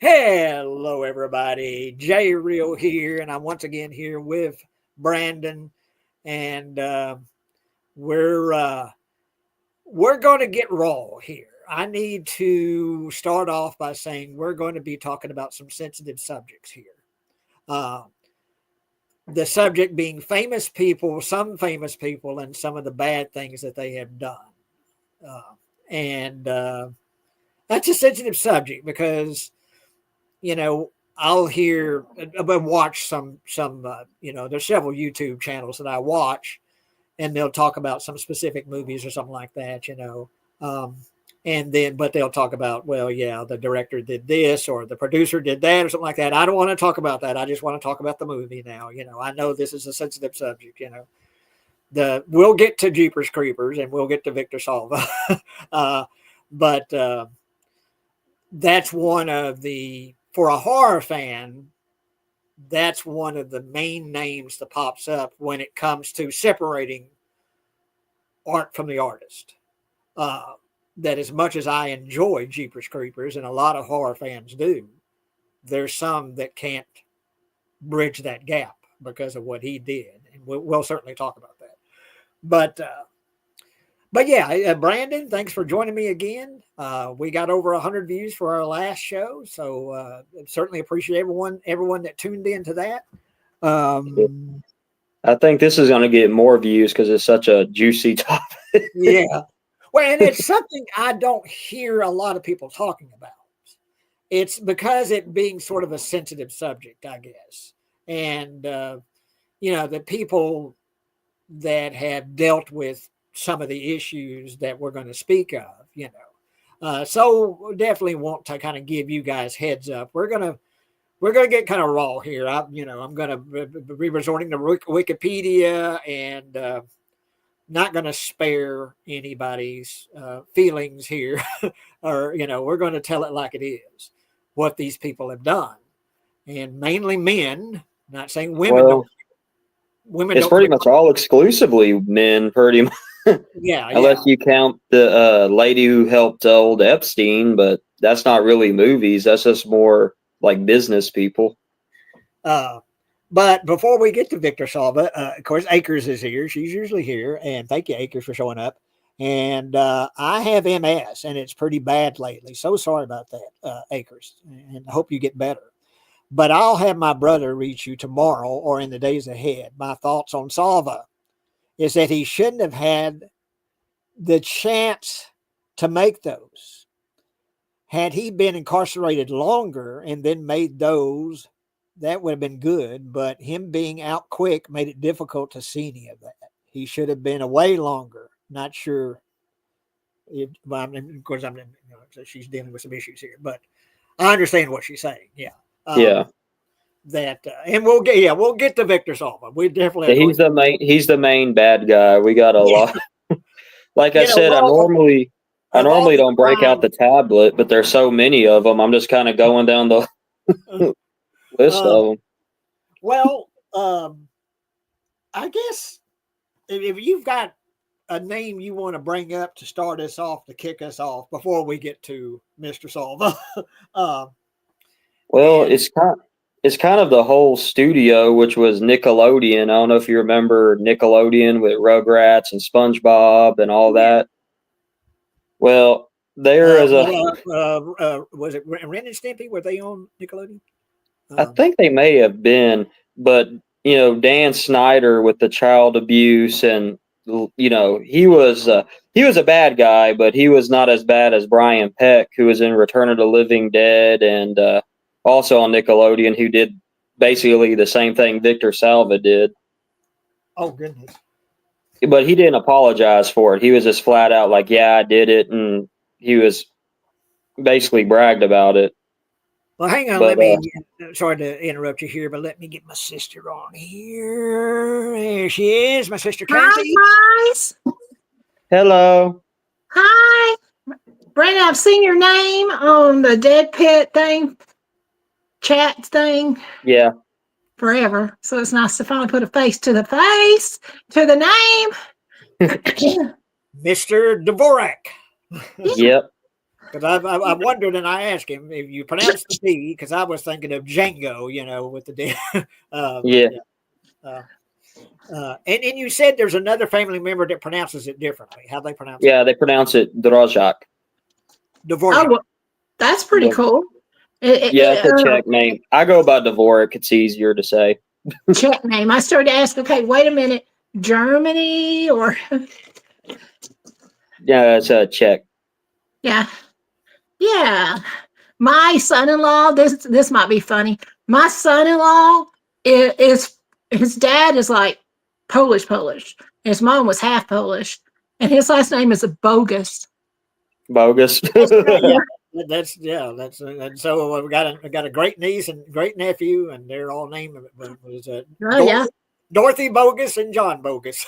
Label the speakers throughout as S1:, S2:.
S1: Hello, everybody. Jay Real here, and I'm once again here with Brandon, and we're uh, we're going to get raw here. I need to start off by saying we're going to be talking about some sensitive subjects here. Uh, the subject being famous people, some famous people, and some of the bad things that they have done. Uh, and that's a sensitive subject because I'll hear, but watch some. There's several YouTube channels that I watch, and they'll talk about some specific movies or something like that. Um, and then, but they'll talk about, well, yeah, the director did this or the producer did that or something like that. I don't want to talk about that. I just want to talk about the movie now. I know this is a sensitive subject. We'll get to Jeepers Creepers and we'll get to Victor Salva, uh, but that's one of the for a horror fan, that's one of the main names that pops up when it comes to separating art from the artist. Uh, that as much as I enjoy Jeepers Creepers, and a lot of horror fans do, there's some that can't bridge that gap because of what he did, and we'll certainly talk about that. But yeah, Brandon, thanks for joining me again. We got over 100 views for our last show, so certainly appreciate everyone that tuned in to that.
S2: I think this is going to get more views because it's such a juicy topic.
S1: Yeah, well, and it's something I don't hear a lot of people talking about. It's because it being sort of a sensitive subject, I guess, and the people that have dealt with some of the issues that we're going to speak of. So definitely want to kind of give you guys heads up. We're gonna get kind of raw here. I'm gonna be resorting to Wikipedia and not gonna spare anybody's feelings here, or we're going to tell it like it is, what these people have done, and mainly men. Not saying women
S2: Well,
S1: don't. Women
S2: it's
S1: don't.
S2: pretty much all exclusively men, pretty much.
S1: Yeah,
S2: Unless you count the lady who helped old Epstein, but that's not really movies. That's just more like business people.
S1: But before we get to Victor Salva, of course, Akers is here. She's usually here. And thank you, Akers, for showing up. And I have MS, and it's pretty bad lately. So sorry about that, Akers. And I hope you get better. But I'll have my brother reach you tomorrow or in the days ahead. My thoughts on Salva is that he shouldn't have had the chance to make those. Had he been incarcerated longer and then made those, that would have been good. But him being out quick made it difficult to see any of that. He should have been away longer. Not sure. Of course, so she's dealing with some issues here, but I understand what she's saying. Yeah.
S2: Yeah.
S1: And we'll get to Victor Salva. We definitely
S2: He's the main bad guy. We got a lot. Like I said, I normally don't break out the tablet, but there's so many of them. I'm just kind of going down the list of them.
S1: Well, I guess if you've got a name you want to bring up to start us off, to kick us off before we get to Mr. Salva.
S2: Well, it's kind of the whole studio, which was Nickelodeon. I don't know if you remember Nickelodeon with Rugrats and SpongeBob and all that. Well, there is
S1: was it Ren and Stimpy? Were they on Nickelodeon?
S2: I think they may have been, but Dan Snyder with the child abuse, and he was a bad guy, but he was not as bad as Brian Peck, who was in Return of the Living Dead and also on Nickelodeon, who did basically the same thing Victor Salva did.
S1: Oh, goodness.
S2: But he didn't apologize for it. He was just flat out like, yeah, I did it. And he was basically bragged about it.
S1: Well, hang on. Sorry to interrupt you here, but let me get my sister on here. There she is, my sister Kathy.
S3: Hi, guys.
S2: Hello.
S3: Hi. Brandon, I've seen your name on the Dead Pet thing, chat thing.
S2: Yeah.
S3: Forever. So it's nice to finally put a face to the name.
S1: Mr. Dvorak.
S2: Yep.
S1: Because I wondered, and I asked him if you pronounce the D, because I was thinking of Django, with the D.
S2: Yeah.
S1: And you said there's another family member that pronounces it differently. How they pronounce
S2: Yeah, they pronounce it Dvorak.
S1: it? Dvorak.
S3: Oh, well, that's pretty cool.
S2: Yeah, it's a Czech name. I go by Dvorak. It's easier to say.
S3: Czech name. I started to ask, okay, wait a minute, Germany or
S2: Yeah, it's a Czech.
S3: yeah. My son-in-law, this might be funny. My son-in-law is his dad is like Polish. His mom was half Polish, and his last name is Bogus.
S2: Bogus.
S1: That's and so we got a great niece and great nephew, and they're all named Dorothy Bogus and John Bogus.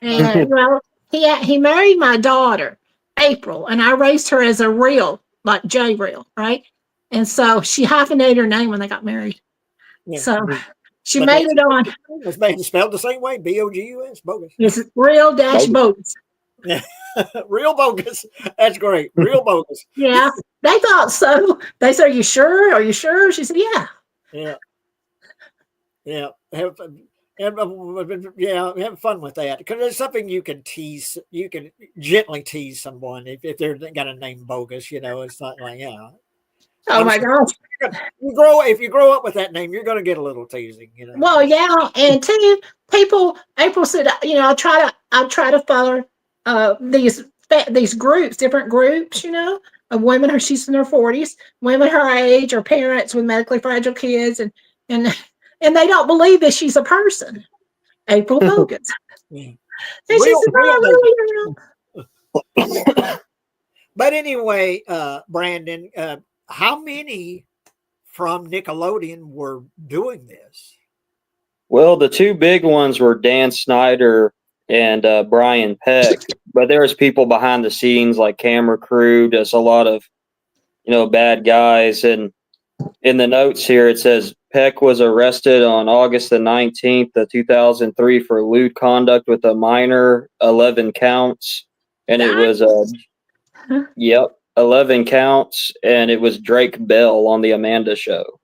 S3: And well, he married my daughter April, and I raised her as a real, like J real, right? And so she hyphenated her name when they got married.
S1: Yeah.
S3: So she made it on.
S1: It's spelled the same way, Bogus, Bogus.
S3: It's real dash bogus.
S1: Yeah. Real bogus. That's great. Real bogus.
S3: Yeah, they thought so. They said, "Are you sure? Are you sure?" She said, "Yeah."
S1: Yeah. Have fun with that, because it's something you can tease. You can gently tease someone if they're got a name Bogus. It's not like
S3: Oh my gosh!
S1: If you grow up with that name, you're going to get a little teasing.
S3: Well, yeah, and too, April said, I try to follow these groups, different groups, of women. She's in her 40s, women her age, or parents with medically fragile kids, and they don't believe that she's a person. April Bogus.
S1: Yeah.
S3: And she said,
S1: But anyway, Brandon, how many from Nickelodeon were doing this?
S2: Well, the two big ones were Dan Snyder and Brian Peck, but there was people behind the scenes like camera crew, just a lot of bad guys. And in the notes here it says Peck was arrested on August the 19th of 2003 for lewd conduct with a minor, 11 counts, and it was 11 counts, and it was Drake Bell on the Amanda Show.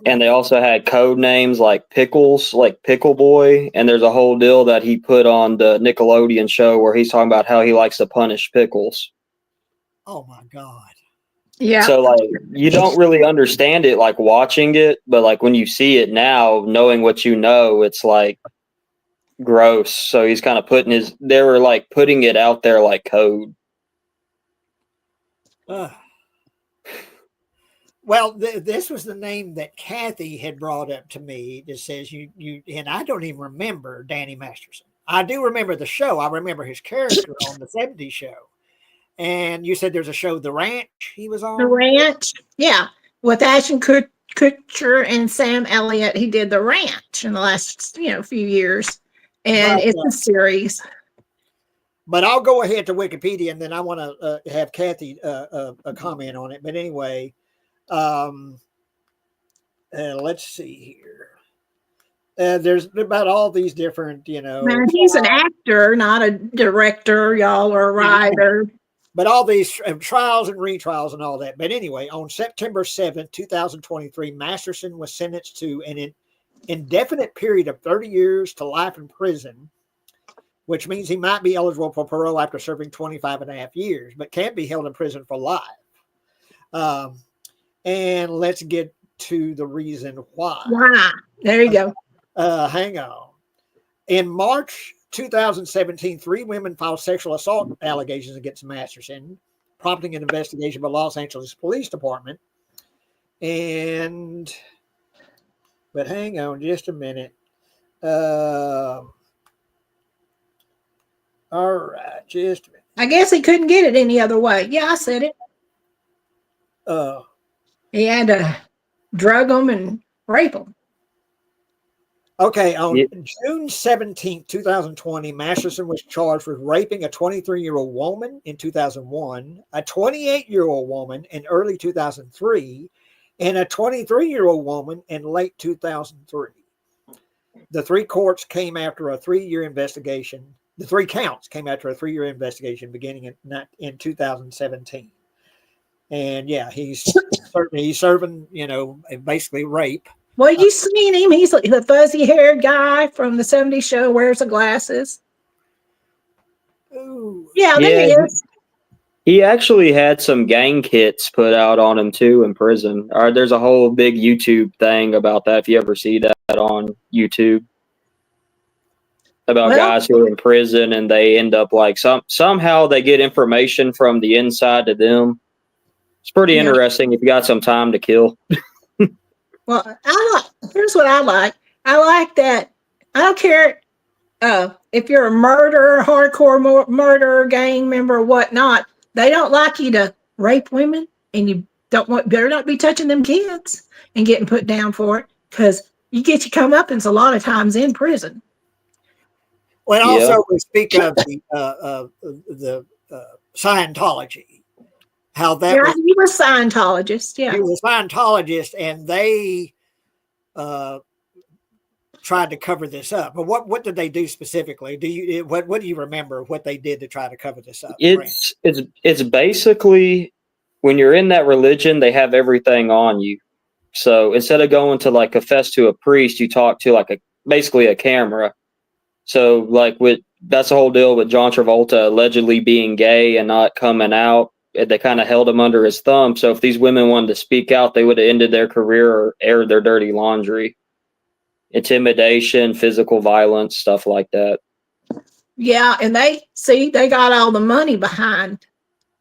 S2: And they also had code names like Pickles, like Pickle Boy. And there's a whole deal that he put on the Nickelodeon show where he's talking about how he likes to punish pickles.
S1: Oh my God.
S3: Yeah.
S2: So like you don't really understand it like watching it, but like when you see it now, knowing what it's like gross. So he's kind of they were like putting it out there like code.
S1: Well, this was the name that Kathy had brought up to me that says you and I don't even remember Danny Masterson. I do remember the show. I remember his character on the 70s show. And you said there's a show, The Ranch, he was on?
S3: The Ranch, yeah. With Ashton Kutcher and Sam Elliott. He did The Ranch in the last, few years. And it's a series.
S1: But I'll go ahead to Wikipedia, and then I want to have Kathy a comment on it. But anyway, let's see here. There's about all these different,
S3: Man, he's an actor, not a director, y'all, or a writer.
S1: But all these trials and retrials and all that. But anyway, on September 7th, 2023, Masterson was sentenced to an indefinite period of 30 years to life in prison, which means he might be eligible for parole after serving 25 and a half years, but can't be held in prison for life. And let's get to the reason why.
S3: Why? There you go.
S1: Hang on. In March 2017, 3 women filed sexual assault allegations against Masterson, prompting an investigation by Los Angeles Police Department. But hang on just a minute. All right, just a minute.
S3: I guess he couldn't get it any other way. Yeah, I said it. He had to drug them and rape them.
S1: Okay, on June 17, 2020, Masterson was charged with raping a 23-year-old woman in 2001, a 28-year-old woman in early 2003, and a 23-year-old woman in late 2003. The 3 courts came after a 3-year investigation the 3 counts came after a 3-year investigation beginning in 2017. And yeah, he's serving, basically rape.
S3: Well, you seen him? He's the fuzzy-haired guy from the '70s show, wears the glasses.
S1: Ooh.
S3: Yeah, there he is.
S2: He actually had some gang kits put out on him too in prison. There's a whole big YouTube thing about that. If you ever see that on YouTube, about guys who are in prison and they end up like somehow they get information from the inside to them. It's pretty interesting if you got some time to kill.
S3: Well, here's what I like. I like that. I don't care if you're a murderer, hardcore murderer, gang member, or whatnot. They don't like you to rape women, and you better not be touching them kids and getting put down for it, because you get your comeuppance a lot of times in prison.
S1: Well, also we speak of the Scientology. How that
S3: he was Scientologist. Yeah,
S1: he was Scientologist, and they tried to cover this up. But what did they do specifically? What do you remember what they did to try to cover this up?
S2: It's basically, when you're in that religion, they have everything on you. So instead of going to like confess to a priest, you talk to like basically a camera. So like that's the whole deal with John Travolta allegedly being gay and not coming out. They kind of held him under his thumb. So if these women wanted to speak out, they would have ended their career or aired their dirty laundry. Intimidation, physical violence, stuff like that.
S3: Yeah, and they got all the money behind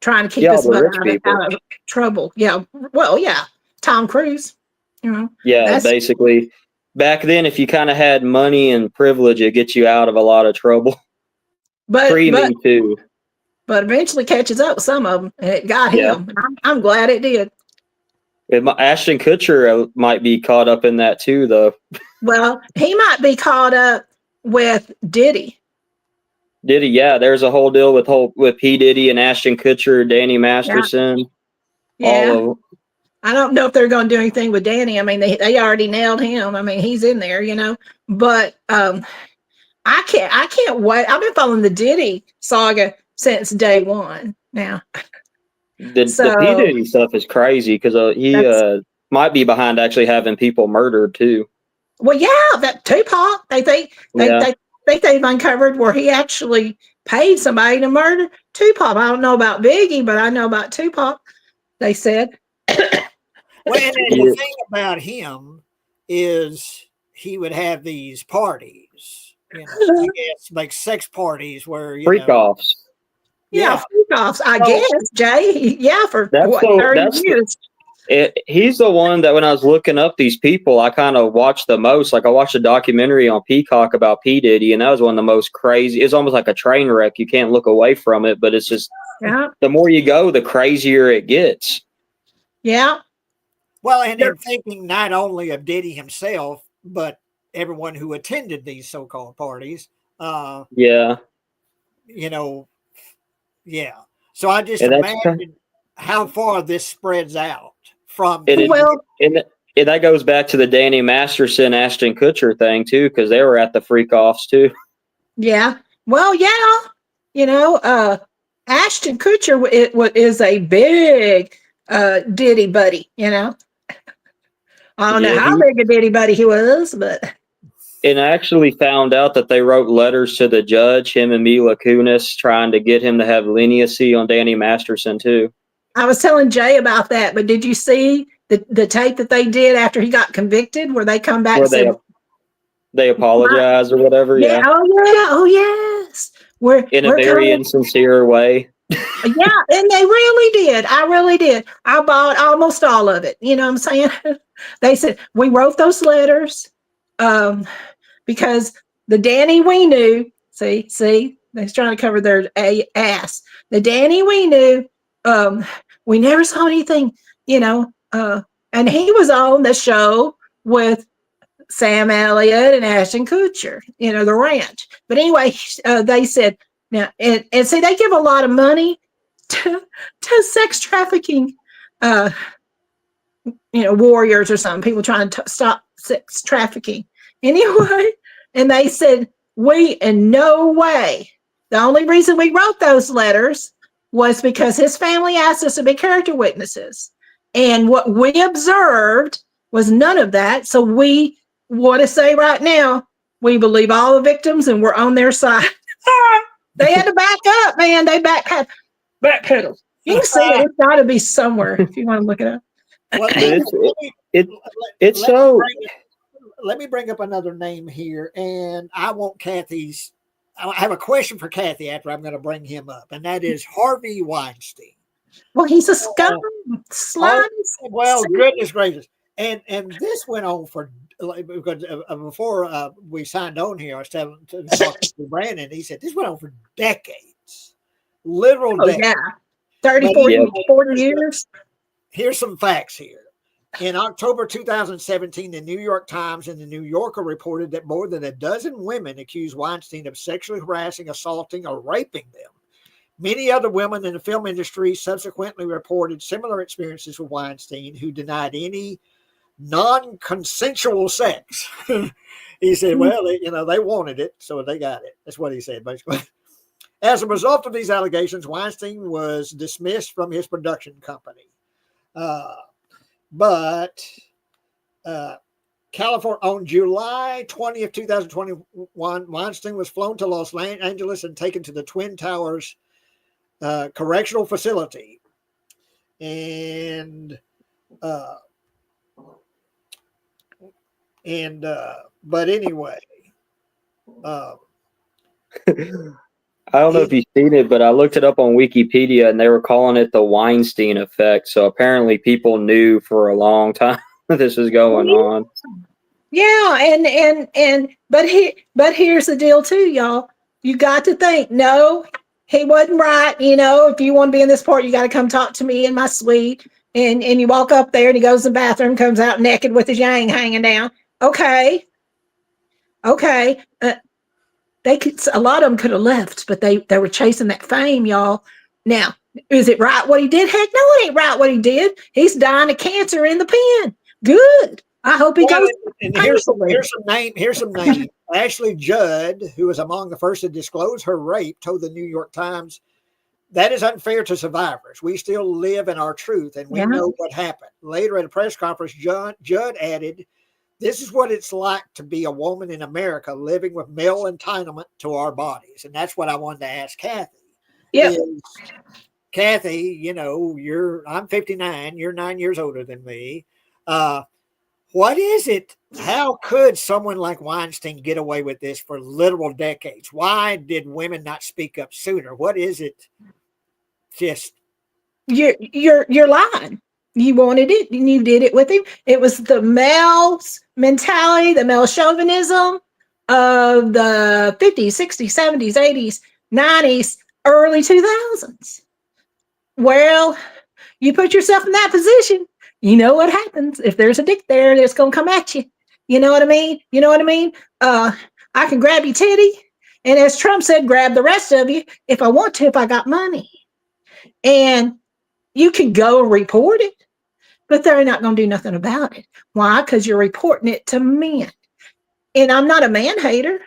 S3: trying to keep us out of trouble. Yeah, well, yeah, Tom Cruise.
S2: Yeah, basically. Back then, if you kind of had money and privilege, it gets you out of a lot of trouble.
S3: But
S2: too.
S3: But eventually catches up with some of them, and it got him. I'm glad it did.
S2: Ashton Kutcher might be caught up in that too, though.
S3: Well, he might be caught up with Diddy.
S2: Yeah. There's a whole deal with P. Diddy and Ashton Kutcher, Danny Masterson.
S3: Yeah. I don't know if they're going to do anything with Danny. I mean, they already nailed him. I mean, he's in there, But I can't wait. I've been following the Diddy saga since day one now.
S2: The P. Diddy stuff is crazy because he might be behind actually having people murdered too.
S3: Well, yeah, that Tupac. They think they've uncovered where he actually paid somebody to murder Tupac. I don't know about Biggie, but I know about Tupac. They said.
S1: Well, and the thing about him is he would have these parties, I guess, like sex parties where
S2: freak-offs.
S3: Yeah, freak-offs, I guess, Jay. Yeah, for 30 years.
S2: He's the one that when I was looking up these people, I kind of watched the most. Like I watched a documentary on Peacock about P. Diddy, and that was one of the most crazy. It's almost like a train wreck. You can't look away from it, but it's just the more you go, the crazier it gets.
S3: Yeah.
S1: Well, and they're thinking not only of Diddy himself, but everyone who attended these so-called parties.
S2: Yeah.
S1: Yeah. So I just imagine how far this spreads out from.
S2: And that goes back to the Danny Masterson, Ashton Kutcher thing too, because they were at the freak-offs too.
S3: Yeah. Well, yeah. Ashton Kutcher is a big Diddy buddy, I don't know how big a Diddy buddy he was, but.
S2: And I actually found out that they wrote letters to the judge, him and Mila Kunis, trying to get him to have leniency on Danny Masterson too. I
S3: was telling Jay about that, but did you see the tape that they did after he got convicted, where they come back and say
S2: they apologize or whatever? Yeah.
S3: Oh yes.
S2: In a very insincere way.
S3: Yeah, and they really did. I really did. I bought almost all of it. You know what I'm saying? They said, we wrote those letters because the Danny we knew, see, they're trying to cover their ass. The Danny we knew, we never saw anything, and he was on the show with Sam Elliott and Ashton Kutcher, the ranch. But anyway, they said, now, and see, they give a lot of money to sex trafficking, warriors or something, people trying to stop sex trafficking. Anyway, and they said, we in no way The only reason we wrote those letters was because his family asked us to be character witnesses. And what we observed was none of that. So we want to say right now, we believe all the victims and we're on their side. They had to back up, man. They backpedal. You can see it. It's got to be somewhere if you want to look it up.
S1: Well,
S2: it's so.
S1: Let me bring up another name here, and I want Kathy's. I have a question for Kathy after I'm going to bring him up, and that is Harvey Weinstein.
S3: Well, he's a scum, slimy.
S1: Well, goodness gracious, and this went on for because before we signed on here, I was talking to Brandon. He said this went on for decades, literal decades.
S3: Yeah, 30, 40 years.
S1: Here's some facts here. In October 2017, the New York Times and the New Yorker reported that more than a dozen women accused Weinstein of sexually harassing, assaulting, or raping them. Many other women in the film industry subsequently reported similar experiences with Weinstein, who denied any non-consensual sex. He said, well, they wanted it, so they got it. That's what he said, basically. As a result of these allegations, Weinstein was dismissed from his production company. But California, on July 20th, 2021, Weinstein was flown to Los Angeles and taken to the Twin Towers Correctional Facility. But anyway,
S2: I don't know if you've seen it, but I looked it up on Wikipedia and they were calling it the Weinstein effect. So apparently people knew for a long time this was going on.
S3: Yeah, but here's the deal too, y'all. You got to think, no, he wasn't right. If you want to be in this part, you got to come talk to me in my suite. And you walk up there and he goes to the bathroom, comes out naked with his yang hanging down. Okay. A lot of them could have left, but they were chasing that fame, y'all. Now, is it right what he did? Heck no, it ain't right what he did. He's dying of cancer in the pen. Good. I hope he goes.
S1: And here's some names. Ashley Judd, who was among the first to disclose her rape, told the New York Times, "That is unfair to survivors. We still live in our truth, and we know what happened." Later at a press conference, Judd added, "This is what it's like to be a woman in America living with male entitlement to our bodies." And that's what I wanted to ask Kathy.
S3: Yeah.
S1: Kathy, I'm 59, you're 9 years older than me. What is it? How could someone like Weinstein get away with this for literal decades? Why did women not speak up sooner? What is it? Just
S3: you're lying. You wanted it and you did it with him. It was the male's mentality, the male chauvinism of the 50s, 60s, 70s, 80s, 90s, early 2000s. Well, you put yourself in that position, you know what happens. If there's a dick there, it's going to come at you. You know what I mean? I can grab your titty. And as Trump said, grab the rest of you if I want to, if I got money. And you can go and report it, but they're not going to do nothing about it. Why? Because you're reporting it to men. And I'm not a man hater.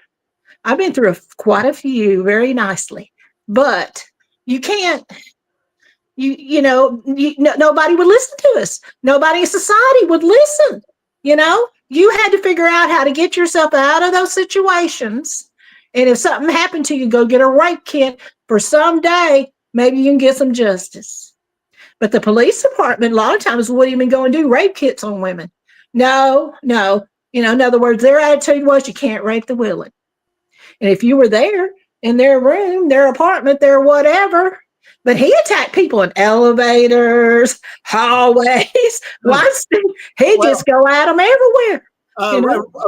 S3: I've been through quite a few very nicely, but you can't, nobody would listen to us. Nobody in society would listen. You had to figure out how to get yourself out of those situations. And if something happened to you, go get a rape kit for someday. Maybe you can get some justice. But the police department, a lot of times, wouldn't even go and do rape kits on women. No. In other words, their attitude was you can't rape the willing. And if you were there in their room, their apartment, their whatever, but he attacked people in elevators, hallways. He just go at them everywhere.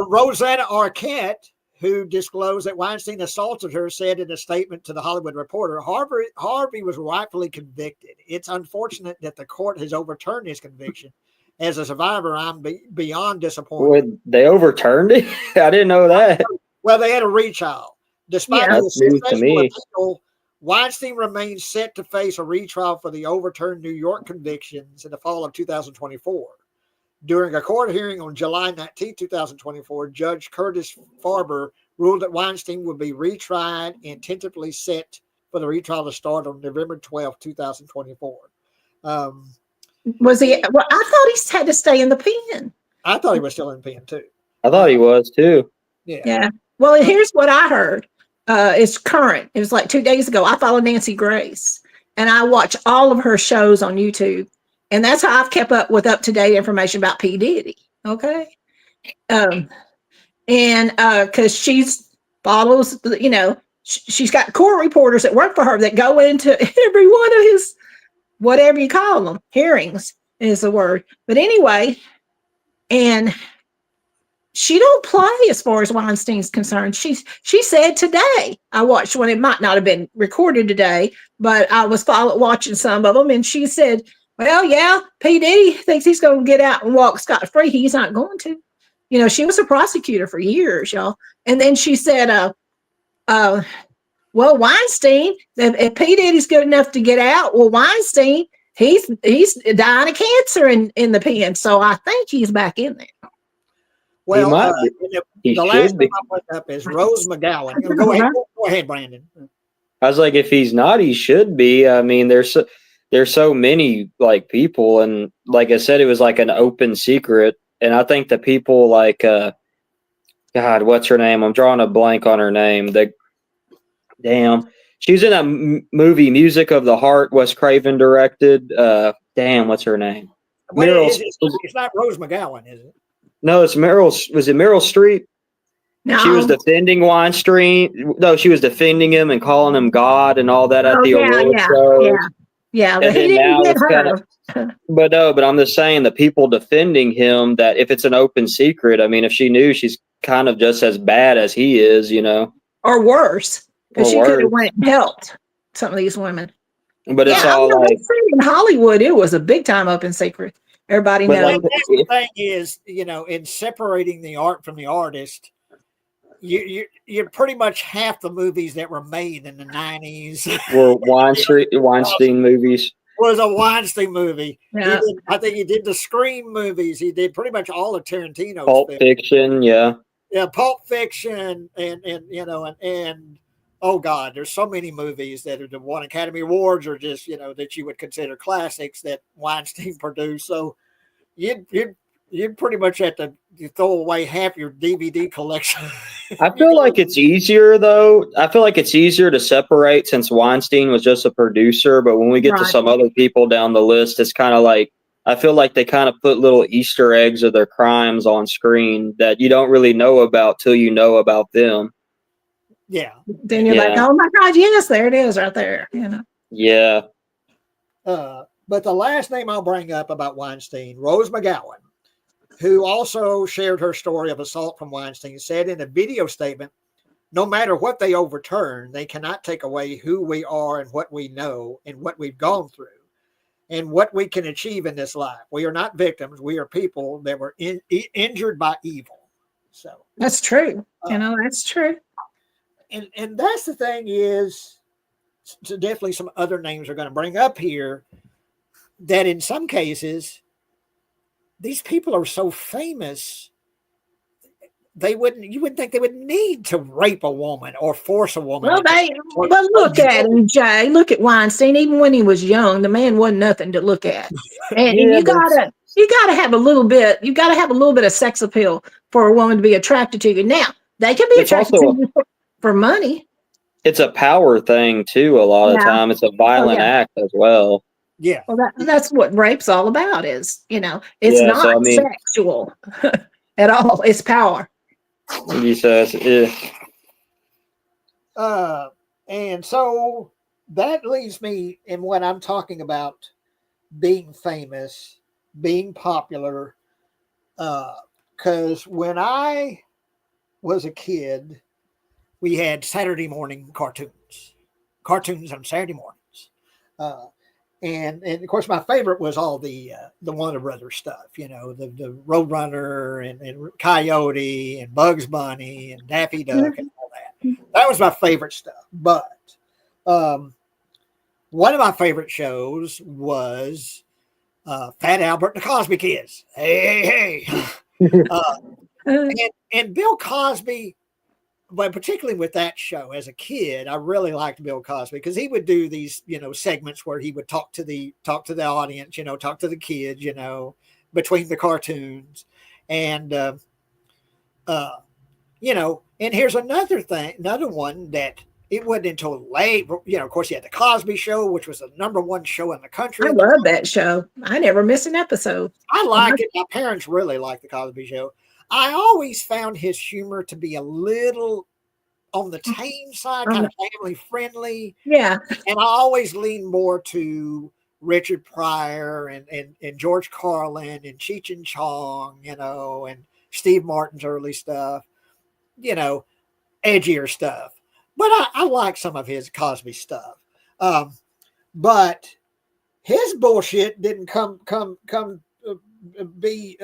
S1: Rosanna Arquette, who disclosed that Weinstein assaulted her, said in a statement to the Hollywood Reporter, Harvey was rightfully convicted. It's unfortunate that the court has overturned his conviction. As a survivor, I'm beyond disappointed.
S2: They overturned it? I didn't know that.
S1: Well, they had a retrial. Despite the
S2: sensational
S1: appeal, Weinstein remains set to face a retrial for the overturned New York convictions in the fall of 2024. During a court hearing on July 19, 2024, Judge Curtis Farber ruled that Weinstein would be retried and tentatively set for the retrial to start on November 12, 2024.
S3: Was he? Well, I thought he had to stay in the pen.
S1: I thought he was still in pen too.
S2: I thought he was too.
S3: Yeah. Well, here's what I heard. It's current. It was like 2 days ago. I follow Nancy Grace, and I watch all of her shows on YouTube, and that's how I've kept up with up-to-date information about P. Diddy. Okay. And because she's follows, she's got court reporters that work for her that go into every one of his, whatever you call them, hearings is the word. But anyway, and she don't play as far as Weinstein's concerned. She said today, I watched one, it might not have been recorded today, but I was watching some of them, and she said, well, yeah, P. Diddy thinks he's going to get out and walk scot-free. He's not going to. She was a prosecutor for years, y'all. And then she said, well, Weinstein, if P. Diddy's good enough to get out, well, Weinstein, he's dying of cancer in the pen. So I think he's back in there.
S1: Well, the last name I put up is Rose McGowan. Go ahead, Brandon.
S2: I was like, if he's not, he should be. I mean, there's so many like people, and like I said, it was like an open secret. And I think the people like, God, what's her name? I'm drawing a blank on her name. She was in a movie, Music of the Heart, Wes Craven directed. What's her name?
S1: It's not Rose McGowan, is it?
S2: No, it's Meryl. Was it Meryl Streep?
S3: No.
S2: She was defending Weinstein. No, she was defending him and calling him God and all that at the award show.
S3: Yeah, but he didn't get her.
S2: But I'm just saying the people defending him, that if it's an open secret, I mean, if she knew, she's kind of just as bad as he is,
S3: or worse, because she could have went and helped some of these women.
S2: But it's all like
S3: in Hollywood, it was a big time open secret. Everybody knows.
S1: The thing is, in separating the art from the artist, you're pretty much half the movies that were made in the 90s
S2: were Weinstein movies.
S1: Was a Weinstein movie.
S3: Yeah.
S1: I think he did the Scream movies. He did pretty much all of Tarantino's
S2: Pulp Fiction, yeah.
S1: Yeah, Pulp Fiction, and oh God, there's so many movies that have won Academy Awards, or just that you would consider classics that Weinstein produced. So you'd pretty much have to throw away half your DVD collection.
S2: I feel like it's easier, though. I feel like it's easier to separate since Weinstein was just a producer. But when we get to some other people down the list, it's kind of like, I feel like they kind of put little Easter eggs of their crimes on screen that you don't really know about till you know about them.
S1: Yeah.
S3: Then you're like, oh my God, yes, there it is right there.
S2: Yeah.
S1: But the last name I'll bring up about Weinstein, Rose McGowan, who also shared her story of assault from Weinstein, said in a video statement, no matter what they overturn, they cannot take away who we are and what we know and what we've gone through and what we can achieve in this life. We are not victims. We are people that were injured by evil. So
S3: that's true. That's true.
S1: And that's the thing is, so definitely some other names are going to bring up here that in some cases, these people are so famous, you wouldn't think they would need to rape a woman or force a woman.
S3: Well, look at him, Jay. Look at Weinstein. Even when he was young, the man wasn't nothing to look at. And you gotta have a little bit. You gotta have a little bit of sex appeal for a woman to be attracted to you. Now they can be attracted to you for money.
S2: It's a power thing too. A lot of time, it's a violent act as well.
S1: Yeah.
S3: Well, that's what rape's all about. Is it's not sexual at all. It's power.
S2: He says,
S1: and so that leaves me in what I'm talking about, being famous, being popular. Because when I was a kid, we had Saturday morning cartoons on Saturday mornings. And of course, my favorite was all the Warner Brothers stuff, the Roadrunner and Coyote and Bugs Bunny and Daffy Duck and all that. That was my favorite stuff. But one of my favorite shows was Fat Albert and the Cosby Kids. Hey. And Bill Cosby but particularly with that show as a kid, I really liked Bill Cosby because he would do these, segments where he would talk to the audience, talk to the kids, between the cartoons. And, and here's another one that it wasn't until late, of course, you had the Cosby Show, which was the #1 show in the country.
S3: I love that show. I never miss an episode.
S1: I liked it. My parents really liked the Cosby Show. I always found his humor to be a little on the tame side, kind of family friendly.
S3: Yeah.
S1: And I always leaned more to Richard Pryor and George Carlin and Cheech and Chong, and Steve Martin's early stuff, edgier stuff. But I like some of his Cosby stuff. But his bullshit didn't come be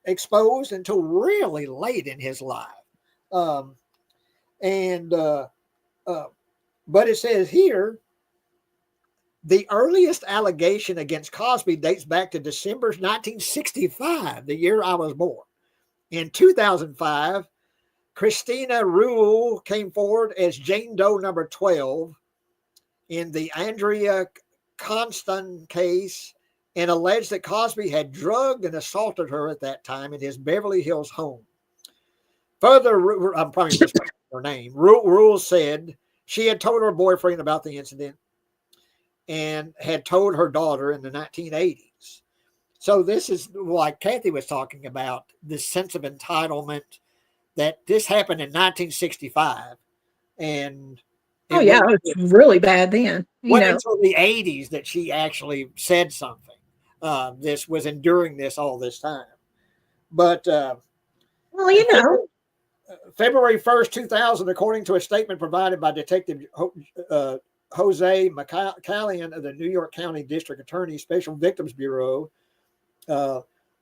S1: exposed until really late in his life. But it says here, the earliest allegation against Cosby dates back to December 1965, the year I was born. In 2005, Christina Rule came forward as Jane Doe number 12 in the Andrea Constant case and alleged that Cosby had drugged and assaulted her at that time in his Beverly Hills home. Further, I'm probably mispronouncing her name. Rule said she had told her boyfriend about the incident and had told her daughter in the 1980s. So this is like Kathy was talking about, this sense of entitlement that this happened in 1965. And
S3: oh, yeah, it was really bad then.
S1: Until the 80s that she actually said something. This was enduring this all this time. But,
S3: well,
S1: February 1st, 2000, according to a statement provided by Detective Jose McCallion of the New York County District Attorney Special Victims Bureau,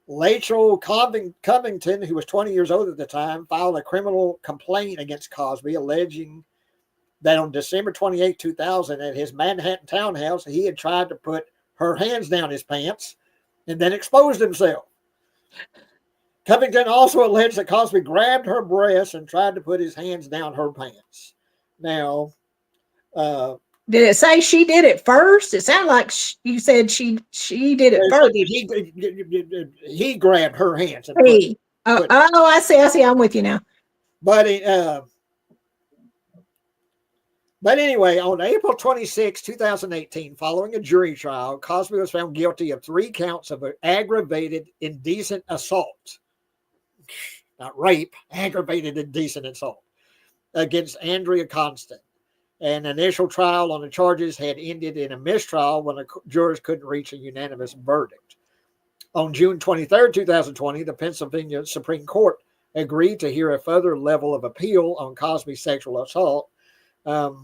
S1: Rachel Covington, who was 20 years old at the time, filed a criminal complaint against Cosby, alleging that on December 28, 2000, at his Manhattan townhouse, he had tried to put her hands down his pants and then exposed himself. Covington also alleged that Cosby grabbed her breasts and tried to put his hands down her pants. Now,
S3: did it say she did it first? It sounded like you said she did it first.
S1: He grabbed her hands. And
S3: I see. I'm with you now.
S1: But anyway, on April 26, 2018, following a jury trial, Cosby was found guilty of 3 counts of aggravated indecent assault. Not rape, aggravated indecent assault against Andrea Constant. An initial trial on the charges had ended in a mistrial when the jurors couldn't reach a unanimous verdict. On June 23, 2020, the Pennsylvania Supreme Court agreed to hear a further level of appeal on Cosby's sexual assault. But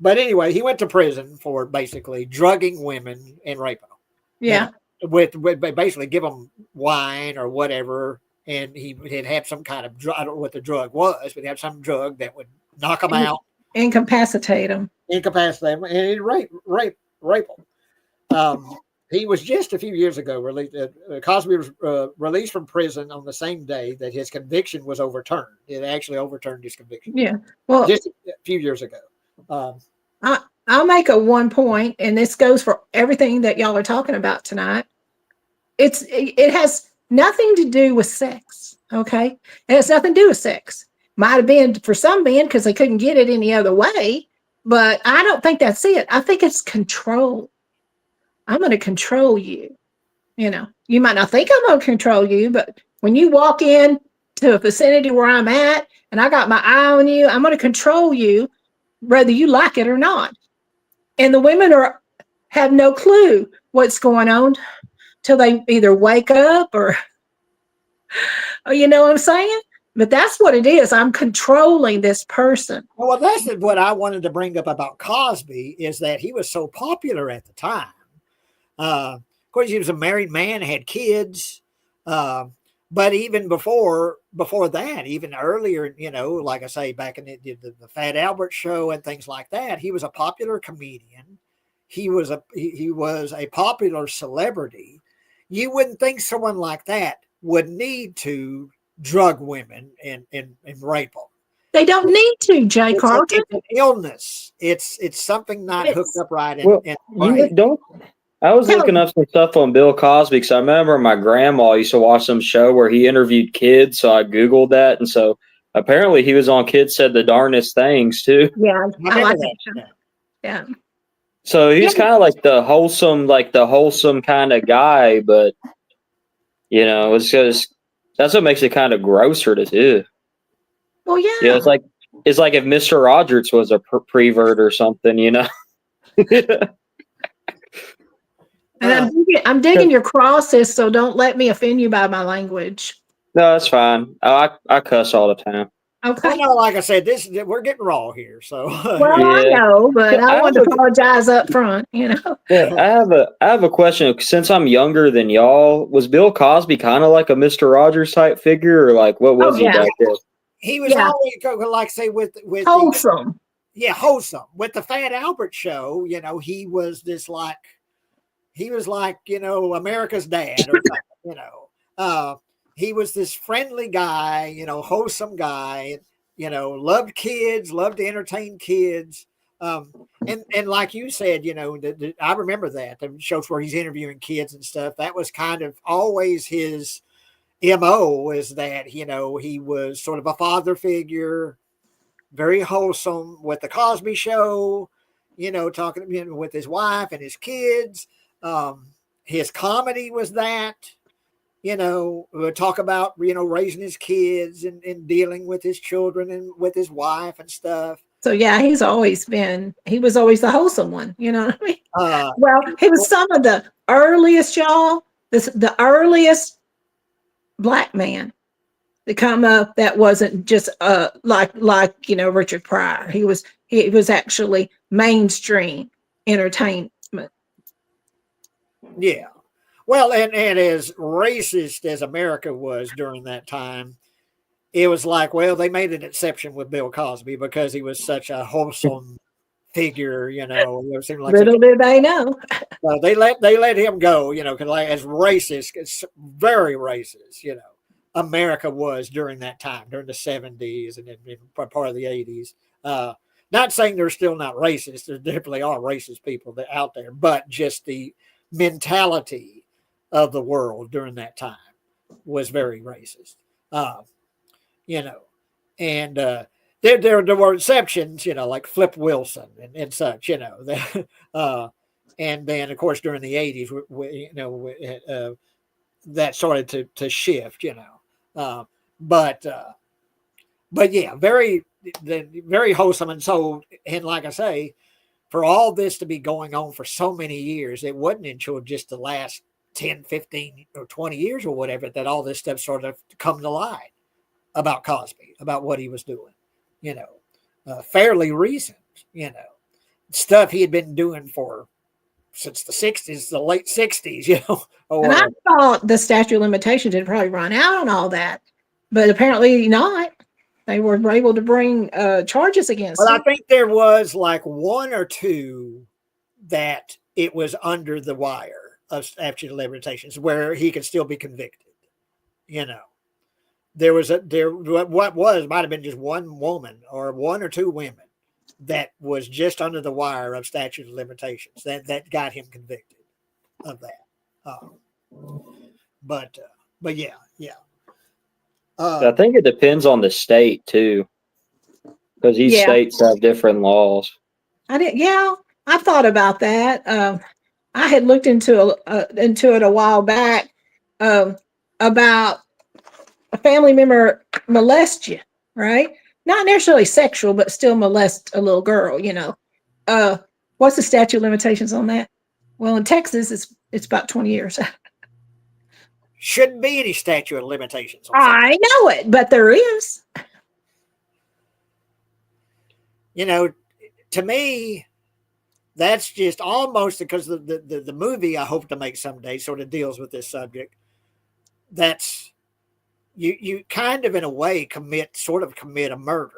S1: anyway, he went to prison for basically drugging women and raping them.
S3: Yeah.
S1: With basically give them wine or whatever, and he'd have some kind of drug. I don't know what the drug was, but he'd have some drug that would knock them out,
S3: incapacitate them,
S1: and he'd rape them. He was just a few years ago released. Cosby was released from prison on the same day that his conviction was overturned. It actually overturned his conviction.
S3: Yeah, well,
S1: just a few years ago.
S3: I'll make a one point, and this goes for everything that y'all are talking about tonight. It has nothing to do with sex, okay? It has nothing to do with sex. Might have been for some men because they couldn't get it any other way, but I don't think that's it. I think it's control. I'm going to control you. You might not think I'm going to control you, but when you walk in to a vicinity where I'm at and I got my eye on you, I'm going to control you whether you like it or not. And the women have no clue what's going on till they either wake up or you know what I'm saying? But that's what it is. I'm controlling this person.
S1: Well, that's what I wanted to bring up about Cosby, is that he was so popular at the time. Of course, he was a married man, had kids. But even before that, even earlier, like I say, back in the Fat Albert show and things like that, he was a popular comedian. He was a popular celebrity. You wouldn't think someone like that would need to drug women and rape them.
S3: They don't need to, Jay Carlton.
S1: It's an illness. It's something not hooked up right.
S2: You don't. I was looking up some stuff on Bill Cosby because I remember my grandma used to watch some show where he interviewed kids, so I Googled that, and so apparently he was on Kids Said the Darndest Things too.
S3: Yeah, I like that show. Yeah.
S2: So he's kind of like the wholesome kind of guy, but it's just that's what makes it kind of grosser to do.
S3: Well, yeah.
S2: Yeah, it's like if Mr. Rogers was a prevert or something,
S3: And I'm digging your crosses, so don't let me offend you by my language.
S2: No, that's fine. I cuss all the time.
S1: Okay. Well, like I said, we're getting raw here. So
S3: well, I know, but I want to apologize up front. Yeah,
S2: I have a question. Since I'm younger than y'all, was Bill Cosby kind of like a Mr. Rogers type figure, or like what was he back there?
S1: He was always like say with
S3: wholesome.
S1: Wholesome. With the Fat Albert show, he was this like. He was like, America's dad, or something, he was this friendly guy, wholesome guy, loved kids, loved to entertain kids. And like you said, I remember that the shows where he's interviewing kids and stuff, that was kind of always his MO, is that, he was sort of a father figure, very wholesome. With the Cosby Show, talking with his wife and his kids. His comedy was that, talk about, raising his kids and dealing with his children and with his wife and stuff.
S3: So yeah, he was always the wholesome one, you know what I mean? Well, he was some of the earliest, y'all, the earliest black man to come up that wasn't just like Richard Pryor. He was actually mainstream entertainment.
S1: Yeah. Well, and as racist as America was during that time, it was like, well, they made an exception with Bill Cosby because he was such a wholesome figure, It seemed like
S3: little did they know.
S1: So they let him go, because as racist, it's very racist, America was during that time, during the 70s and part of the 80s. Not saying they're still not racist. There definitely are racist people out there, but just the mentality of the world during that time was very racist, and there were exceptions, like Flip Wilson and such, and then of course during the 80s, that started to shift, but yeah, very wholesome. And so, and like I say, for all this to be going on for so many years, it wasn't until just the last 10, 15, or 20 years or whatever that all this stuff sort of come to light about Cosby, about what he was doing, fairly recent, stuff he had been doing since the 60s, the late 60s,
S3: And I thought the statute of limitations had probably run out on all that, but apparently not. They were able to bring charges against him.
S1: I think there was like one or two that it was under the wire of statute of limitations where he could still be convicted. There might have been just one woman or one or two women that was just under the wire of statute of limitations that got him convicted of that. But yeah.
S2: I think it depends on the state too, because each states have different laws.
S3: I thought about that. I had looked into it a while back about a family member molest you, right? Not necessarily sexual, but still molest a little girl. What's the statute of limitations on that? Well, in Texas, it's about 20 years.
S1: Shouldn't be any statute of limitations.
S3: I know it, but there is.
S1: To me, that's just almost because the movie I hope to make someday sort of deals with this subject. That's you kind of in a way commit a murder.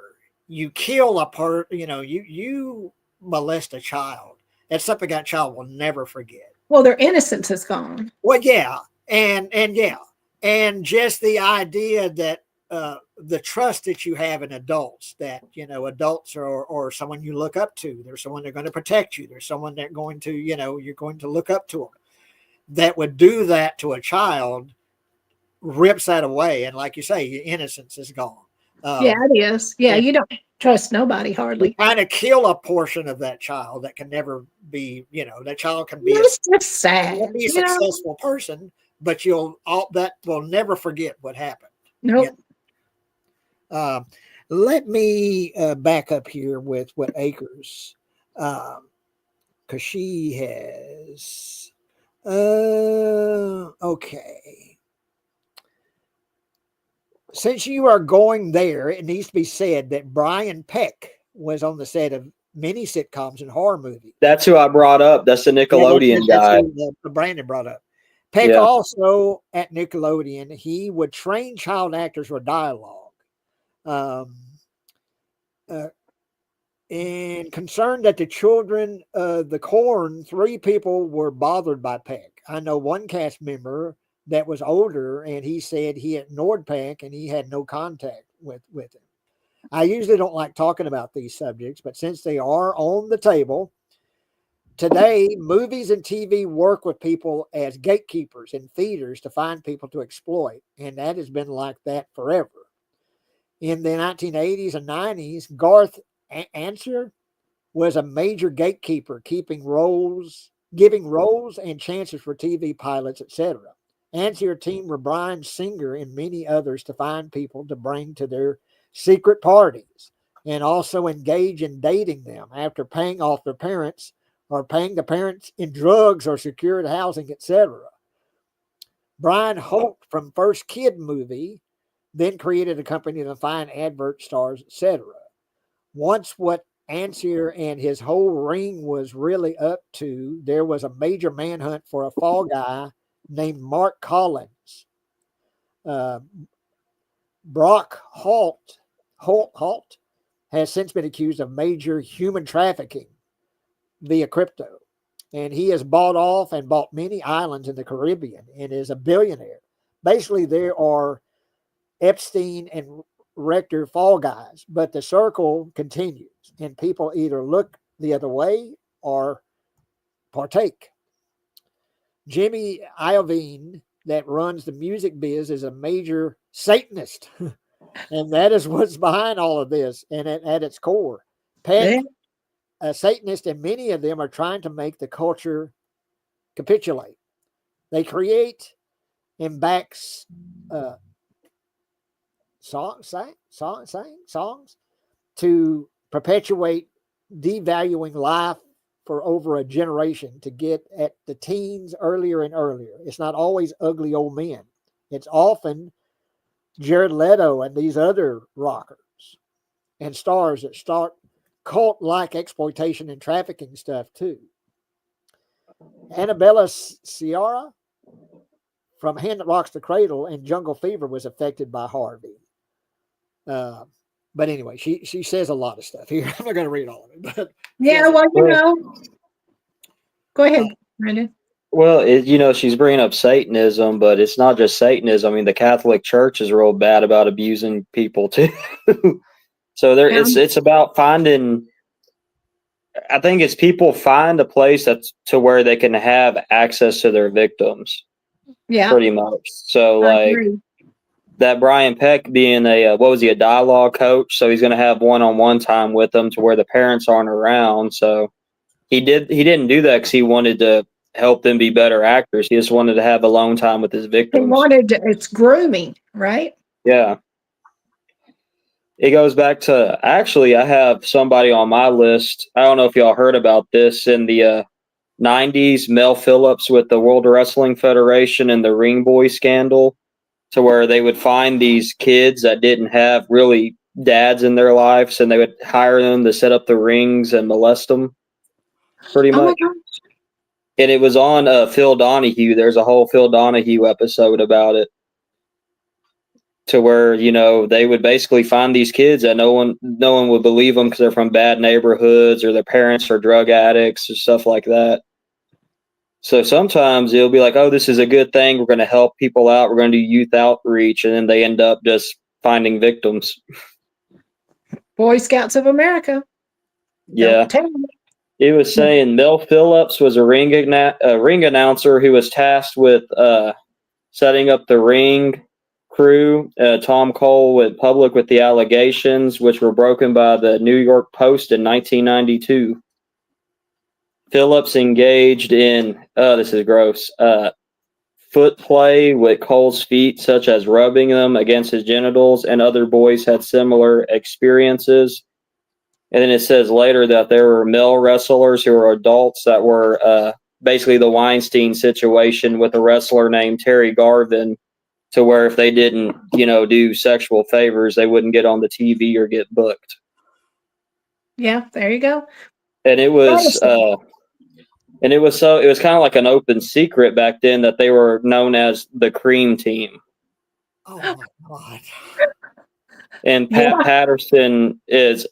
S1: You kill a part, you molest a child. That's something that child will never forget.
S3: Well, their innocence is gone.
S1: Well, yeah. And just the idea that the trust that you have in adults, that, adults or someone you look up to. There's someone they're going to protect you. There's someone that going to, you're going to look up to them. That would do that to a child, rips that away. And like you say, your innocence is gone.
S3: Yeah, it is. Yeah, you don't trust nobody hardly.
S1: Trying to kill a portion of that child that can never be, that child can be
S3: It's just sad.
S1: be a successful person, but that will never forget what happened.
S3: Nope.
S1: Let me back up here with what Akers, because she has. Okay. Since you are going there, it needs to be said that Brian Peck was on the set of many sitcoms and horror movies.
S2: That's who I brought up. That's the Nickelodeon guy.
S1: Who, Brandon brought up. Peck also at Nickelodeon, he would train child actors with dialogue. And concerned that the children of the corn, 3 people were bothered by Peck. I know one cast member that was older, and he said he ignored Peck and he had no contact with him. I usually don't like talking about these subjects, but since they are on the table, today, movies and TV work with people as gatekeepers in theaters to find people to exploit, and that has been like that forever. In the 1980s and 90s, Garth Answer was a major gatekeeper, giving roles and chances for TV pilots, etc. Answer teamed with Bryan Singer and many others to find people to bring to their secret parties, and also engage in dating them after paying off their parents or paying the parents in drugs or secured housing, etc. Brian Holt from First Kid movie then created a company to find advert stars, etc. Once what Answer and his whole ring was really up to, there was a major manhunt for a fall guy named Mark Collins. Brock Holt has since been accused of major human trafficking via crypto, and he has bought many islands in the Caribbean and is a billionaire. Basically, there are Epstein and Rector fall guys, but the circle continues, and people either look the other way or partake. Jimmy Iovine, that runs the music biz, is a major Satanist, and that is what's behind all of this. And at its core, Peck, a Satanist, and many of them are trying to make the culture capitulate. They create and back songs to perpetuate devaluing life for over a generation to get at the teens earlier and earlier. It's not always ugly old men. It's often Jared Leto and these other rockers and stars that start cult-like exploitation and trafficking stuff too. Annabella Sciorra from Hand That Rocks the Cradle and Jungle Fever was affected by Harvey. But anyway, she says a lot of stuff here. I'm not going to read all of it. But
S3: yeah, well, go ahead, Brandon.
S2: Well, she's bringing up Satanism, but it's not just Satanism. I mean, the Catholic Church is real bad about abusing people too. So it's about finding. I think it's people find a place that's to where they can have access to their victims.
S3: Yeah,
S2: pretty much. So like that Brian Peck being a dialogue coach, so he's going to have one-on-one time with them to where the parents aren't around. So he didn't do that because he wanted to help them be better actors. He just wanted to have alone time with his victims.
S3: It's grooming, right?
S2: Yeah. It goes back to, actually, I have somebody on my list. I don't know if y'all heard about this in the 90s, Mel Phillips with the World Wrestling Federation and the Ring Boy scandal, to where they would find these kids that didn't have really dads in their lives, and they would hire them to set up the rings and molest them, pretty much. And it was on Phil Donahue. There's a whole Phil Donahue episode about it, to where, they would basically find these kids that no one would believe them because they're from bad neighborhoods or their parents are drug addicts or stuff like that. So sometimes it'll be like, oh, this is a good thing. We're going to help people out. We're going to do youth outreach. And then they end up just finding victims.
S3: Boy Scouts of America.
S2: Yeah.
S3: Don't tell me.
S2: He was saying Mel Phillips was a ring announcer who was tasked with setting up the ring crew. Tom Cole went public with the allegations, which were broken by the New York Post in 1992. Phillips engaged in, this is gross, foot play with Cole's feet, such as rubbing them against his genitals, and other boys had similar experiences. And then it says later that there were male wrestlers who were adults that were basically the Weinstein situation with a wrestler named Terry Garvin, to where if they didn't, do sexual favors, they wouldn't get on the TV or get booked.
S3: Yeah, there you go.
S2: And it was kind of like an open secret back then that they were known as the Cream Team.
S1: Oh my God.
S2: And Pat Patterson is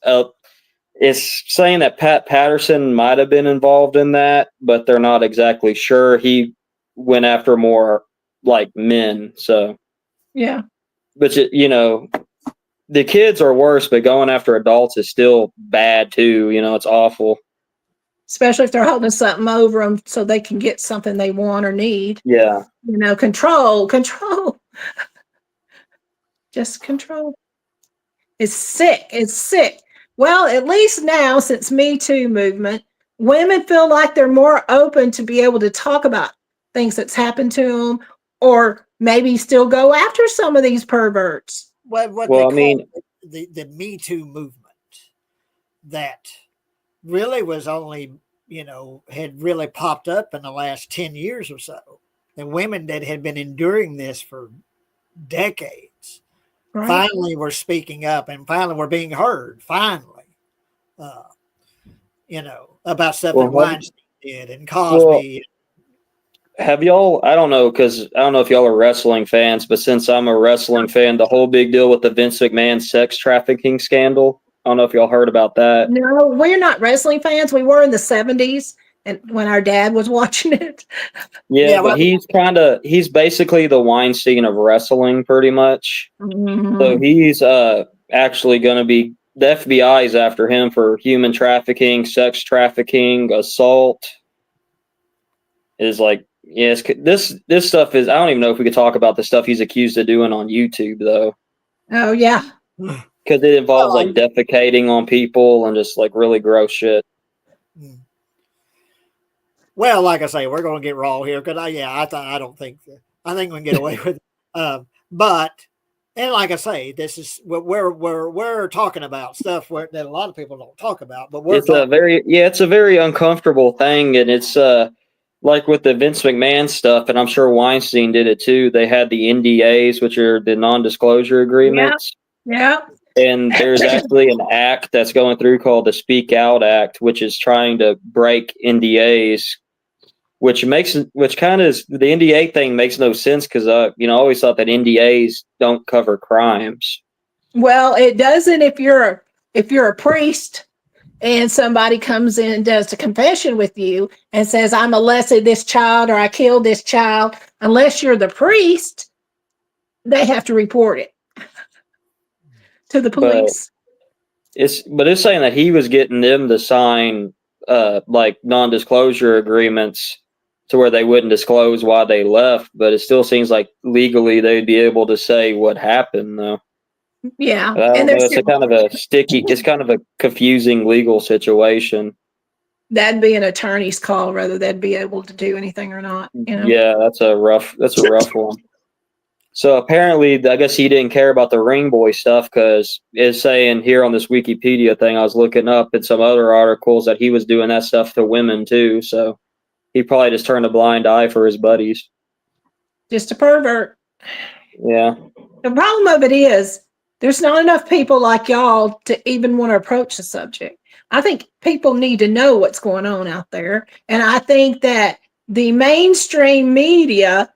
S2: saying that Pat Patterson might have been involved in that, but they're not exactly sure. He went after more like men. So
S3: yeah,
S2: but the kids are worse, but going after adults is still bad too. It's awful.
S3: Especially if they're holding something over them so they can get something they want or need.
S2: Yeah.
S3: Control. Just control. It's sick. It's sick. Well, at least now, since Me Too movement, women feel like they're more open to be able to talk about things that's happened to them, or maybe still go after some of these perverts.
S1: The Me Too movement that really was only, had really popped up in the last 10 years or so. The women that had been enduring this for decades finally were speaking up, and finally were being heard, about stuff that Weinstein did and Cosby.
S2: Have y'all, I don't know if y'all are wrestling fans, but since I'm a wrestling fan, the whole big deal with the Vince McMahon sex trafficking scandal, I don't know if y'all heard about that.
S3: No, we're not wrestling fans. We were in the 70s and when our dad was watching it.
S2: Yeah, but he's basically the Weinstein of wrestling pretty much.
S3: Mm-hmm.
S2: So he's actually going to be, the FBI is after him for human trafficking, sex trafficking, assault. Is like, yes, this stuff is, I don't even know if we could talk about the stuff he's accused of doing on YouTube though.
S3: Oh yeah.
S2: Because it involves like defecating on people and just like really gross shit.
S1: Well, like I say, we're going to get raw here because I think we can get away with it. But and like I say, this is what we're talking about stuff that a lot of people don't talk about. But it's
S2: a very uncomfortable thing, and it's like with the Vince McMahon stuff, and I'm sure Weinstein did it too. They had the NDAs, which are the non-disclosure agreements.
S3: Yeah.
S2: And there's actually an act that's going through called the Speak Out Act, which is trying to break NDAs, which kind of the NDA thing makes no sense because I always thought that NDAs don't cover crimes.
S3: Well, it doesn't if you're a priest and somebody comes in and does a confession with you and says, I molested this child or I killed this child. Unless you're the priest, they have to report it to the police.
S2: But it's saying that he was getting them to sign like non-disclosure agreements to where they wouldn't disclose why they left, but it still seems like legally they'd be able to say what happened though.
S3: Yeah.
S2: And it's kind of a confusing legal situation.
S3: That'd be an attorney's call whether they'd be able to do anything or not.
S2: Yeah, that's a rough one. So apparently, I guess he didn't care about the ring boy stuff because it's saying here on this Wikipedia thing I was looking up in some other articles that he was doing that stuff to women too. So he probably just turned a blind eye for his buddies.
S3: Just a pervert.
S2: Yeah.
S3: The problem of it is there's not enough people like y'all to even want to approach the subject. I think people need to know what's going on out there. And I think that the mainstream media,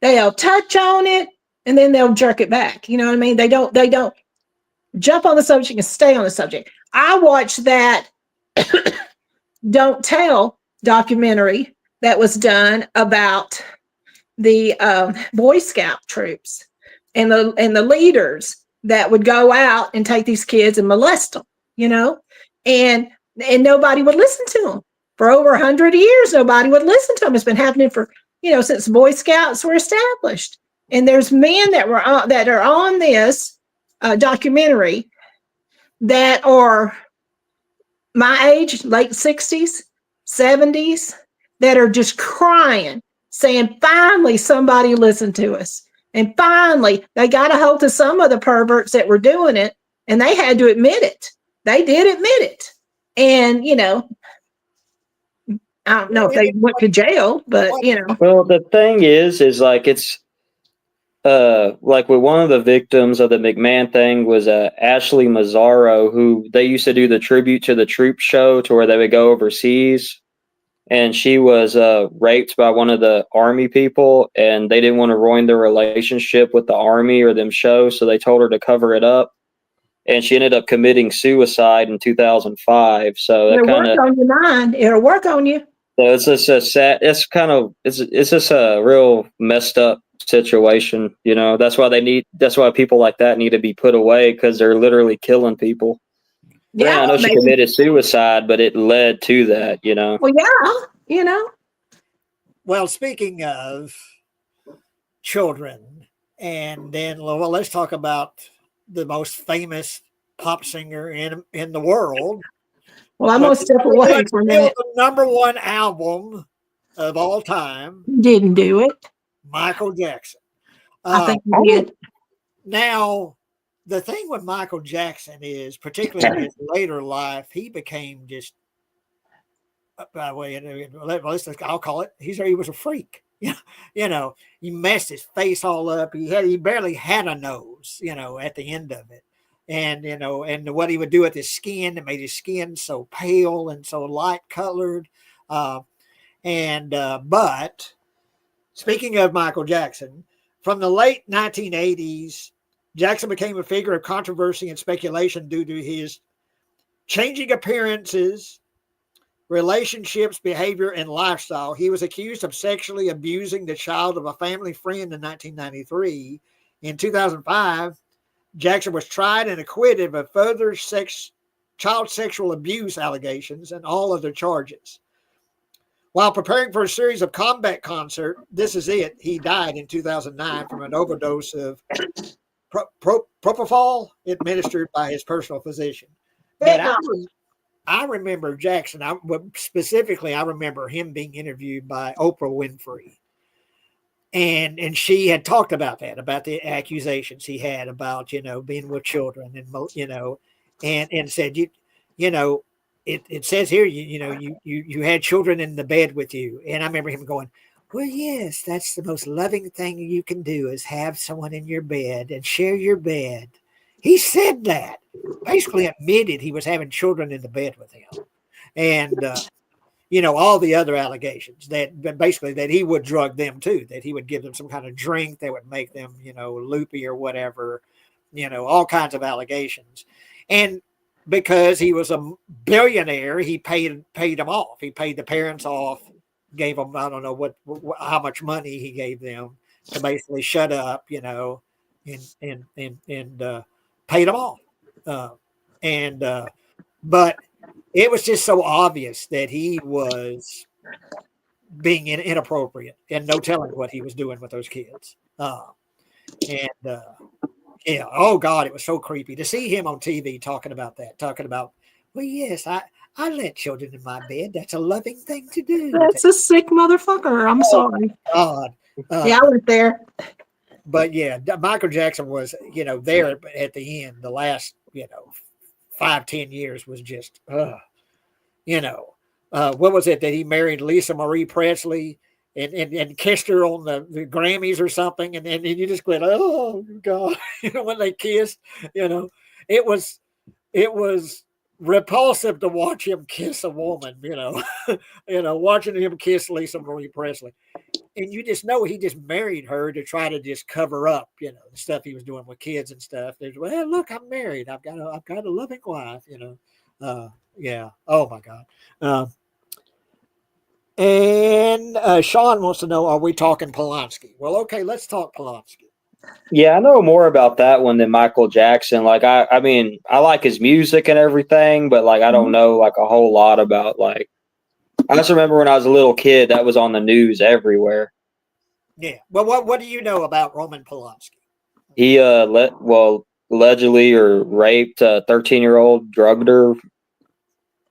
S3: they'll touch on it and then they'll jerk it back. You know what I mean? They don't jump on the subject and stay on the subject. I watched that Don't Tell documentary that was done about the Boy Scout troops and the leaders. that would go out and take these kids and molest them, you know, and nobody would listen to them for over 100 years. Nobody would listen to them. It's been happening for, since Boy Scouts were established. And there's men that are on this documentary that are my age, late 60s, 70s, that are just crying, saying, finally, somebody listened to us. And finally, they got a hold of some of the perverts that were doing it, and they had to admit it. They did admit it. And, I don't know if they went to jail, but,
S2: Well, the thing is like it's like with one of the victims of the McMahon thing was Ashley Mazzaro, who they used to do the Tribute to the Troops show to where they would go overseas. And she was raped by one of the army people, and they didn't want to ruin their relationship with the army or them show, so they told her to cover it up. And she ended up committing suicide in 2005. So that kind of
S3: on your mind. It'll work on you.
S2: So it's just a sad. It's just a real messed up situation. That's why people like that need to be put away, because they're literally killing people. Yeah, I know she committed suicide, but it led to that,
S3: Well, yeah,
S1: Well, speaking of children, and then, well, let's talk about the most famous pop singer in the world.
S3: Well, I'm going to step away for a minute.
S1: The number one album of all time.
S3: Didn't do it.
S1: Michael Jackson.
S3: I think he did.
S1: Now, the thing with Michael Jackson is, particularly in his later life, he became just, by the way, I'll call it, he was a freak. He messed his face all up. He barely had a nose, at the end of it. And, and what he would do with his skin, it made his skin so pale and so light colored. But speaking of Michael Jackson, from the late 1980s, Jackson became a figure of controversy and speculation due to his changing appearances, relationships, behavior, and lifestyle. He was accused of sexually abusing the child of a family friend in 1993. In 2005, Jackson was tried and acquitted of further child sexual abuse allegations and all other charges. While preparing for a series of combat concert, This Is It, he died in 2009 from an overdose of propofol administered by his personal physician. But I remember Jackson. Specifically, I remember him being interviewed by Oprah Winfrey, and she had talked about the accusations he had about being with children, and said it says here you had children in the bed with you, and I remember him going, well, yes, that's the most loving thing you can do, is have someone in your bed and share your bed. He said that, basically admitted he was having children in the bed with him. And, all the other allegations that basically that he would drug them too, that he would give them some kind of drink that would make them, loopy or whatever, all kinds of allegations. And because he was a billionaire, he paid them off. He paid the parents off. Gave them, I don't know how much money he gave them to basically shut up, and paid them off. But it was just so obvious that he was being inappropriate, and no telling what he was doing with those kids. Yeah, oh God, it was so creepy to see him on TV talking about, well, yes, I let children in my bed. That's a loving thing to do.
S3: That's a sick motherfucker. I'm sorry.
S1: God.
S3: Yeah, I went there.
S1: But yeah, Michael Jackson was, there at the end, the last, 5-10 years was just, what was it that he married Lisa Marie Presley and kissed her on the Grammys or something. And then you just went, oh God, when they kissed, it was repulsive to watch him kiss a woman, watching him kiss Lisa Marie Presley. And you just know he just married her to try to just cover up, the stuff he was doing with kids and stuff. There's, well, look, I'm married. I've got a loving wife, yeah. Oh my God. And Sean wants to know, are we talking Polanski? Well, okay, let's talk Polanski.
S2: Yeah, I know more about that one than Michael Jackson. Like I mean, I like his music and everything, but like I don't
S3: Mhm.
S2: know like a whole lot about like I just remember when I was a little kid that was on the news everywhere.
S1: Yeah. Well, what do you know about Roman Polanski?
S2: He allegedly or raped a 13-year-old, drugged her,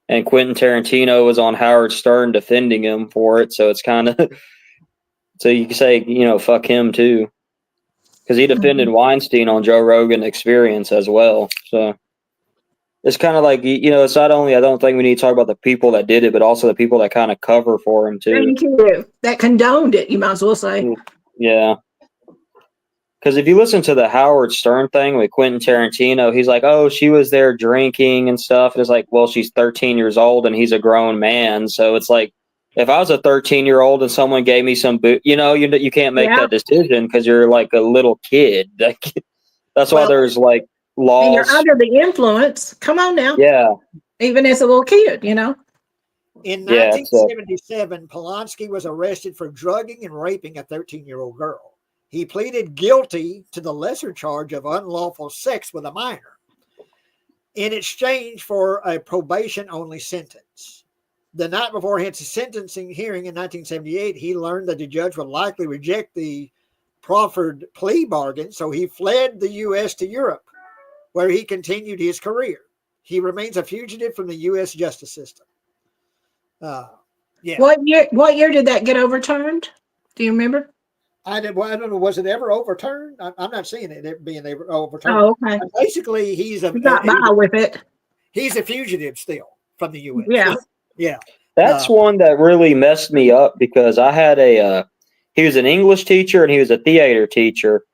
S2: and Quentin Tarantino was on Howard Stern defending him for it, so it's kind of so you can say, fuck him too. Because he defended
S3: Mhm.
S2: Weinstein on Joe Rogan Experience as well. So it's kind of like it's not only I don't think we need to talk about the people that did it, but also the people that kind of cover for him too.
S3: Thank you. That condoned it, you might as well say.
S2: Yeah, because if you listen to the Howard Stern thing with Quentin Tarantino, he's like, "Oh, she was there drinking and stuff." And it's like, well, she's 13 years old and he's a grown man, so it's like. If I was a 13-year-old and someone gave me some boot, you can't make
S3: Yeah.
S2: that decision because you're like a little kid. That's why
S1: Well,
S2: there's like
S3: And you're
S2: laws.
S3: under the influence. Come on now.
S2: Yeah,
S3: Even as a little kid, you know.
S1: in
S2: yeah. So
S1: 1977, Polanski was arrested for drugging and raping a 13-year-old girl. He pleaded guilty to the lesser charge of unlawful sex with a minor in exchange for a probation only sentence. The night before his sentencing hearing in 1978, he learned that the judge would likely reject the proffered plea bargain, so he fled the U.S. to Europe, where he continued his career. He remains a fugitive from the U.S. justice system. Yeah.
S3: What year did that get overturned? Do you remember?
S1: I don't know. Was it ever overturned? I'm not seeing it being overturned.
S3: Oh, okay.
S1: Basically, he's
S3: We got by with it.
S1: a fugitive still from the U.S.
S3: Yeah.
S1: Yeah.
S2: that's one that really messed me up because I had he was an English teacher and he was a theater teacher.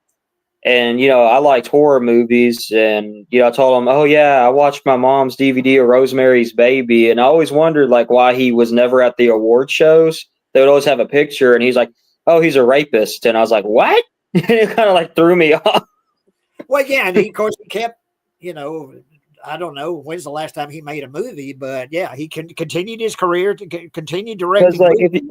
S2: And, I liked horror movies. And, I told him, oh, yeah, I watched my mom's DVD of Rosemary's Baby. And I always wondered, like, why he was never at the award shows. They would always have a picture. And he's like, oh, he's a rapist. And I was like, what? It kind of like threw me off.
S1: Well, yeah, and of course he kept, I don't know when's the last time he made a movie, but yeah, he continued his career to continue directing.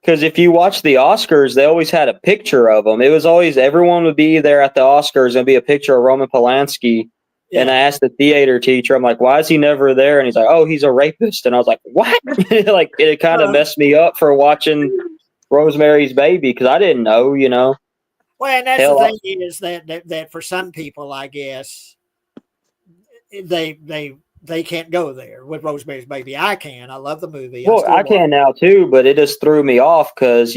S2: Because if you watch the Oscars, they always had a picture of him. It was always everyone would be there at the Oscars and be a picture of Roman Polanski.
S1: Yeah.
S2: And I asked the theater teacher, I'm like, why is he never there? And he's like, oh, he's a rapist. And I was like, what? Like it kind of messed me up for watching Rosemary's Baby because I didn't know,
S1: Well, and that's the thing is that for some people, I guess they can't go there with Rosemary's Baby. I can. I love the movie.
S2: Well, I can now too, but it just threw me off because,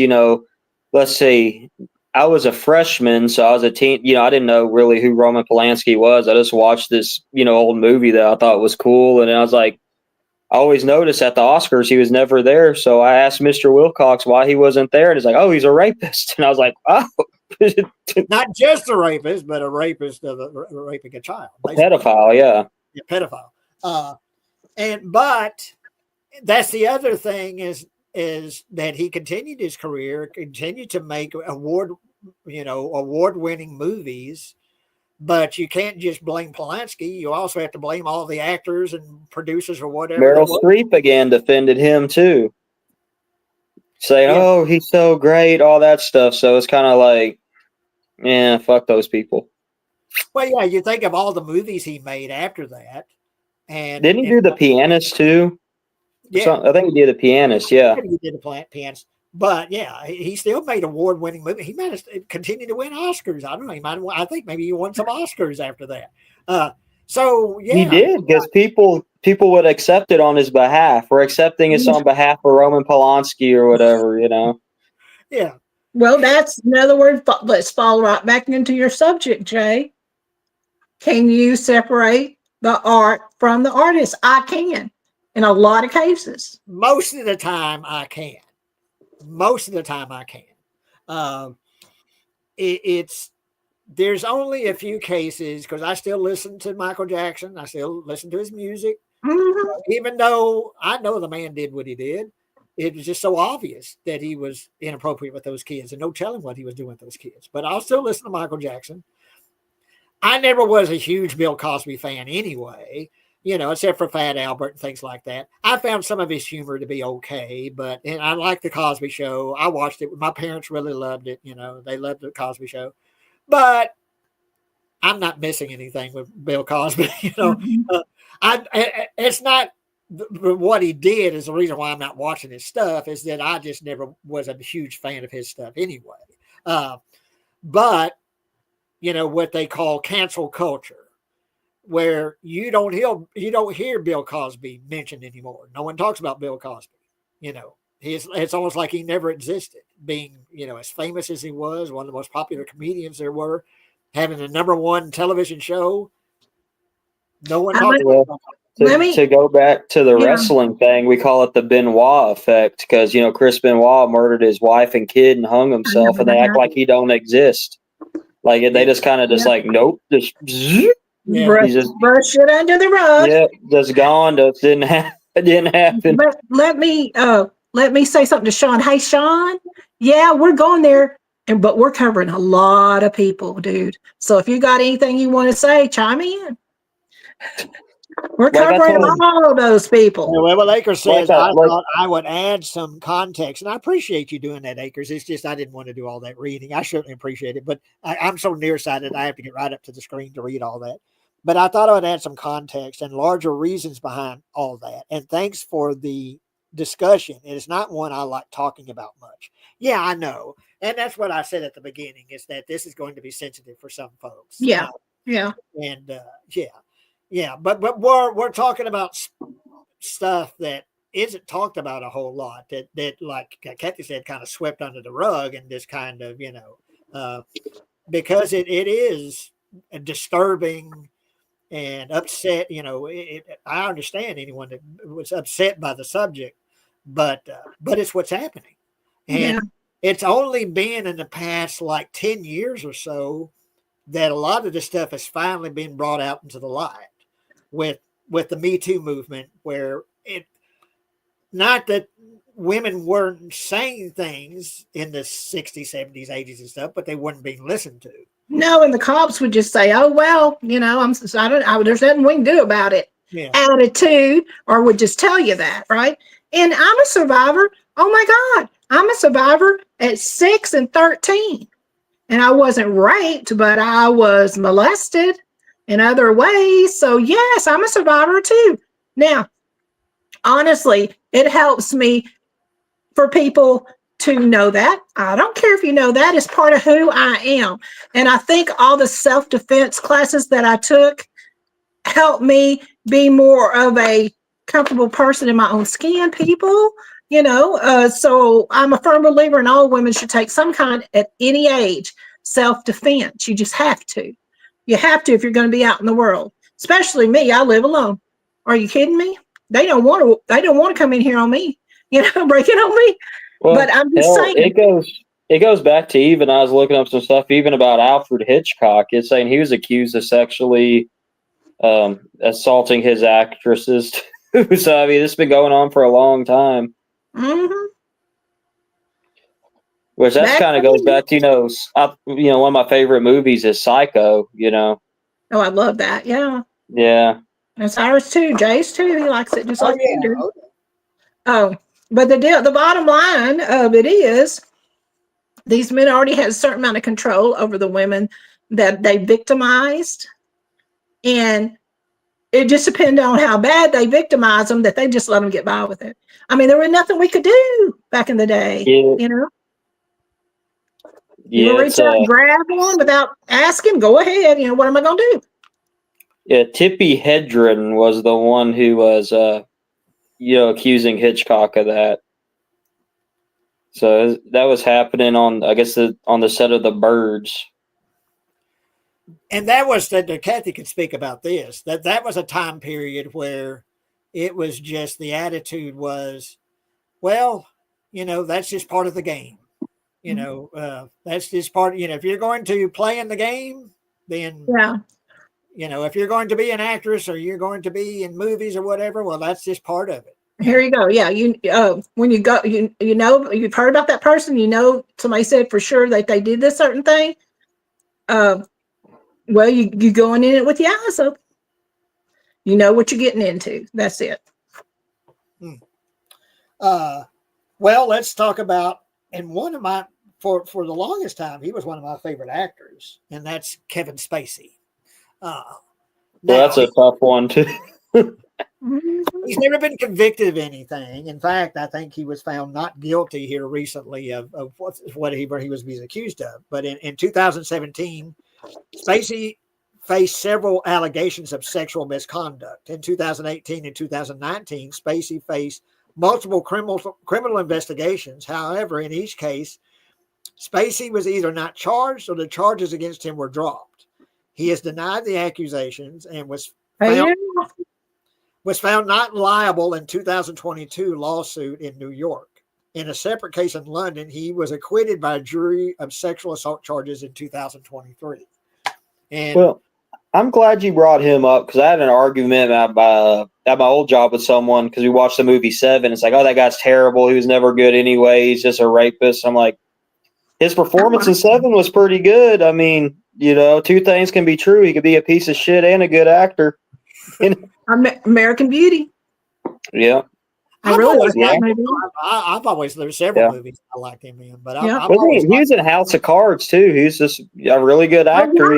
S2: let's see, I was a freshman, so I was a teen. I didn't know really who Roman Polanski was. I just watched this, old movie that I thought was cool. And I was like, I always noticed at the Oscars he was never there. So I asked Mr. Wilcox why he wasn't there. And he's like, oh, he's a rapist. And I was like, oh.
S1: Not just a rapist, but a rapist of raping a child.
S2: Basically. Pedophile, yeah.
S1: Yeah, pedophile. But that's the other thing is that he continued his career, continued to make award-winning movies. But you can't just blame Polanski. You also have to blame all the actors and producers or whatever.
S2: Meryl Streep again defended him too, saying, "Oh, he's so great," all that stuff. So it's kind of like, yeah, fuck those people.
S1: Well, yeah, you think of all the movies he made after that. And
S2: didn't he do The Pianist too?
S1: Yeah,
S2: I think he did The Pianist. Yeah,
S1: he did The Pianist. But yeah, he still made award-winning movies. He managed to continue to win Oscars. I don't know. I think maybe he won some Oscars after that. So yeah,
S2: he did because people would accept it on his behalf. We're accepting it on behalf of Roman Polanski or whatever,
S1: Yeah.
S3: Well, that's in other words. Let's fall right back into your subject, Jay. Can you separate the art from the artist? I can, in a lot of cases.
S1: Most of the time, I can. There's only a few cases because I still listen to Michael Jackson. I still listen to his music, even though I know the man did what he did. It was just so obvious that he was inappropriate with those kids, and no telling what he was doing with those kids. But I'll still listen to Michael Jackson. I never was a huge Bill Cosby fan anyway. Except for Fat Albert and things like that. I found some of his humor to be okay, and I like the Cosby Show. I watched it. My parents really loved it. They loved the Cosby Show. but I'm not missing anything with Bill Cosby. It's not what he did is the reason why I'm not watching his stuff. Is that I just never was a huge fan of his stuff anyway. But what they call cancel culture, where you don't hear Bill Cosby mentioned anymore. No one talks about Bill Cosby. It's almost like he never existed. Being as famous as he was, one of the most popular comedians there were, having the #1 television show. No one talks about
S2: it. To go back to the wrestling thing, we call it the Benoit effect because Chris Benoit murdered his wife and kid and hung himself, and they act like he don't exist. Like they just kind of like nope, just
S3: brush it under the rug.
S2: Yeah, just gone. It didn't happen.
S3: But let me say something to Sean. Hey, Sean. Yeah, we're going there. But we're covering a lot of people, dude. So if you got anything you want to say, chime in. We're covering all of those people.
S1: Well, Akers says I thought I would add some context, and I appreciate you doing that, Akers. It's just I didn't want to do all that reading. I certainly appreciate it, but I'm so nearsighted I have to get right up to the screen to read all that. But I thought I would add some context and larger reasons behind all that. And thanks for the discussion. It is not one I like talking about much. Yeah, I know. And that's what I said at the beginning is that this is going to be sensitive for some folks.
S3: Yeah. Yeah.
S1: And yeah. But we're talking about stuff that isn't talked about a whole lot that like Kathy said, kind of swept under the rug and just kind of, because it is disturbing and upset. I understand anyone that was upset by the subject, but it's what's happening. And it's only been in the past like 10 years or so that a lot of this stuff has finally been brought out into the light with the Me Too movement, where not that women weren't saying things in the 60s, 70s, 80s and stuff, but they weren't being listened to.
S3: No, and the cops would just say, "Oh well, there's nothing we can do about it." Yeah. Attitude, or would just tell you that, right? And I'm a survivor. Oh my God, I'm a survivor at 6 and 13, and I wasn't raped, but I was molested in other ways. So yes, I'm a survivor too. Now, honestly, it helps me for people to know that. I don't care if you know that. It's part of who I am. And I think all the self-defense classes that I took helped me be more of a comfortable person in my own skin, people. So I'm a firm believer in all women should take some kind at any age self-defense. You just have to. You have to if you're going to be out in the world. Especially me. I live alone. Are you kidding me? They don't want to come in here on me, breaking on me. Well, but I'm just saying
S2: it goes back to even I was looking up some stuff even about Alfred Hitchcock. It's saying he was accused of sexually assaulting his actresses too. So I mean, this has been going on for a long time.
S3: Mm-hmm.
S2: Which that kind of goes back to one of my favorite movies is Psycho.
S3: Oh, I love that. Yeah.
S2: Yeah.
S3: That's ours too. Jay's too. He likes it just like you do. Oh, but the bottom line of it is these men already had a certain amount of control over the women that they victimized. And it just depended on how bad they victimized them that they just let them get by with it. I mean, there was nothing we could do back in the day,
S2: Yeah,
S3: You reach out and grab one without asking, go ahead. What am I going to do?
S2: Yeah, Tippi Hedren was the one who was, accusing Hitchcock of that. So that was happening on the set of The Birds.
S1: And that was that Kathy could speak about this. That was a time period where it was just the attitude was, well, that's just part of the game. That's just part. If you're going to play in the game, then if you're going to be an actress or you're going to be in movies or whatever, well, that's just part of it.
S3: Here you go. Yeah, when you go, you've heard about that person. Somebody said for sure that they did this certain thing. Well, you going in it with your eyes open. You know what you're getting into. That's it.
S1: Well, let's talk about. And one of my for the longest time, he was one of my favorite actors, and that's Kevin Spacey. Uh,
S2: Well, that's a tough one too.
S1: he's never been convicted of anything. In fact, I think he was found not guilty here recently of what he was accused of. But in 2017, Spacey faced several allegations of sexual misconduct. In 2018 and 2019, Spacey faced multiple criminal investigations. However, in each case, Spacey was either not charged or the charges against him were dropped. He has denied the accusations and was found not liable in 2022 lawsuit in New York. In a separate case in London, he was acquitted by a jury of sexual assault charges in 2023. And
S2: well, I'm glad you brought him up because I had an argument at my old job with someone because we watched the movie Seven. It's like, oh, that guy's terrible. He was never good anyway. He's just a rapist. I'm like, his performance in Seven was pretty good. I mean, two things can be true. He could be a piece of shit and a good actor.
S3: American Beauty.
S2: Yeah.
S3: I really like that
S1: movie. There's several movies I liked him in, but he
S2: was in House of Cards too. He's just a really good actor.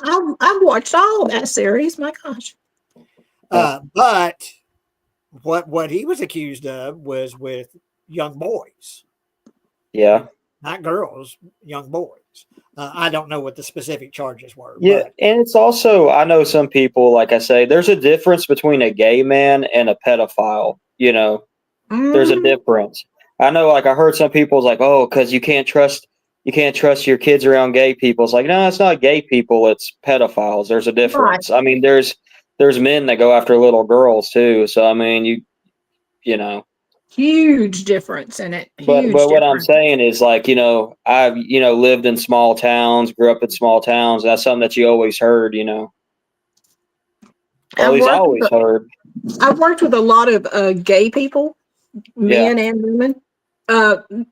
S3: I've watched all of that series. My gosh.
S1: But what he was accused of was with young boys.
S2: Yeah.
S1: Not girls, young boys. I don't know what the specific charges were.
S2: Yeah, and it's also, I know some people, like I say, there's a difference between a gay man and a pedophile. There's a difference. I know, like I heard some people's like, oh, because you can't trust your kids around gay people. It's like, no, it's not gay people, it's pedophiles. There's a difference. Right. I mean, there's men that go after little girls too. So I mean,
S3: huge difference in it.
S2: But what I'm saying is, like, I've lived in small towns, grew up in small towns. That's something that you always heard. At least I always heard.
S3: I've worked with a lot of gay people, men and women.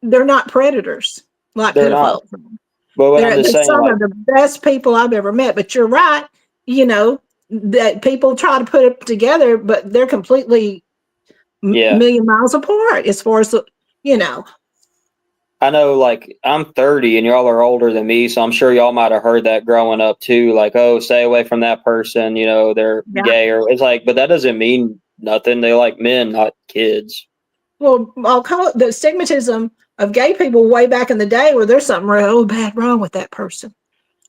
S3: They're not predators like pedophiles.
S2: But what I'm just saying,
S3: some of the best people I've ever met. But you're right. That people try to put it together, but they're completely million miles apart as far as
S2: I know, like, I'm 30 and y'all are older than me, so I'm sure y'all might have heard that growing up too, like, oh, stay away from that person, they're gay, or it's like, but that doesn't mean nothing. They like men, not kids.
S3: Well, I'll call it the stigmatism of gay people way back in the day where there's something real bad wrong with that person.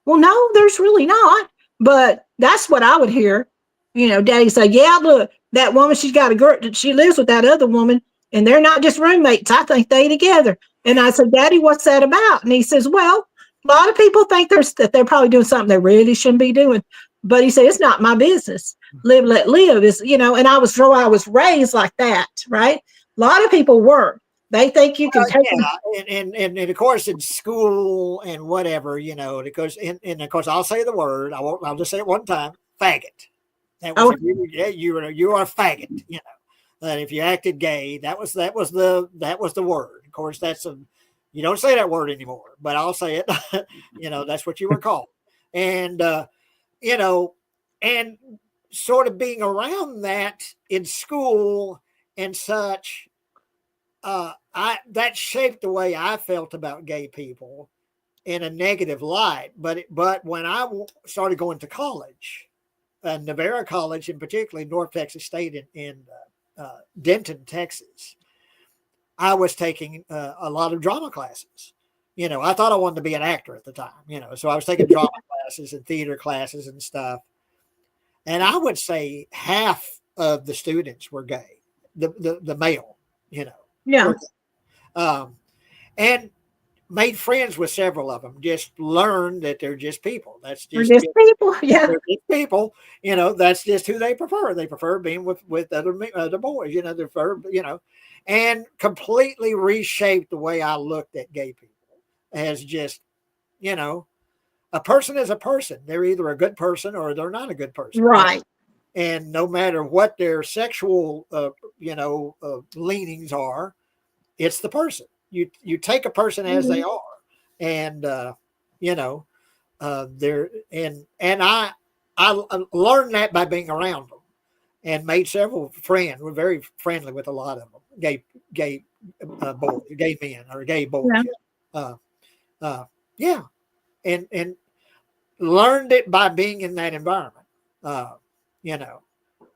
S3: Well, no, there's really not, but that's what I would hear. Daddy say, yeah, look, that woman, she's got a girl, she lives with that other woman, and they're not just roommates. I think they together. And I said, Daddy, what's that about? And he says, well, a lot of people think that they're probably doing something they really shouldn't be doing. But he said, it's not my business. Live, let live is, and I was raised like that, right? A lot of people weren't. They think you can take them.
S1: And of course in school and whatever, because and of course I'll say the word. I'll just say it one time, faggot. That was you are a faggot, That if you acted gay, that was the word. Of course, you don't say that word anymore, but I'll say it. That's what you were called, and and sort of being around that in school and such, that shaped the way I felt about gay people in a negative light. But when I started going to college, Navarro College, and particularly North Texas State in Denton, Texas, I was taking a lot of drama classes. I thought I wanted to be an actor at the time, so I was taking drama classes and theater classes and stuff. And I would say half of the students were gay, the male,
S3: Yeah.
S1: And made friends with several of them. Just learned that they're just people. That's just
S3: people. Yeah,
S1: they're just people. That's just who they prefer. They prefer being with other boys. They prefer, and completely reshaped the way I looked at gay people as just, a person is a person. They're either a good person or they're not a good person.
S3: Right.
S1: And no matter what their sexual, leanings are, it's the person. You take a person as they are, and they're and I learned that by being around them, and made several friends. We're very friendly with a lot of them, gay boys, gay men or gay boys. Yeah. Yeah, and learned it by being in that environment. You know,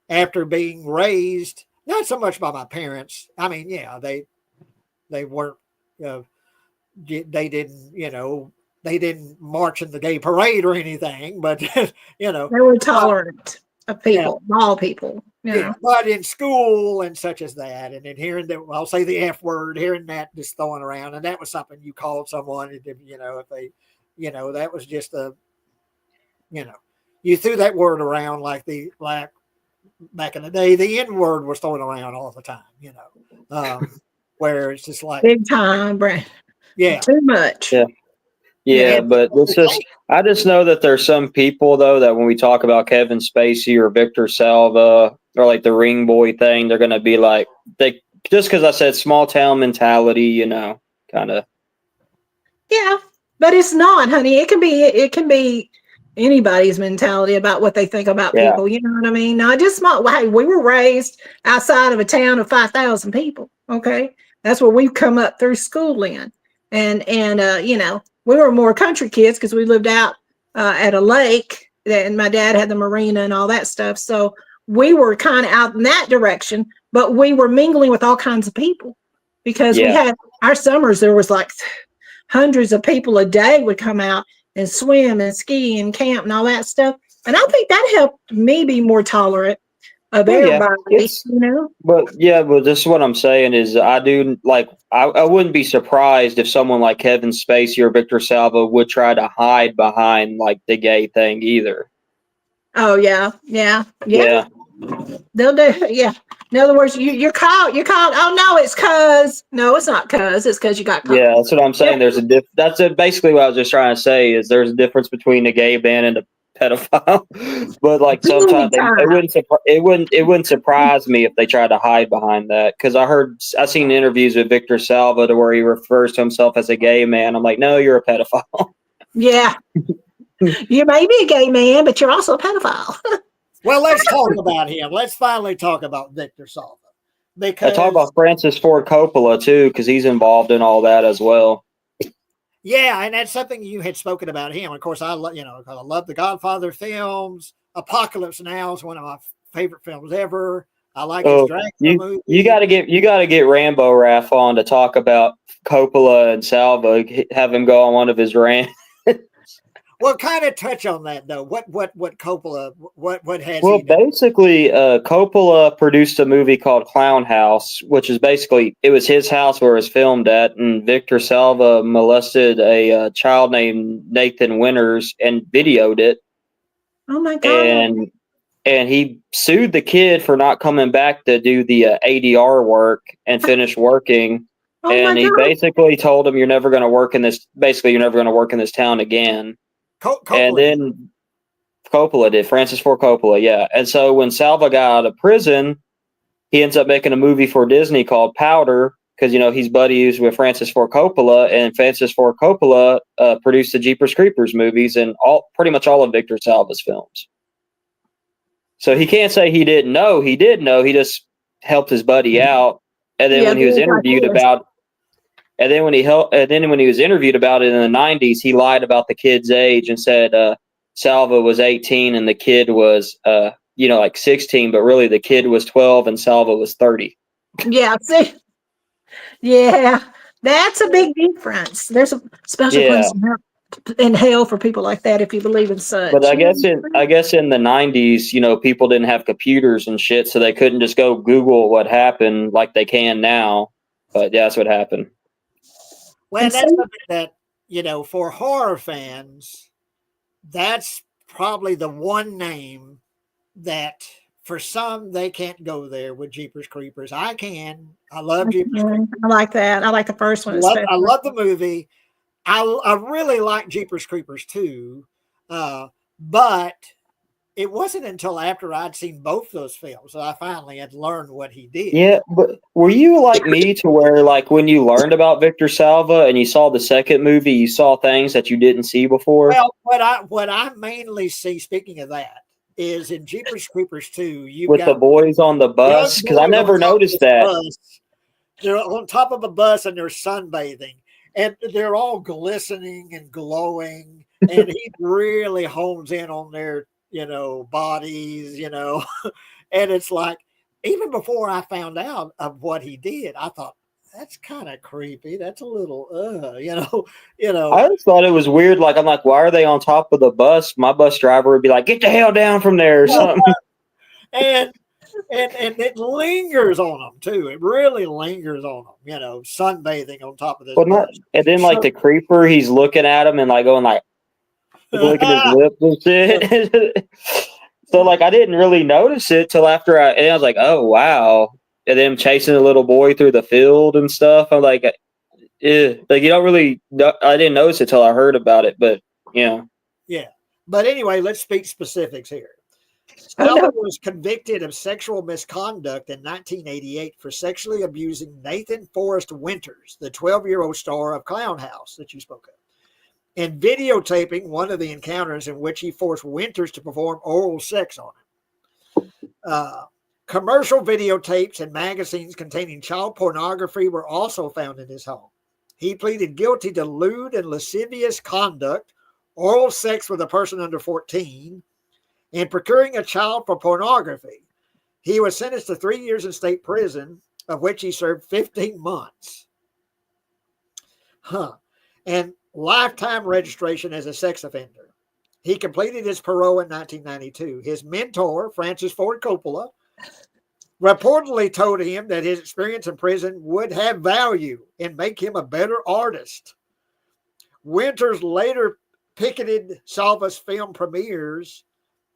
S1: after being raised not so much by my parents. I mean, yeah, they weren't. They didn't, they didn't march in the gay parade or anything, but
S3: They were
S1: but,
S3: tolerant of
S1: yeah,
S3: people, all people.
S1: yeah, but in school and such as that, and then hearing that, I'll say the F word, hearing that just throwing around, and that was something you called someone, if they, that was just you know, you threw that word around like back in the day, the N word was thrown around all the time, where it's just like,
S3: Big time, Brand.
S1: yeah,
S3: Too much.
S2: Yeah. Yeah,
S1: and
S2: but it's just I just know that there's some people though that when we talk about Kevin Spacey or Victor Salva or like the Ring Boy thing, they're gonna be like they just because I said small town mentality, kind of.
S3: Yeah, but it's not, honey. It can be anybody's mentality about what they think about
S2: Yeah,
S3: people. You know what I mean? Not just small. Hey, we were raised outside of a town of 5,000 people. Okay, that's where we've come up through school in, and we were more country kids because we lived out at a lake, and my dad had the marina and all that stuff. So we were kind of out in that direction, but we were mingling with all kinds of people because we
S2: yeah,
S3: had our summers. There was like hundreds of people a day would come out and swim and ski and camp and all that stuff. And I think that helped me be more tolerant of
S2: well, yeah.
S3: everybody, you know?
S2: But this is what I'm saying is I do like I wouldn't be surprised if someone like Kevin Spacey or Victor Salva would try to hide behind like the gay thing either.
S3: Oh yeah, yeah, yeah.
S2: Yeah.
S3: They'll do, yeah. In other words, you're caught. You're caught. Oh no, it's cause. No, it's not cause. It's because you got caught.
S2: Yeah, that's what I'm saying.
S3: Yeah.
S2: There's that's basically what I was just trying to say is there's a difference between a gay man and a pedophile. But like sometimes it wouldn't surprise me if they tried to hide behind that because I seen interviews with Victor Salva to where he refers to himself as a gay man. I'm like, no, you're a pedophile.
S3: Yeah. You may be a gay man, but you're also a pedophile.
S1: well, let's talk about him. Let's finally talk about Victor Salva
S2: I
S1: because
S2: talk about Francis Ford Coppola too because he's involved in all that as well.
S1: yeah, and that's something you had spoken about him. Of course, I love the Godfather films. Apocalypse Now is one of my favorite films ever. I like his Dracula movie.
S2: You got to get Rambo Raff on to talk about Coppola and Salva. Have him go on one of his rants.
S1: Well, kind of touch on that though. What Coppola? What has
S2: Well,
S1: he done?
S2: basically, Coppola produced a movie called Clown House, which is basically it was his house where it was filmed at, and Victor Salva molested a child named Nathan Winters and videoed it,
S3: Oh my God.
S2: and he sued the kid for not coming back to do the ADR work and finish working.
S3: Oh
S2: And
S3: my
S2: he
S3: God.
S2: basically told him, "You're never going to work in this. Basically, you're never going to work in this town again."
S1: Coppola.
S2: And then Coppola did, Francis Ford Coppola, yeah. And so when Salva got out of prison, he ends up making a movie for Disney called Powder because he's buddies with Francis Ford Coppola, and Francis Ford Coppola produced the Jeepers Creepers movies and pretty much all of Victor Salva's films. So he can't say he didn't know. He did know. He just helped his buddy out. And then when he was interviewed about, and then when he was interviewed about it in the 90s, he lied about the kid's age and said Salva was 18 and the kid was like 16, but really the kid was 12 and Salva was 30.
S3: Yeah. See. Yeah. That's a big difference. There's a special place in hell for people like that if you believe in such.
S2: But I guess in the 90s, people didn't have computers and shit, so they couldn't just go Google what happened like they can now. But yeah, that's what happened.
S1: Well, that's something that, for horror fans, that's probably the one name that for some, they can't go there with Jeepers Creepers. I can. I love Jeepers Creepers.
S3: I like that. I like the first one.
S1: I love the movie. I really like Jeepers Creepers too. But it wasn't until after I'd seen both those films that I finally had learned what he did.
S2: Yeah, but were you like me to where, like, when you learned about Victor Salva and you saw the second movie, you saw things that you didn't see before?
S1: Well, what I mainly see, speaking of that, is in Jeepers Creepers 2, you've
S2: with
S1: got
S2: the boys on the bus, because I never noticed that.
S1: They're on top of a bus and they're sunbathing. and they're all glistening and glowing, and he really hones in on their, bodies, and it's like, even before I found out of what he did, I thought that's kind of creepy. That's a little,
S2: I just thought it was weird. Like, I'm like, why are they on top of the bus? My bus driver would be like, get the hell down from there or something.
S1: and it lingers on them too. It really lingers on them. Sunbathing on top of this bus.
S2: And then like the creeper, he's looking at him and like going like licking his lips and shit. So like I didn't really notice it till after and I was like, oh wow. And then chasing the little boy through the field and stuff. I'm like, like you don't really. I didn't notice it till I heard about it, but
S1: yeah. But anyway, let's speak specifics here. Salva was convicted of sexual misconduct in 1988 for sexually abusing Nathan Forrest Winters, the 12-year-old star of Clown House that you spoke of, and videotaping one of the encounters in which he forced Winters to perform oral sex on him. Commercial videotapes and magazines containing child pornography were also found in his home. He pleaded guilty to lewd and lascivious conduct, oral sex with a person under 14, and procuring a child for pornography. He was sentenced to 3 years in state prison, of which he served 15 months. And lifetime registration as a sex offender. He completed his parole in 1992. His mentor, Francis Ford Coppola, reportedly told him that his experience in prison would have value and make him a better artist. Winters later picketed Salva's film premieres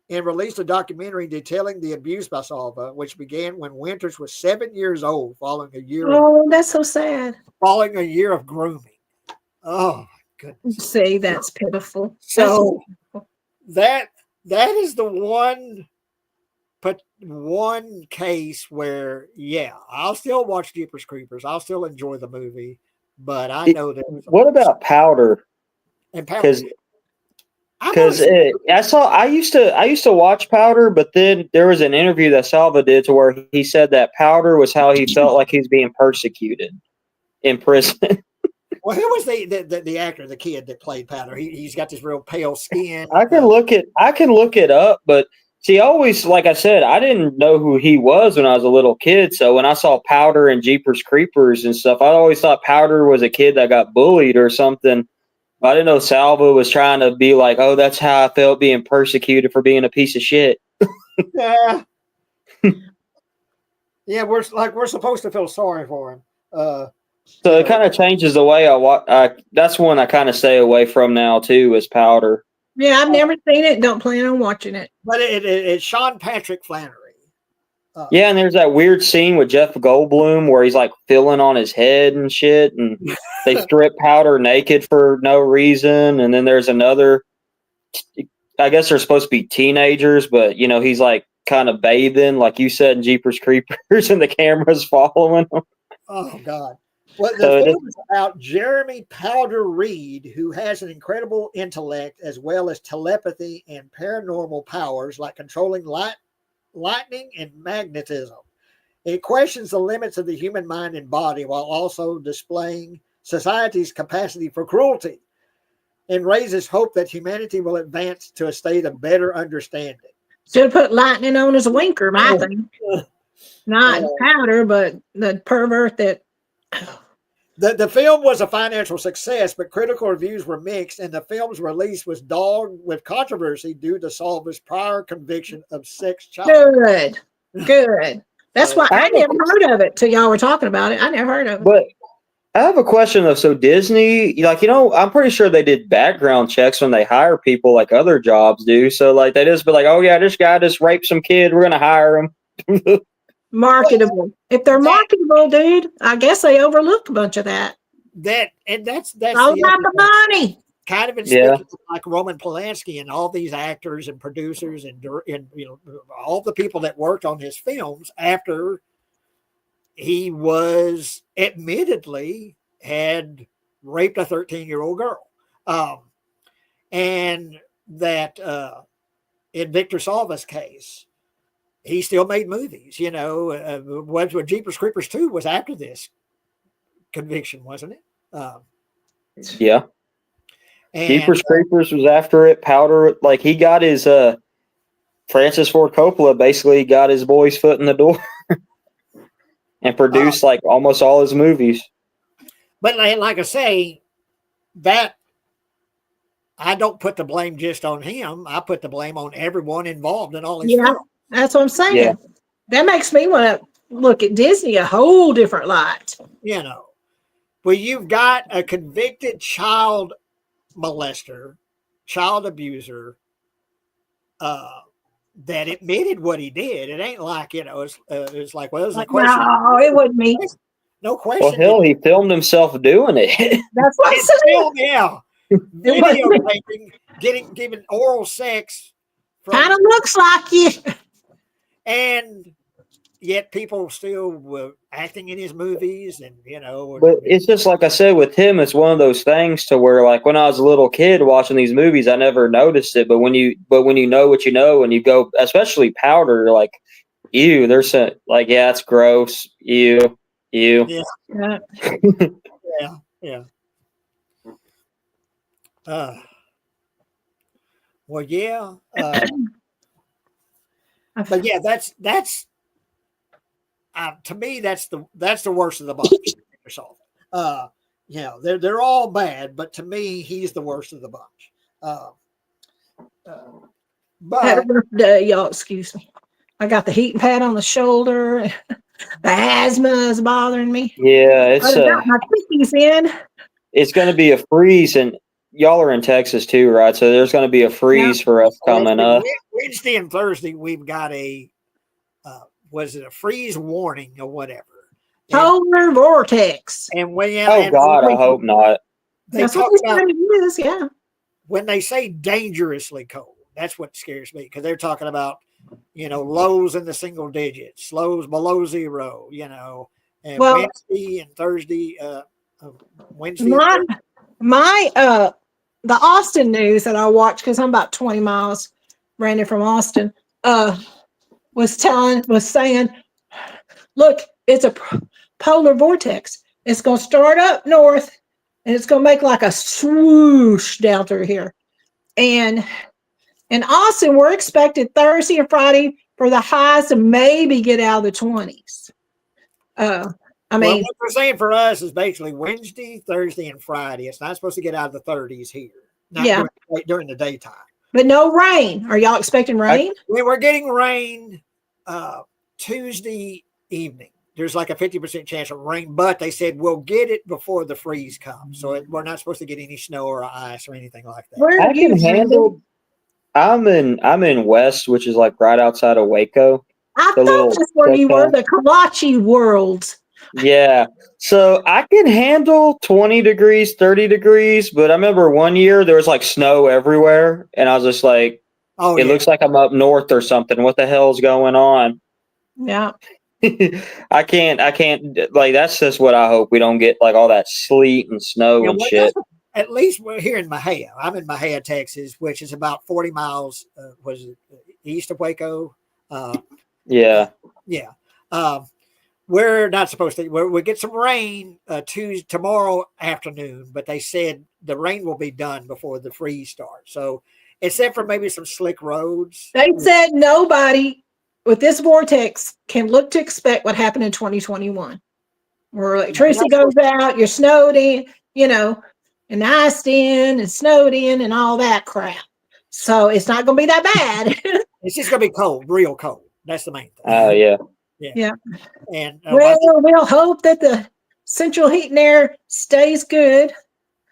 S1: and released a documentary detailing the abuse by Salva, which began when Winters was 7 years old, following a year.
S3: That's so sad.
S1: Following a year of grooming. Oh my goodness!
S3: See, that's pitiful.
S1: So that is the one case where, I'll still watch Jeepers Creepers. I'll still enjoy the movie, but I know that.
S2: What about Powder?
S1: And Powder.
S2: Because I used to watch Powder, but then there was an interview that Salva did to where he said that Powder was how he felt like he's being persecuted in prison.
S1: Well, who was the actor, the kid that played Powder? He's got this real pale skin.
S2: I can look it up, but see, always, like I said, I didn't know who he was when I was a little kid. So when I saw Powder and Jeepers Creepers and stuff, I always thought Powder was a kid that got bullied or something. I didn't know Salva was trying to be like, oh, that's how I felt being persecuted for being a piece of shit.
S1: Yeah. Yeah, we're supposed to feel sorry for him.
S2: So it kind of changes the way I watch. That's one I kind of stay away from now too, is Powder.
S3: Yeah, I've never seen it. Don't plan on watching it.
S1: But it's Sean Patrick Flannery.
S2: Yeah, and there's that weird scene with Jeff Goldblum where he's like filling on his head and shit, and they strip Powder naked for no reason. And then there's another, I guess they're supposed to be teenagers, but he's like kind of bathing, like you said in Jeepers Creepers, and the camera's following him.
S1: Oh God! Well, the film is about Jeremy Powder Reed, who has an incredible intellect as well as telepathy and paranormal powers like controlling lightning and magnetism. It questions the limits of the human mind and body while also displaying society's capacity for cruelty, and raises hope that humanity will advance to a state of better understanding.
S3: Should have put lightning on as a winker, I think. Not Powder, but the pervert that.
S1: The film was a financial success, but critical reviews were mixed, and the film's release was dogged with controversy due to Salva's prior conviction of sex child.
S3: Good. That's why I never heard of it till y'all were talking about it. I never heard of it.
S2: But I have a question though. So Disney, I'm pretty sure they did background checks when they hire people like other jobs do. So like they just be like, oh yeah, this guy just raped some kid, we're gonna hire him.
S3: Marketable. If they're marketable, dude, I guess they overlooked a bunch of that.
S1: That's
S3: all about the money.
S1: Kind of in like Roman Polanski and all these actors and producers and all the people that worked on his films after he was admittedly had raped a 13-year-old girl, and that in Victor Salva's case, he still made movies. What Jeepers Creepers 2 was after this conviction, wasn't it?
S2: Yeah.
S1: And
S2: Jeepers Creepers was after it. Powder, like he got his Francis Ford Coppola basically got his boy's foot in the door and produced like almost all his movies.
S1: but like I say, that I don't put the blame just on him. I put the blame on everyone involved in all his
S3: Yeah,
S1: films.
S3: that's what I'm saying.
S2: Yeah.
S3: That makes me want to look at Disney a whole different light.
S1: You know, well, you've got a convicted child molester, child abuser, that admitted what he did. It ain't like, it's like, well, there's a
S3: Like,
S1: question.
S3: no, it wasn't me.
S1: No
S2: Well,
S1: question.
S2: hell, he filmed himself doing it.
S3: That's what I'm
S1: It's
S3: saying.
S1: still, yeah,
S3: It wasn't
S1: videotaping, giving oral sex,
S3: kind of looks like you.
S1: and yet people still were acting in his movies, and
S2: But it's just like I said with him, it's one of those things to where, like, when I was a little kid watching these movies, I never noticed it. But when you know what you know, and you go, especially Powder, you're like, ew, there's a like, yeah, it's gross, ew.
S1: Yeah. Yeah. Well, yeah. But yeah, that's to me that's the worst of the bunch. They're all bad, but to me he's the worst of the bunch.
S3: Had a
S1: But
S3: rough day, y'all. Excuse me. I got the heating pad on the shoulder. The asthma is bothering me.
S2: Yeah,
S3: I got my quickies in.
S2: it's going to be a freeze, and y'all are in Texas too, right? So there's going to be a freeze for us coming up.
S1: Wednesday and Thursday we've got a was it a freeze warning or whatever?
S3: Polar vortex.
S1: And
S2: God, I hope not.
S3: That's what they say it is. Yeah.
S1: When they say dangerously cold, that's what scares me, because they're talking about lows in the single digits, lows below zero, and Wednesday and Thursday, Wednesday.
S3: The Austin news that I watched, because I'm about 20 miles, Brandon, from Austin, was saying, look, it's a polar vortex. It's going to start up north, and it's going to make like a swoosh down through here. And in Austin, we're expected Thursday and Friday for the highs to maybe get out of the 20s. What
S1: they're saying for us is basically Wednesday, Thursday, and Friday. It's not supposed to get out of the 30s here. Not during the daytime.
S3: But no rain. Are y'all expecting rain?
S1: We're getting rain Tuesday evening. There's like a 50% chance of rain, but they said we'll get it before the freeze comes. So we're not supposed to get any snow or ice or anything like that.
S2: I can handle. I'm in West, which is like right outside of Waco.
S3: I thought that's where you were, the Kolachi world.
S2: Yeah. So I can handle 20 degrees, 30 degrees, but I remember one year there was like snow everywhere, and I was just like, it looks like I'm up north or something. What the hell's going on?
S3: Yeah.
S2: I can't like, that's just what I hope we don't get, like all that sleet and snow and shit.
S1: At least we're here in Mexia. I'm in Mexia, Texas, which is about 40 miles east of Waco.
S2: Yeah.
S1: We're not supposed to. We get some rain tomorrow afternoon, but they said the rain will be done before the freeze starts. So, except for maybe some slick roads.
S3: They said nobody with this vortex can look to expect what happened in 2021, where electricity goes out, you're snowed in, and iced in and snowed in and all that crap. So it's not going to be that bad.
S1: It's just going to be cold, real cold. That's the main thing.
S2: Oh, yeah.
S3: Yeah.
S1: And
S3: we'll hope that the central heat and air stays good.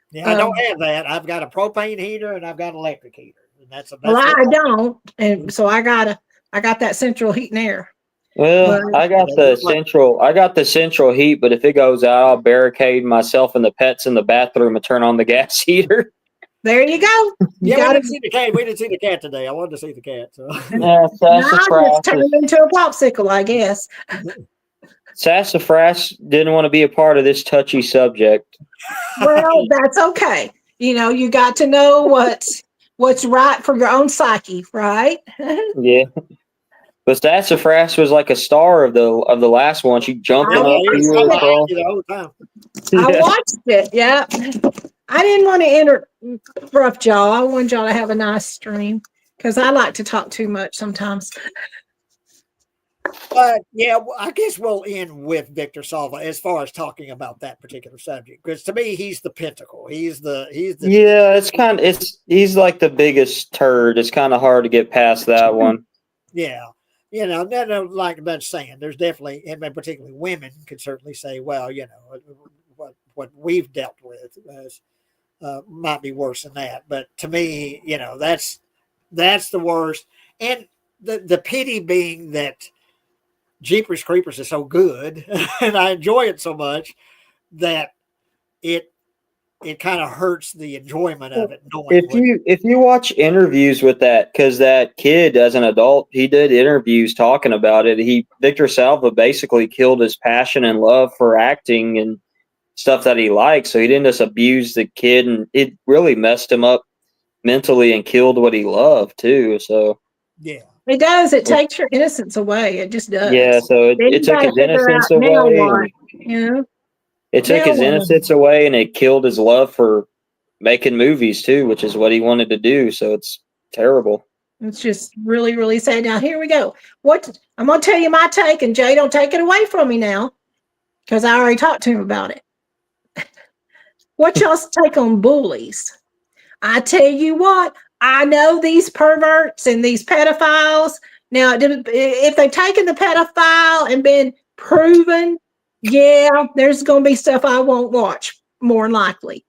S1: Yeah, I don't have that. I've got a propane heater and I've got an electric heater. And that's
S3: I don't, and so I got that central heat and air.
S2: Well, I got the central heat, but if it goes out, I'll barricade myself and the pets in the bathroom and turn on the gas heater.
S3: There you go.
S1: We didn't see the cat. We didn't see the cat today. I wanted to see the cat. So.
S2: Yeah,
S3: I just turned into a popsicle, I guess.
S2: Sassafras didn't want to be a part of this touchy subject.
S3: Well, that's okay. You got to know what's right for your own psyche, right?
S2: Yeah. But Sassafras was like a star of the last one. She jumped up.
S3: I watched it. Yeah. I didn't want to interrupt y'all. I wanted y'all to have a nice stream because I like to talk too much sometimes.
S1: But yeah, I guess we'll end with Victor Salva as far as talking about that particular subject, because to me, he's the pinnacle. He's the
S2: Yeah, he's like the biggest turd. It's kind of hard to get past that one.
S1: Yeah. Like that's saying, there's definitely, and particularly women could certainly say, well, what we've dealt with might be worse than that. But to me, that's the worst. And the pity being that Jeepers Creepers is so good and I enjoy it so much that it kind of hurts the enjoyment of it.
S2: If you watch interviews with that, because that kid as an adult, he did interviews talking about it. Victor Salva basically killed his passion and love for acting and stuff that he liked. So he didn't just abuse the kid, and it really messed him up mentally and killed what he loved too. So
S1: yeah.
S3: It does. It takes your innocence away. It just does.
S2: Yeah, so it took his innocence away. It took his innocence away, and it killed his love for making movies too, which is what he wanted to do. So it's terrible.
S3: It's just really, really sad. Now here we go. I'm gonna tell you my take, and Jay, don't take it away from me now, because I already talked to him about it. What y'all's take on bullies? I tell you what, I know these perverts and these pedophiles. Now, if they've taken the pedophile and been proven, yeah, there's going to be stuff I won't watch, more than likely,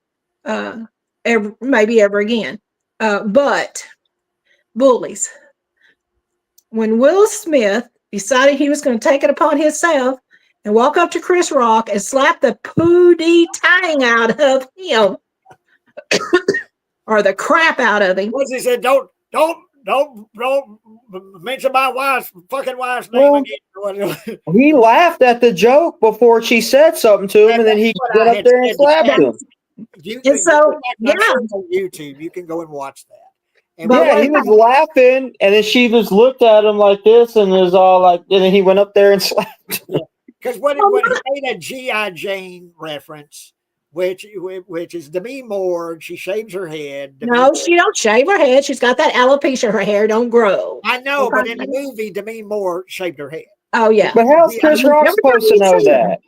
S3: maybe ever again. But bullies. When Will Smith decided he was going to take it upon himself and walk up to Chris Rock and slap the poo-dee tang out of him, or the crap out of him.
S1: He said, don't mention my fucking wife's name again.
S2: He laughed at the joke before she said something to him, and then he got up there and slapped him.
S1: On YouTube, you can go and watch that. And
S2: he was laughing, and then she just looked at him like this, and was all like, and then he went up there and slapped him.
S1: Because when he made a G.I. Jane reference, which is Demi Moore, she shaves her head.
S3: No, she don't shave her head. She's got that alopecia. Her hair don't grow.
S1: I know, but in the movie, Demi Moore shaved her head.
S3: Oh, yeah.
S2: But how's Chris Rock supposed to know that?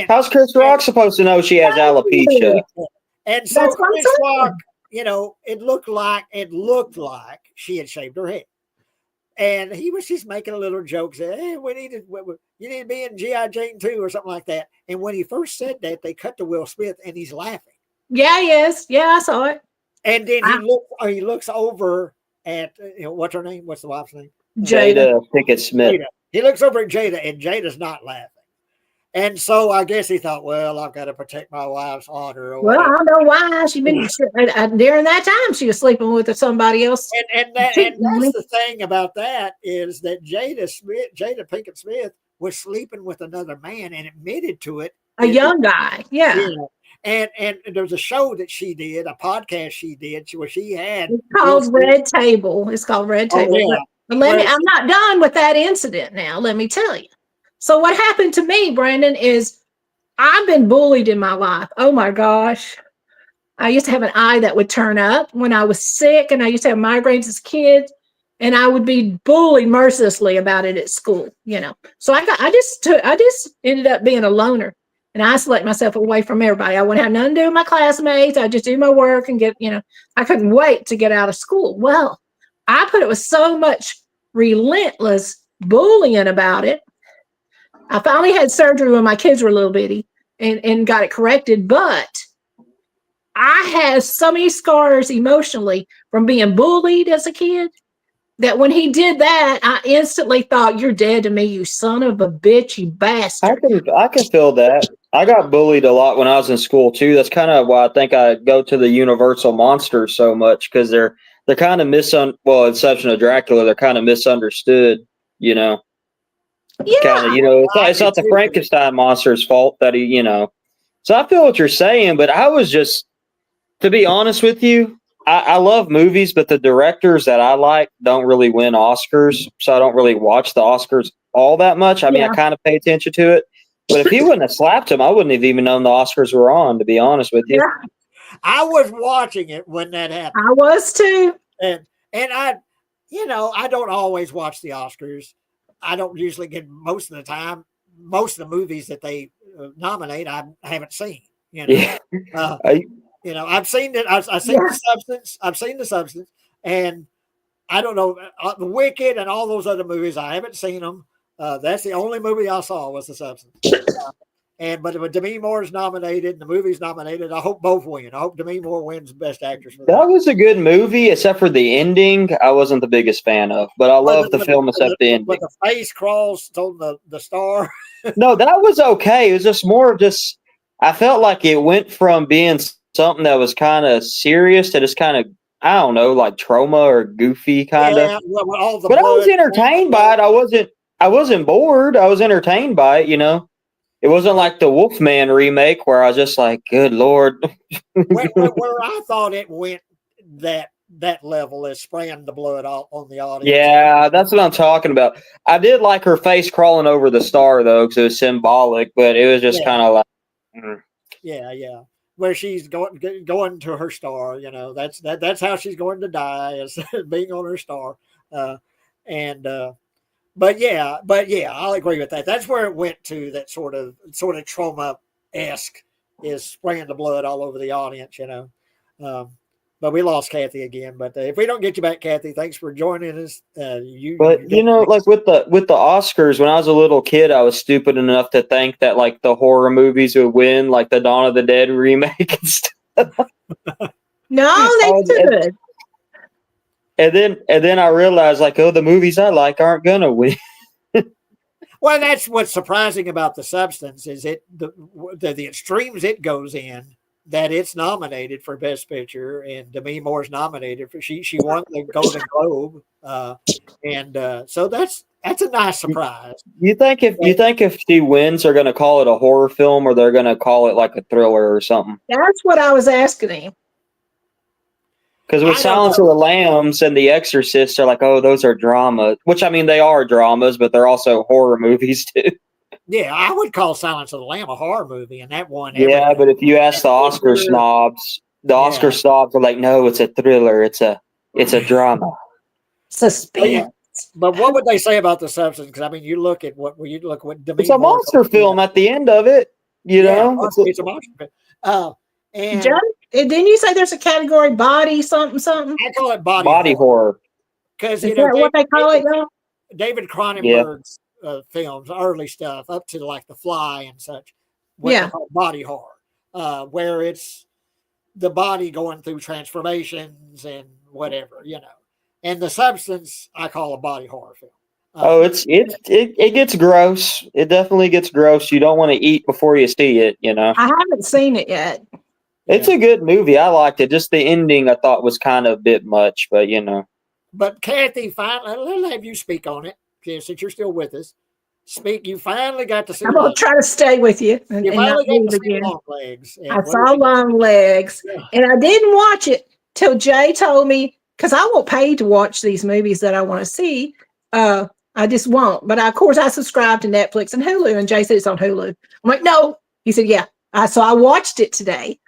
S2: How's Chris Rock supposed to know she has alopecia?
S1: And so Chris Rock, it looked like she had shaved her head. And he was just making a little joke, saying, hey, you need to be in G.I. Jane 2 or something like that. And when he first said that, they cut to Will Smith and he's laughing.
S3: Yeah, he is. Yeah, I saw it.
S1: And then he looks over at, what's her name? What's the wife's name?
S2: Jada Pinkett Smith.
S1: He looks over at Jada, and Jada's not laughing. And so I guess he thought, well, I've got to protect my wife's honor.
S3: I don't know why during that time she was sleeping with somebody else.
S1: And that's the thing about that is that Jada Pinkett Smith was sleeping with another man and admitted to it.
S3: A young guy, yeah.
S1: And there was a show that she did, a podcast she did, where she had.
S3: It's called Red Table. It's called Red Table.
S1: Oh, yeah.
S3: I'm not done with that incident now. Let me tell you. So what happened to me, Brandon, is I've been bullied in my life. Oh my gosh. I used to have an eye that would turn up when I was sick, and I used to have migraines as a kid, and I would be bullied mercilessly about it at school, So I just ended up being a loner and isolate myself away from everybody. I wouldn't have nothing to do with my classmates. I just do my work and I couldn't wait to get out of school. Well, I put it with so much relentless bullying about it. I finally had surgery when my kids were little bitty and got it corrected, but I have so many scars emotionally from being bullied as a kid that when he did that, I instantly thought, you're dead to me, you son of a bitch, you bastard.
S2: I can feel that. I got bullied a lot when I was in school too. That's kind of why I think I go to the Universal Monsters so much, because they're kind of Inception of Dracula, they're kind of misunderstood,
S3: Yeah.
S2: Kind of, it's not the Frankenstein monster's fault that he, So I feel what you're saying, but I was just, to be honest with you, I love movies, but the directors that I like don't really win Oscars, so I don't really watch the Oscars all that much. I mean, I kind of pay attention to it, but if he wouldn't have slapped him, I wouldn't have even known the Oscars were on, to be honest with you.
S3: Yeah.
S1: I was watching it when that happened.
S3: I was too.
S1: And I, I don't always watch the Oscars. I don't usually get most of the time. Most of the movies that they nominate, I haven't seen.
S2: Yeah.
S1: I've seen it. I've seen the substance. I've seen the substance, and I don't know the Wicked and all those other movies. I haven't seen them. That's the only movie I saw was the substance. But Demi Moore is nominated, and the movie's nominated. I hope both win. I hope Demi Moore wins Best Actress. For
S2: that was a good movie, except for the ending. I wasn't the biggest fan of, but I love the film except the ending.
S1: But the face crawls on the star.
S2: No, that was okay. It was just more of just. I felt like it went from being something that was kind of serious to just kind of, I don't know, like trauma or goofy kind of. But I was entertained by it. I wasn't bored. I was entertained by it. It wasn't like the Wolfman remake where I was just like, good Lord.
S1: where I thought it went that level is spraying the blood on the audience.
S2: Yeah, that's what I'm talking about. I did like her face crawling over the star, though, because it was symbolic, but it was just kind of like.
S1: Yeah. Where she's going to her star, that's how she's going to die, is being on her star. But yeah, I'll agree with that. That's where it went to, that sort of trauma-esque, is spraying the blood all over the audience, But we lost Kathy again. But if we don't get you back, Kathy, thanks for joining us.
S2: Like with the Oscars, when I was a little kid, I was stupid enough to think that like the horror movies would win, like the Dawn of the Dead remake and stuff.
S3: No, they could.
S2: And then I realized, like, the movies I like aren't gonna win.
S1: Well, that's what's surprising about The Substance, is the extremes it goes in, that it's nominated for Best Picture, and Demi Moore's nominated for she won the Golden Globe, so that's a nice surprise.
S2: You think if she wins, they're gonna call it a horror film, or they're gonna call it like a thriller or something?
S3: That's what I was asking him.
S2: Because with Silence of the Lambs and The Exorcist, they're like, oh, those are dramas. Which, I mean, they are dramas, but they're also horror movies, too.
S1: Yeah, I would call Silence of the Lamb a horror movie, and that one.
S2: Yeah, but if you ask the Oscar snobs, Oscar snobs are like, no, it's a thriller. It's a drama.
S3: Suspense.
S1: But what would they say about The Substance? Because, I mean, you look at what Demi
S2: it's a
S1: Moore
S2: monster film at the end of it, know?
S1: It's a monster film. And
S3: John, didn't you say there's a category, body something?
S1: I call it body
S2: horror.
S1: Because
S3: is that what they call it now?
S1: David Cronenberg's films, early stuff, up to like The Fly and such, what they call body horror, where it's the body going through transformations and whatever, And The Substance, I call a body horror film.
S2: It gets gross. It definitely gets gross. You don't want to eat before you see it,
S3: I haven't seen it yet.
S2: It's a good movie. I liked it. Just the ending I thought was kind of a bit much, but
S1: But Kathy, finally, let's have you speak on it, since you're still with us. You finally got to see.
S3: I'm going to try to stay with you.
S1: You finally got to see Long Legs.
S3: I saw Long Legs, and I didn't watch it till Jay told me, because I won't pay to watch these movies that I want to see. I just won't. But of course, I subscribe to Netflix and Hulu, and Jay said it's on Hulu. I'm like, no. He said, yeah. So I watched it today.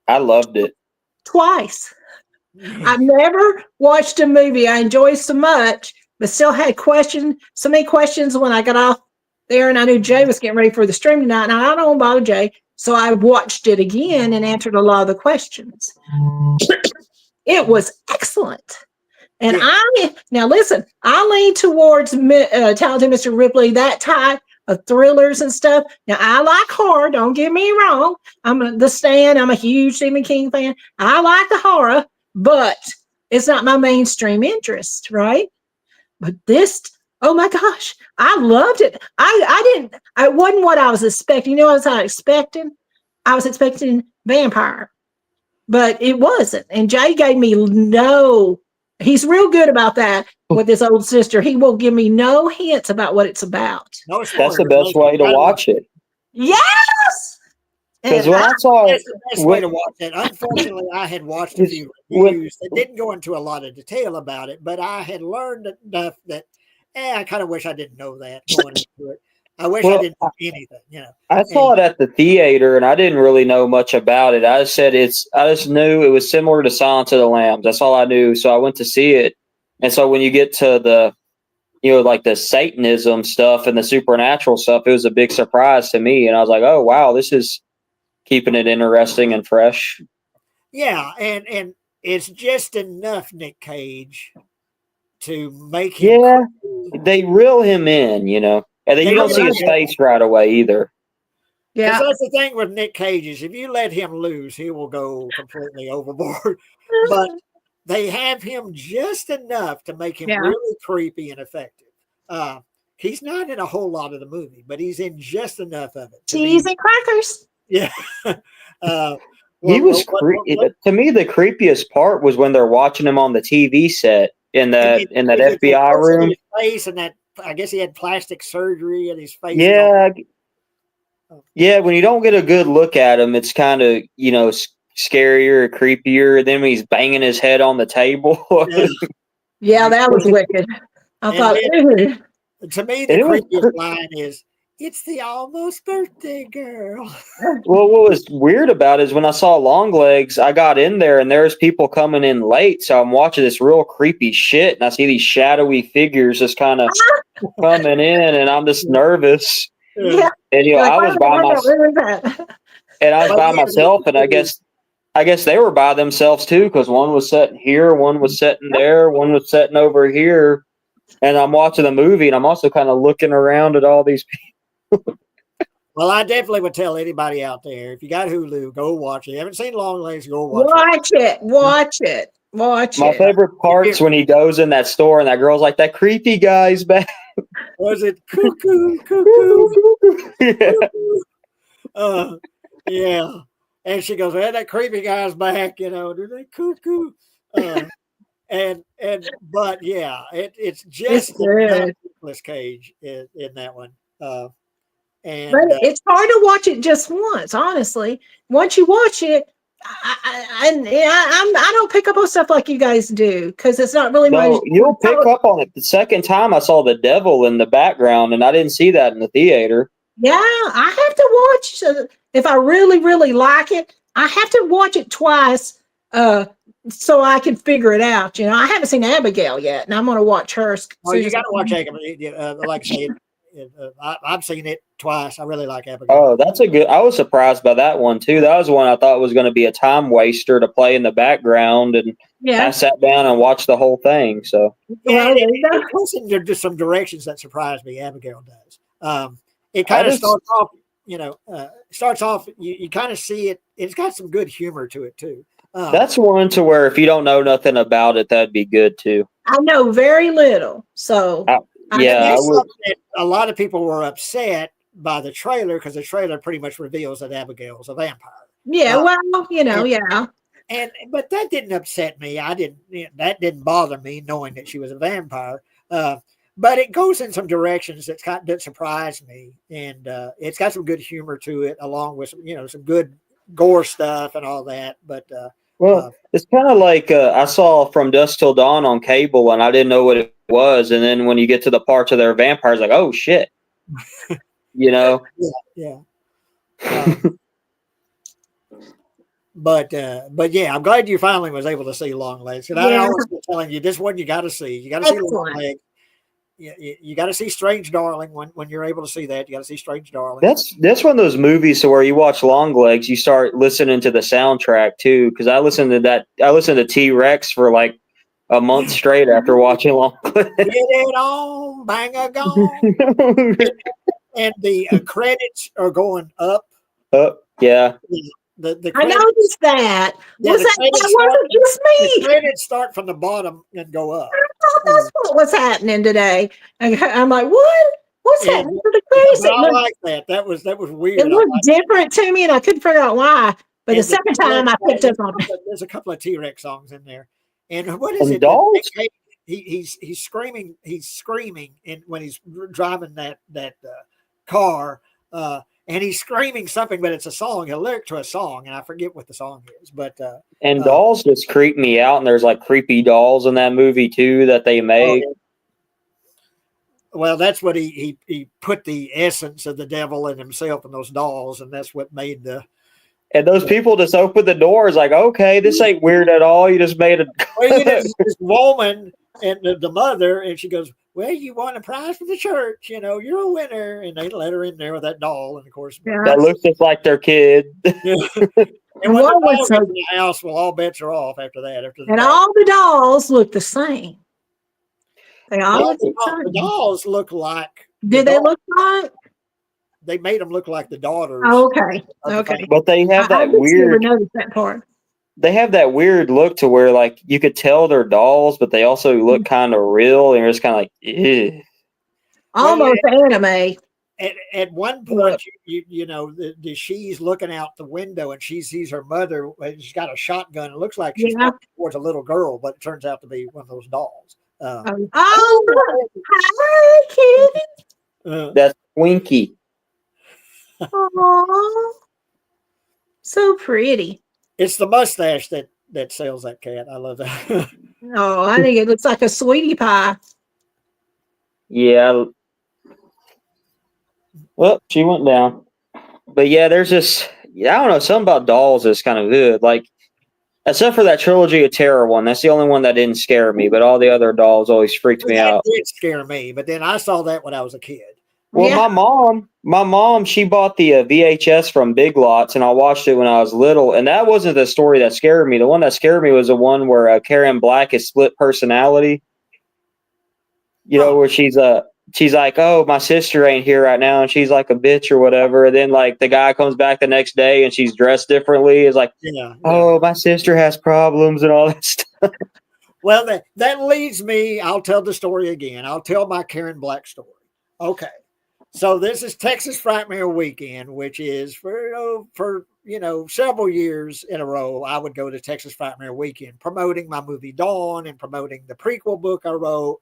S2: I loved it.
S3: Twice. I've never watched a movie I enjoyed so much, but still had so many questions when I got off there, and I knew Jay was getting ready for the stream tonight, and I don't want to bother Jay, so I watched it again and answered a lot of the questions. It was excellent. And now listen, I lean towards Talented Mr. Ripley, that type of thrillers and stuff. Now, I like horror, don't get me wrong. I'm The Stand, I'm a huge Stephen King fan. I like the horror, but it's not my mainstream interest, right? But this, oh my gosh, I loved it. It wasn't what I was expecting. You know what I was expecting? I was expecting vampire, but it wasn't. And Jay gave me he's real good about that with his old sister. He will give me no hints about what it's about.
S2: That's the best way to watch it.
S3: Yes!
S2: Because when I saw it,
S1: that's the best way to watch it. Unfortunately, I had watched a few reviews that didn't go into a lot of detail about it, but I had learned enough that I kind of wish I didn't know that going into it. I wish I
S2: Well,
S1: didn't know anything,
S2: I saw it at the theater, and I didn't really know much about it. I just knew it was similar to Silence of the Lambs. That's all I knew. So I went to see it, and so when you get to the, like the Satanism stuff and the supernatural stuff, it was a big surprise to me, and I was like, oh wow, this is keeping it interesting and fresh.
S1: Yeah, and it's just enough Nick Cage to make him.
S2: Yeah, they reel him in, and then you don't see his face right away either.
S3: Yeah.
S1: Because that's the thing with Nick Cage is if you let him loose, he will go completely overboard. But they have him just enough to make him really creepy and effective. He's not in a whole lot of the movie, but he's in just enough of it.
S3: Cheese and crackers.
S1: Yeah.
S2: He was to me, the creepiest part was when they're watching him on the TV set in that FBI room.
S1: His face and that, I guess he had plastic surgery in his face.
S2: Yeah. Yeah, when you don't get a good look at him, it's kind of, scarier, creepier than when he's banging his head on the table.
S3: Yeah, that was wicked. I thought,
S1: to me, the creepiest line is, "It's the almost birthday girl."
S2: Well, what was weird about it is when I saw Longlegs, I got in there and there's people coming in late. So I'm watching this real creepy shit and I see these shadowy figures just kind of coming in and I'm just nervous.
S3: Yeah.
S2: And I was by myself. And I was by myself, and I guess they were by themselves too, because one was sitting here, one was sitting there, one was sitting over here. And I'm watching the movie, and I'm also kind of looking around at all these people.
S1: Well, I definitely would tell anybody out there, if you got Hulu, go watch it. If you haven't seen Longlegs, go watch it.
S3: Watch it.
S2: My favorite part's when he goes in that store, and that girl's like, "That creepy guy's back."
S1: Was it cuckoo, cuckoo?
S2: Yeah.
S1: Yeah. And she goes, "Well, that creepy guy's back, do they cuckoo?" But yeah, it's just Nicolas Cage in that one. But
S3: it's hard to watch it just once, honestly. Once you watch it, I don't pick up on stuff like you guys do because it's not really my.
S2: You'll pick up on it. The second time I saw the devil in the background, and I didn't see that in the theater.
S3: Yeah, I have to watch. If I really, really like it, I have to watch it twice so I can figure it out. I haven't seen Abigail yet, and I'm going to watch her.
S1: Oh, you got to watch Abigail. Like I said, I've seen it twice. I really like Abigail.
S2: Oh, that's a good. I was surprised by that one too. That was one I thought was going to be a time waster to play in the background, and I sat down and watched the whole thing. So
S1: it goes into just some directions that surprised me. Abigail does. It kind of starts off. You kind of see it. It's got some good humor to it too.
S2: That's one to where if you don't know nothing about it, that'd be good too.
S3: I know very little, so
S1: a lot of people were upset by the trailer because the trailer pretty much reveals that Abigail's a vampire.
S3: Yeah,
S1: but that didn't upset me. That didn't bother me knowing that she was a vampire. But it goes in some directions that surprised me, and it's got some good humor to it, along with some good gore stuff and all that. But
S2: it's kind of like I saw From Dusk Till Dawn on cable, and I didn't know what it was, and then when you get to the parts of their vampires, like, oh shit,
S1: Yeah. But yeah, I'm glad you finally was able to see Longlegs. And I always been telling you this one you got to see. You got to see Longlegs. You got to see Strange Darling when you're able to see that. You got to see Strange Darling.
S2: That's one of those movies where you watch Longlegs, you start listening to the soundtrack too. Because I listened to T-Rex for like a month straight after watching Longlegs. Get
S1: it on, bang a gone. And the credits are going up.
S2: Yeah.
S1: The
S3: I noticed that.
S1: Yeah,
S3: That wasn't just me.
S1: The credits start from the bottom and go up.
S3: I thought that's what was happening today. I'm like, what? What's happening to the credits?
S1: I like that. That was weird.
S3: It looked different to me, and I couldn't figure out why. But the second time I picked up on it.
S1: There's a couple of T-Rex songs in there. And what is it?
S2: Dolls?
S1: He's screaming. He's screaming, and when he's driving that car, and he's screaming something, but it's a song, a lyric to a song, and I forget what the song is. But
S2: dolls just creep me out, and there's like creepy dolls in that movie too that they make.
S1: Well, that's what he put the essence of the devil in himself in those dolls, and that's what made the.
S2: And those people just opened the doors like, okay, this ain't weird at all. You just made it.
S1: Well, you know, this woman and the mother, and she goes, "Well, you won a prize for the church. You know, you're a winner." And they let her in there with that doll, and of course,
S2: That looks just like their kid.
S1: And when
S3: What
S1: the
S3: was
S1: dog
S3: so-
S1: gets in the house, well, all bets are off after that. After the
S3: And
S1: dog.
S3: all the dolls look the same. They all
S1: Well,
S3: look the
S1: the
S3: same.
S1: dolls look like.
S3: Did they look like?
S1: They made them look like the daughters.
S3: Oh, okay.
S1: of the
S3: Okay.
S1: family.
S2: But they have
S3: I
S2: that
S3: just never
S2: weird.
S3: noticed that part.
S2: They have that weird look to where like you could tell they're dolls, but they also look kind of real, and you're just kind of like, ew.
S3: Almost anime.
S1: At one point, you know, she's looking out the window and she sees her mother. She's got a shotgun. It looks like she's
S3: Yeah.
S1: pointing towards a little girl, but it turns out to be one of those dolls.
S3: Oh, look. Hi, kitty.
S2: That's Twinkie.
S3: Aw. So pretty.
S1: It's the mustache that sells that cat. I love that.
S3: Oh, I think it looks like a sweetie pie.
S2: Yeah. Well, she went down. But yeah, there's just I don't know, something about dolls is kind of good. Like except for that Trilogy of Terror one. That's the only one that didn't scare me, but all the other dolls always freaked me
S1: That
S2: out.
S1: did scare me, but then I saw that when I was a kid.
S2: Well,
S3: Yeah.
S2: my mom, she bought the VHS from Big Lots, and I watched it when I was little. And that wasn't the story that scared me. The one that scared me was the one where Karen Black is split personality. You know, where she's like, oh, my sister ain't here right now, and she's like a bitch or whatever. And then like the guy comes back the next day, and she's dressed differently. It's like,
S1: Yeah.
S2: oh, my sister has problems and all that stuff.
S1: Well, that leads me. I'll tell the story again. I'll tell my Karen Black story. Okay. So this is Texas Frightmare Weekend, which is for several years in a row. I would go to Texas Frightmare Weekend promoting my movie Dawn and promoting the prequel book I wrote.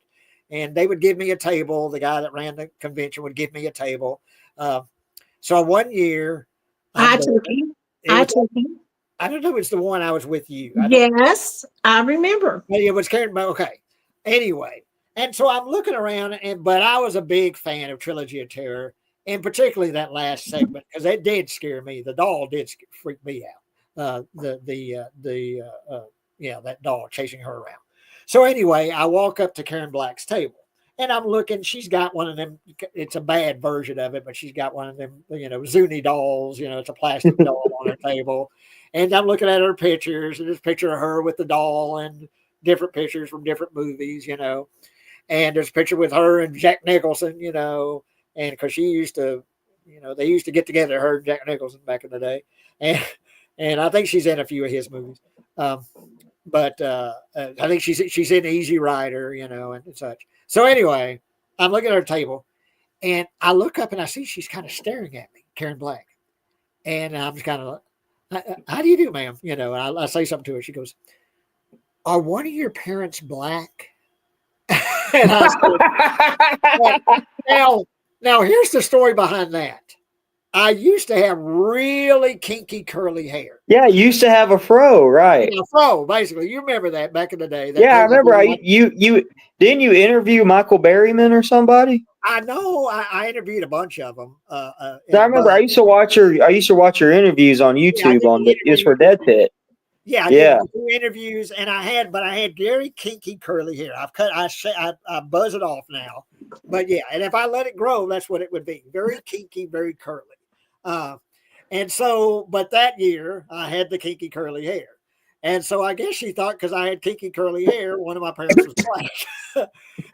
S1: And they would give me a table. The guy that ran the convention would give me a table. So one year,
S3: I took him. I took him.
S1: I don't know. It's the one I was with you.
S3: Yes, I remember.
S1: It was Karen. Okay. Anyway. And so I'm looking around, but I was a big fan of Trilogy of Terror, and particularly that last segment because it did scare me. The doll did freak me out. That doll chasing her around. So anyway, I walk up to Karen Black's table, and I'm looking. She's got one of them. It's a bad version of it, but she's got one of them, Zuni dolls. It's a plastic doll on her table, and I'm looking at her pictures, and there's a picture of her with the doll, and different pictures from different movies, And there's a picture with her and Jack Nicholson, and because she used to, they used to get together, her and Jack Nicholson back in the day, and I think she's in a few of his movies. But I think she's in Easy Rider, and such. So anyway, I'm looking at her table, and I look up and I see she's kind of staring at me, Karen Black, and I'm just kind of, how do you do, ma'am? And I say something to her. She goes, "Are one of your parents black?" And I said, now here's the story behind that. I used to have really kinky curly hair.
S2: Yeah, you used to have a fro, right?
S1: A fro, basically. You remember that back in the day.
S2: I remember. You didn't you interview Michael Berryman or somebody?
S1: I know. I interviewed a bunch of them.
S2: I remember. I used to watch your interviews on YouTube it was for Dead Pit.
S1: Yeah, I did 2 interviews, and I had very kinky curly hair. I buzz it off now, but yeah, and if I let it grow, that's what it would be. Very kinky, very curly. And so, but that year I had the kinky curly hair, and so I guess she thought because I had kinky curly hair, one of my parents was black,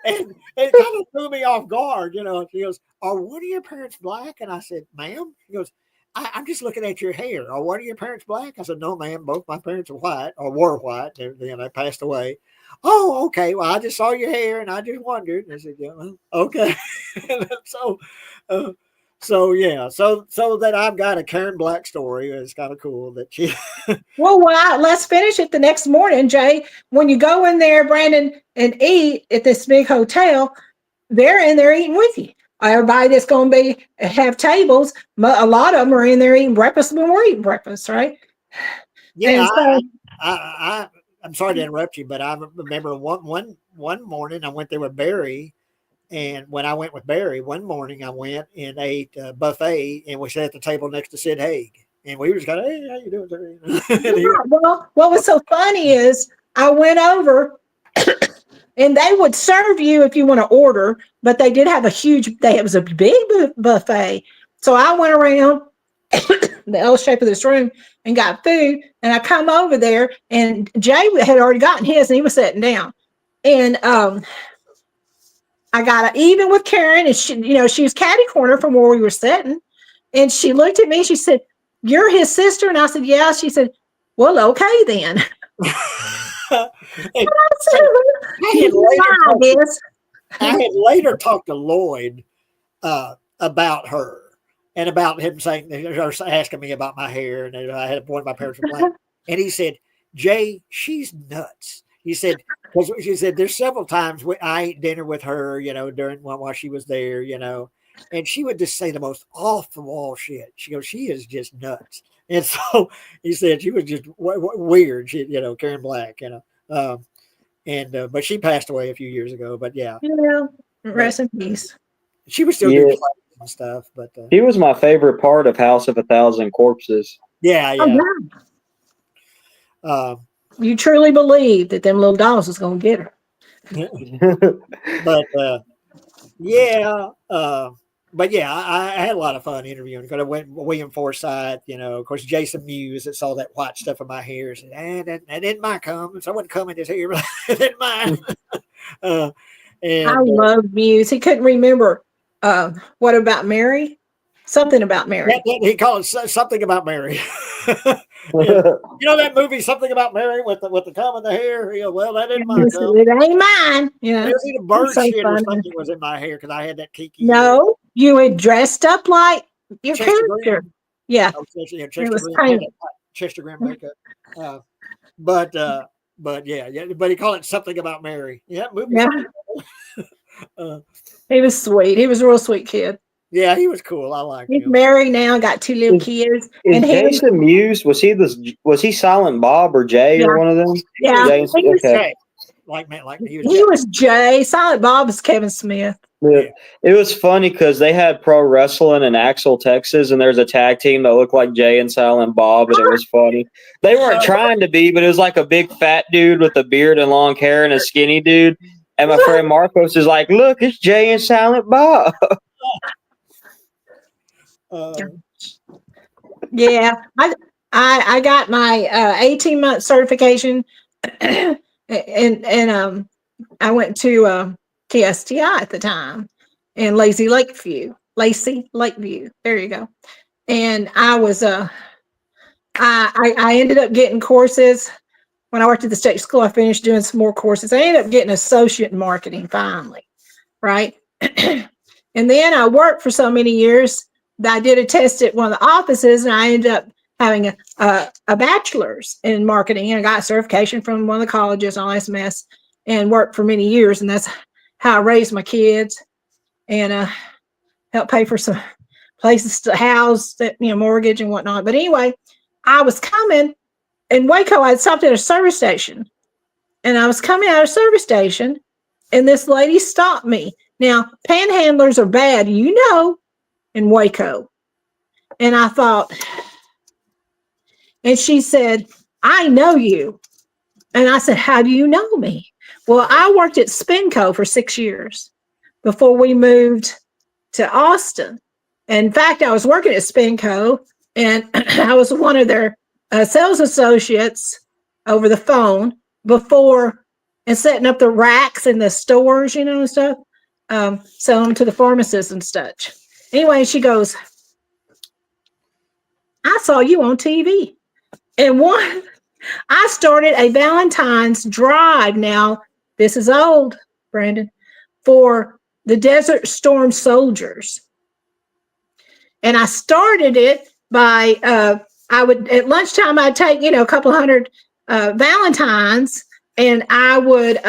S1: and it kind of threw me off guard. She goes, "Are one of your parents black?" And I said, "Ma'am," she goes, I'm just looking at your hair. Are one of your parents black? I said, "No, ma'am. Both my parents are white or were white. They passed away." "Oh, okay. Well, I just saw your hair and I just wondered." And I said, "Yeah, well, okay." So that I've got a Karen Black story. It's kind of cool that she.
S3: Well, let's finish it the next morning, Jay. When you go in there, Brandon, and eat at this big hotel, they're in there eating with you. Everybody that's going to have tables, a lot of them are in there eating breakfast when we're eating breakfast, right?
S1: Yeah, I'm sorry to interrupt you, but I remember one morning I went there with Barry, And when I went with Barry one morning, I went and ate a buffet, and we sat at the table next to Sid Haig, and we were just kind of, hey, how you doing, sir? And he-
S3: Well, what was so funny is I went over and they would serve you if you want to order, but they did have it was a big buffet. So I went around the L shape of this room and got food. And I come over there and Jay had already gotten his and he was sitting down. And I got even with Karen, and she was catty corner from where we were sitting. And she looked at me, she said, "You're his sister?" And I said, "Yeah." She said, "Well, okay then."
S1: I had later talked to Lloyd about her and about him saying, or asking me about my hair, and I had one of my parents were black, and he said, "Jay, she's nuts." He said, because she said there's several times I ate dinner with her, during while she was there, and she would just say the most off the wall shit. She goes, "She is just nuts." And so he said she was just weird. She, Karen Black, but she passed away a few years ago. But yeah,
S3: rest in peace.
S1: She was still doing plays and stuff. But
S2: he was my favorite part of House of a Thousand Corpses.
S1: Yeah.
S3: You truly believe that them little dolls was going to get her.
S1: But I had a lot of fun interviewing because I went William Forsythe, of course, Jason Mewes that saw that white stuff in my hair said, that didn't my cum. So I wasn't coming his hair, but it didn't mine.
S3: I love Mewes. He couldn't remember what about Mary? Something about Mary.
S1: He called it Something About Mary. That movie, Something About Mary, with the cum in the hair. Well, that ain't mine.
S3: It ain't mine.
S1: Yeah, the bird shit or something was in my hair because I had that kiki.
S3: No, you had dressed up like your character. Yeah,
S1: Chester Graham makeup. But he called it Something About Mary. Yeah, movie.
S3: Yeah. He was sweet. He was a real sweet kid.
S1: Yeah, he was cool. I like him.
S3: He's married now, got 2 little kids.
S2: And Jason Mewes, was he Silent Bob or Jay or one of them?
S3: Yeah,
S1: he was Jay.
S3: He was Jay. Silent Bob is Kevin Smith.
S2: Yeah. It was funny because they had pro wrestling in Axel, Texas, and there's a tag team that looked like Jay and Silent Bob, and it was funny. They weren't trying to be, but it was like a big fat dude with a beard and long hair and a skinny dude. And my friend Marcos is like, "Look, it's Jay and Silent Bob."
S3: Yeah, I got my 18-month certification, and I went to TSTI at the time in Lazy Lakeview. There you go. And I was I ended up getting courses when I worked at the state school. I finished doing some more courses. I ended up getting associate in marketing finally, right? And then I worked for so many years that I did a test at one of the offices, and I ended up having a bachelor's in marketing, and I got a certification from one of the colleges on SMS, and worked for many years. And that's how I raised my kids and helped pay for some places to house that, mortgage and whatnot. But anyway, I was coming in Waco. I had stopped at a service station, and I was coming out of a service station, and this lady stopped me. Now, panhandlers are bad, in Waco. And I thought, and she said, "I know you." And I said, "How do you know me?" Well, I worked at Spinco for 6 years before we moved to Austin. In fact, I was working at Spinco, and I was one of their sales associates over the phone before, and setting up the racks in the stores, and stuff, selling them to the pharmacists and such. Anyway, she goes, "I saw you on TV." And I started a Valentine's drive. Now, this is old, Brandon, for the Desert Storm soldiers. And I started it by, at lunchtime, I'd take, a couple hundred Valentines, and I would,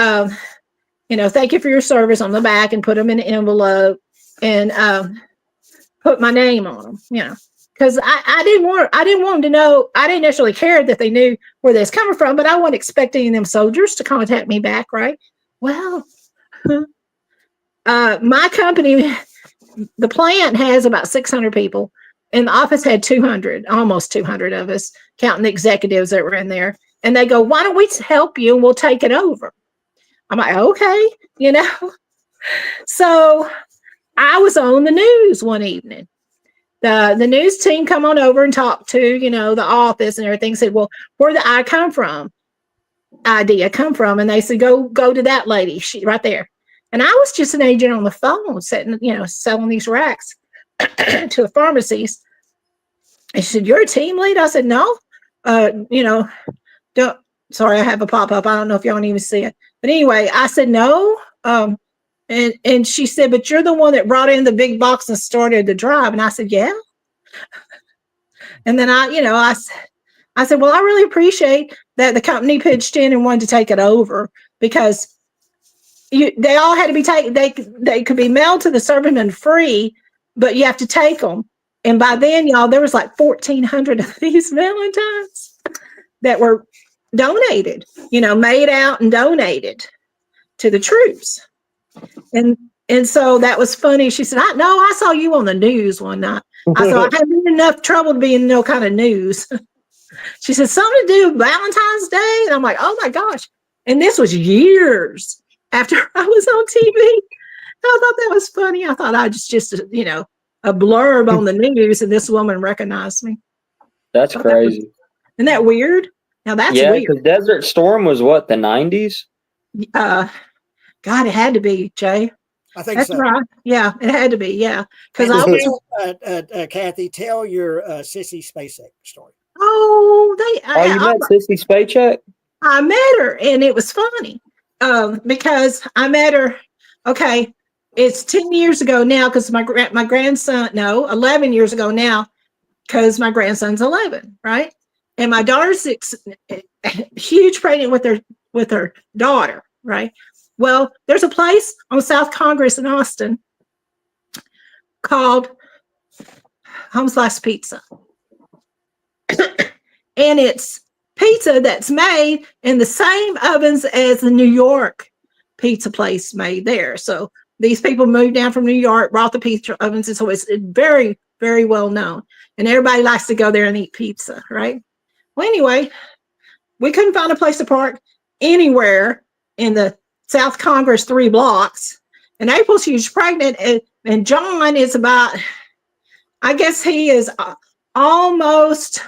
S3: "Thank you for your service" on the back, and put them in an envelope, and put my name on them, because I didn't want them to know. I didn't necessarily care that they knew where they was coming from, but I wasn't expecting them soldiers to contact me back, right? Well, my company, the plant has about 600 people, and the office had 200, almost 200 of us, counting the executives that were in there. And they go, why don't we help you and we'll take it over? I'm like, okay, you know. So I was on the news one evening. The news team come on over and talked to, you know, the office and everything. Said, well, where did I come from? Idea come from? And they said, go to that lady, she right there. And I was just an agent on the phone, sitting, you know, selling these racks to the pharmacies. And she said, you're a team lead? I said, no. You know, don't. Sorry, I have a pop up. I don't know if y'all even see it. But anyway, I said no. And she said, but you're the one that brought in the big box and started the drive. And I said, yeah. And then I said, well, I really appreciate that the company pitched in and wanted to take it over, because they all had to be taken. They could be mailed to the servicemen free, but you have to take them. And by then, y'all, there was like 1,400 of these Valentines that were donated, you know, made out and donated to the troops. And so that was funny. She said, I saw you on the news one night. I thought I had enough trouble to be in no kind of news. She said, something to do with Valentine's Day. And I'm like, oh my gosh. And this was years after I was on TV. I thought that was funny. I thought I just you know, a blurb on the news, and this woman recognized me.
S2: That's crazy.
S3: Isn't that weird? Now that's weird.
S2: Because Desert Storm was what, the 90s?
S3: God, it had to be, Jay.
S1: I think
S3: that's
S1: so.
S3: Right. Yeah, it had to be. Yeah, because I was.
S1: Kathy, tell your Sissy Spacek story.
S3: Oh,
S2: you met Sissy Spacek?
S3: I met her, and it was funny because I met her. Okay, it's 10 years ago now because my grandson. No, 11 years ago now because my grandson's 11, right? And my daughter's 6, huge pregnant with her daughter, right? Well, there's a place on South Congress in Austin called Home Slice Pizza. And it's pizza that's made in the same ovens as the New York pizza place made there. So these people moved down from New York, brought the pizza ovens, and so it's very, very well known. And everybody likes to go there and eat pizza, right? Well, anyway, we couldn't find a place to park anywhere in the South Congress 3 blocks. And April's huge pregnant, and John is about, I guess he is almost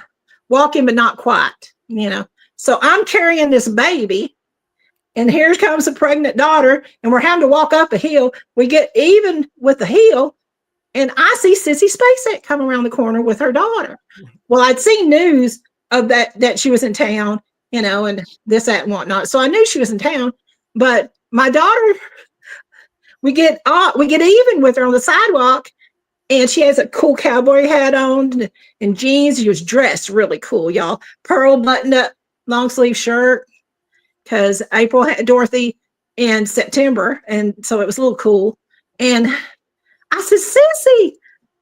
S3: walking, but not quite, you know. So I'm carrying this baby, and here comes a pregnant daughter, and we're having to walk up a hill. We get even with the hill, and I see Sissy Spacek come around the corner with her daughter. Well, I'd seen news of that she was in town, you know, and this, that, and whatnot. So I knew she was in town, but my daughter, we get even with her on the sidewalk, and she has a cool cowboy hat on and jeans. She was dressed really cool, y'all. Pearl buttoned up long sleeve shirt, because April had Dorothy in September, and so it was a little cool. And I said, Sissy,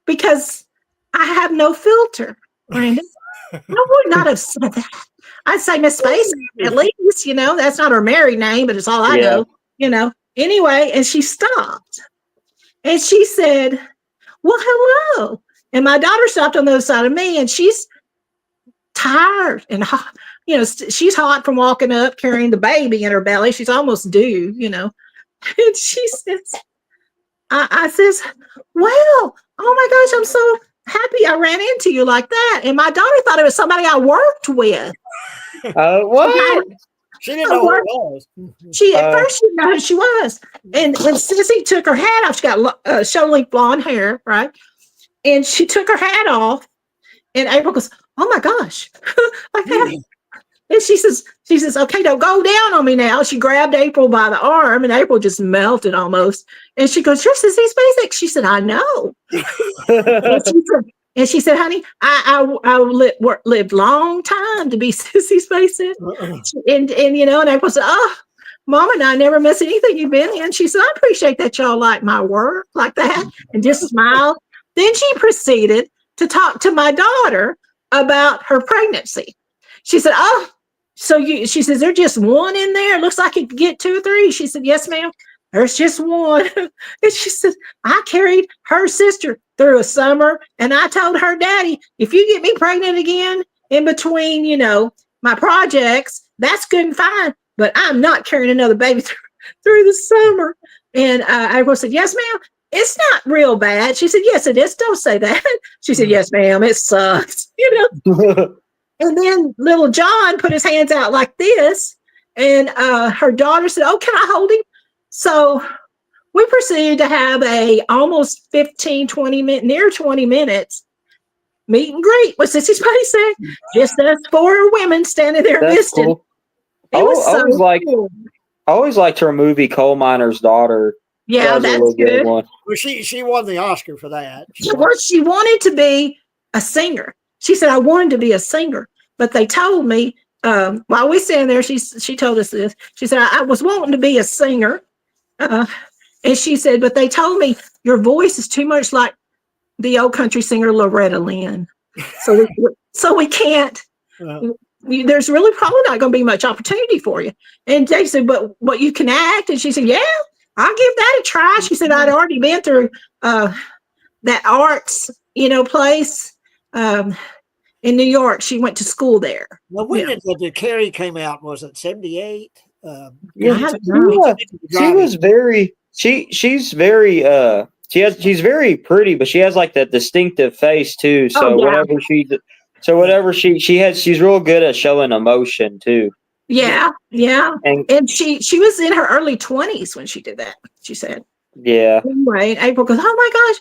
S3: because I have no filter, Brandon. I would not have said that. I'd say Miss Spacek, at least, you know, that's not her married name, but it's all I know, you know. Anyway, and she stopped, and she said, well, hello. And my daughter stopped on the other side of me, and she's tired and hot. You know, she's hot from walking up, carrying the baby in her belly. She's almost due, you know. And she says, I says, well, oh my gosh, I'm so happy I ran into you like that. And my daughter thought it was somebody I worked with.
S2: What?
S1: She didn't know who it was.
S3: At first she didn't know who she was. And when Sissy took her hat off, she got show-length blonde hair, right? And she took her hat off, and April goes, oh my gosh, like that. And she says, okay, don't go down on me now. She grabbed April by the arm, and April just melted almost. And she goes, you're Sissy Spacek. She said, I know. and she said, honey, I lived long time to be Sissy Spacek. And you know, and April said, oh, Mama and I never miss anything you've been in. She said, I appreciate that y'all like my work like that, and just smiled. Then she proceeded to talk to my daughter about her pregnancy. She said, oh, she says, there's just one in there. It looks like it could get 2 or 3. She said, yes, ma'am. there's just one. And she said, I carried her sister through a summer, and I told her daddy, if you get me pregnant again in between, you know, my projects, that's good and fine, but I'm not carrying another baby through the summer. And April said, yes, ma'am. It's not real bad. She said, yes, it is. Don't say that. She said, yes, ma'am. It sucks. You know. And then little John put his hands out like this, and her daughter said, oh, can I hold him? So we proceeded to have a almost 15, 20 minute, near 20 minutes meet and greet with Sissy's Basic. Just us 4 women standing there listening.
S2: Cool.
S3: It was so cool.
S2: I always liked her movie Coal Miner's Daughter.
S3: Yeah,
S2: that
S3: that's good.
S1: Well, she won the Oscar for that.
S3: She wanted to be a singer. She said, I wanted to be a singer, but they told me, while we stand there, she told us this. She said, I was wanting to be a singer. And she said, but they told me your voice is too much like the old country singer Loretta Lynn. So we can't, there's really probably not going to be much opportunity for you. And they said, but you can act. And she said, yeah, I'll give that a try. She said, I'd already been through that arts, you know, place in New York. She went to school there.
S1: Well, when did the Carrie came out? Was it 78?
S2: Yeah, she was very. She's very. She's very pretty, but she has like that distinctive face too. So whatever she has, she's real good at showing emotion too.
S3: Yeah. And she was in her early 20s when she did that, she said.
S2: Yeah.
S3: Anyway, April goes, oh my gosh,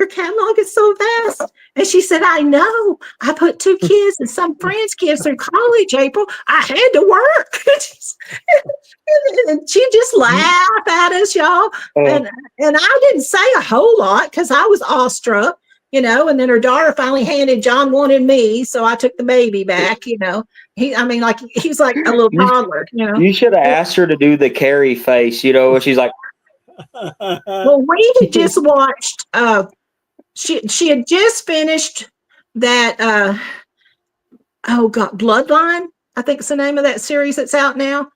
S3: your catalog is so vast. And she said, I know. I put 2 kids and some friends' kids through college, April. I had to work. And she just laughed at us, y'all. And I didn't say a whole lot because I was awestruck, you know. And then her daughter finally handed John wanted me, so I took the baby back, you know. He's like a little toddler, you know.
S2: You should have asked her to do the Carrie face, you know, she's like.
S3: Well, we had just watched. She had just finished that. Bloodline. I think it's the name of that series that's out now.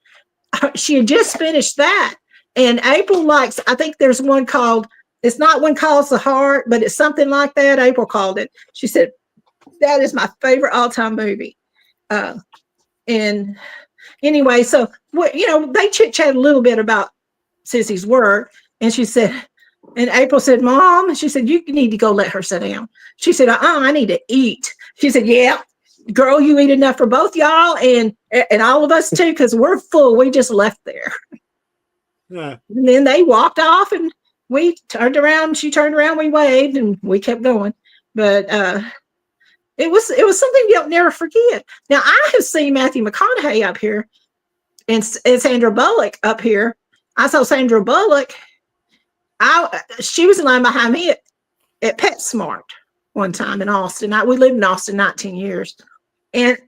S3: She had just finished that, and April likes. I think there's one called. It's not When Calls the Heart, but it's something like that. April called it. She said that is my favorite all-time movie. And anyway, so they chit-chat a little bit about Sissy's work, and she said, and April said, Mom, she said, you need to go let her sit down. She said, I need to eat. She said, yeah, girl, you eat enough for both y'all and all of us too, because we're full. We just left there. Yeah. And then they walked off, and we turned around. She turned around, we waved, and we kept going. But it was something you'll never forget. Now, I have seen Matthew McConaughey up here and Sandra Bullock up here. I saw Sandra Bullock. She was in line behind me at PetSmart one time in Austin. We lived in Austin 19 years. And